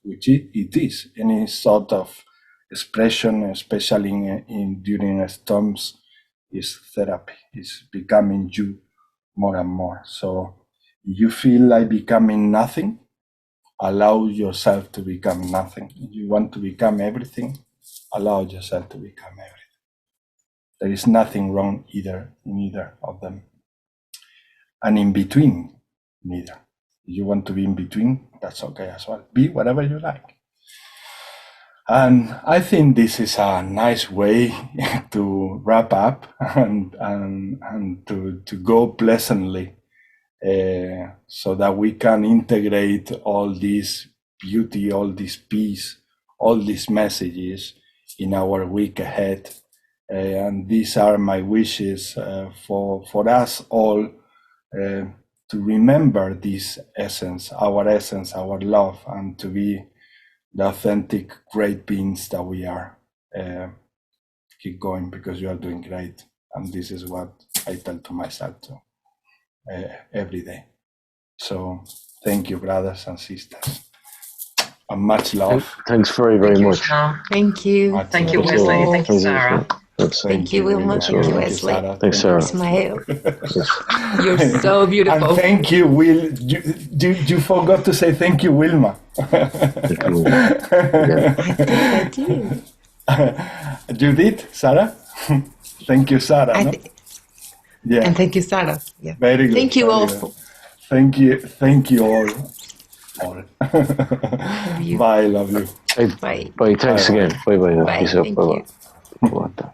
which it is. Any sort of expression, especially during storms, is therapy. It's becoming you more and more. So if you feel like becoming nothing, allow yourself to become nothing. If you want to become everything, allow yourself to become everything. There is nothing wrong in either of them. And in between, neither. If you want to be in between, that's okay as well. Be whatever you like. And I think this is a nice way to wrap up and to go pleasantly, so that we can integrate all this beauty, all this peace, all these messages in our week ahead. And these are my wishes for us all, to remember this essence, our love, and to be the authentic great beings that we are. Keep going, because you are doing great. And this is what I tell to myself too, every day. So thank you, brothers and sisters. And much love. Thanks very, very much. Thank you. Thank you, Wesley. Thank you, Sarah. Thank you, Wilma. Thank you, Wesley. Thanks, Sarah. Ismael. You're so beautiful. And thank you, Will. You forgot to say thank you, Wilma. Thank you. I did. You did, Sarah? Thank you, Sarah. No? Yeah. And thank you, Sarah. Yeah. Very good. Thank you all. Thank you all. Bye, love you. Bye. Thanks again. Bye. Bye. Peace out. Thank you. Bye.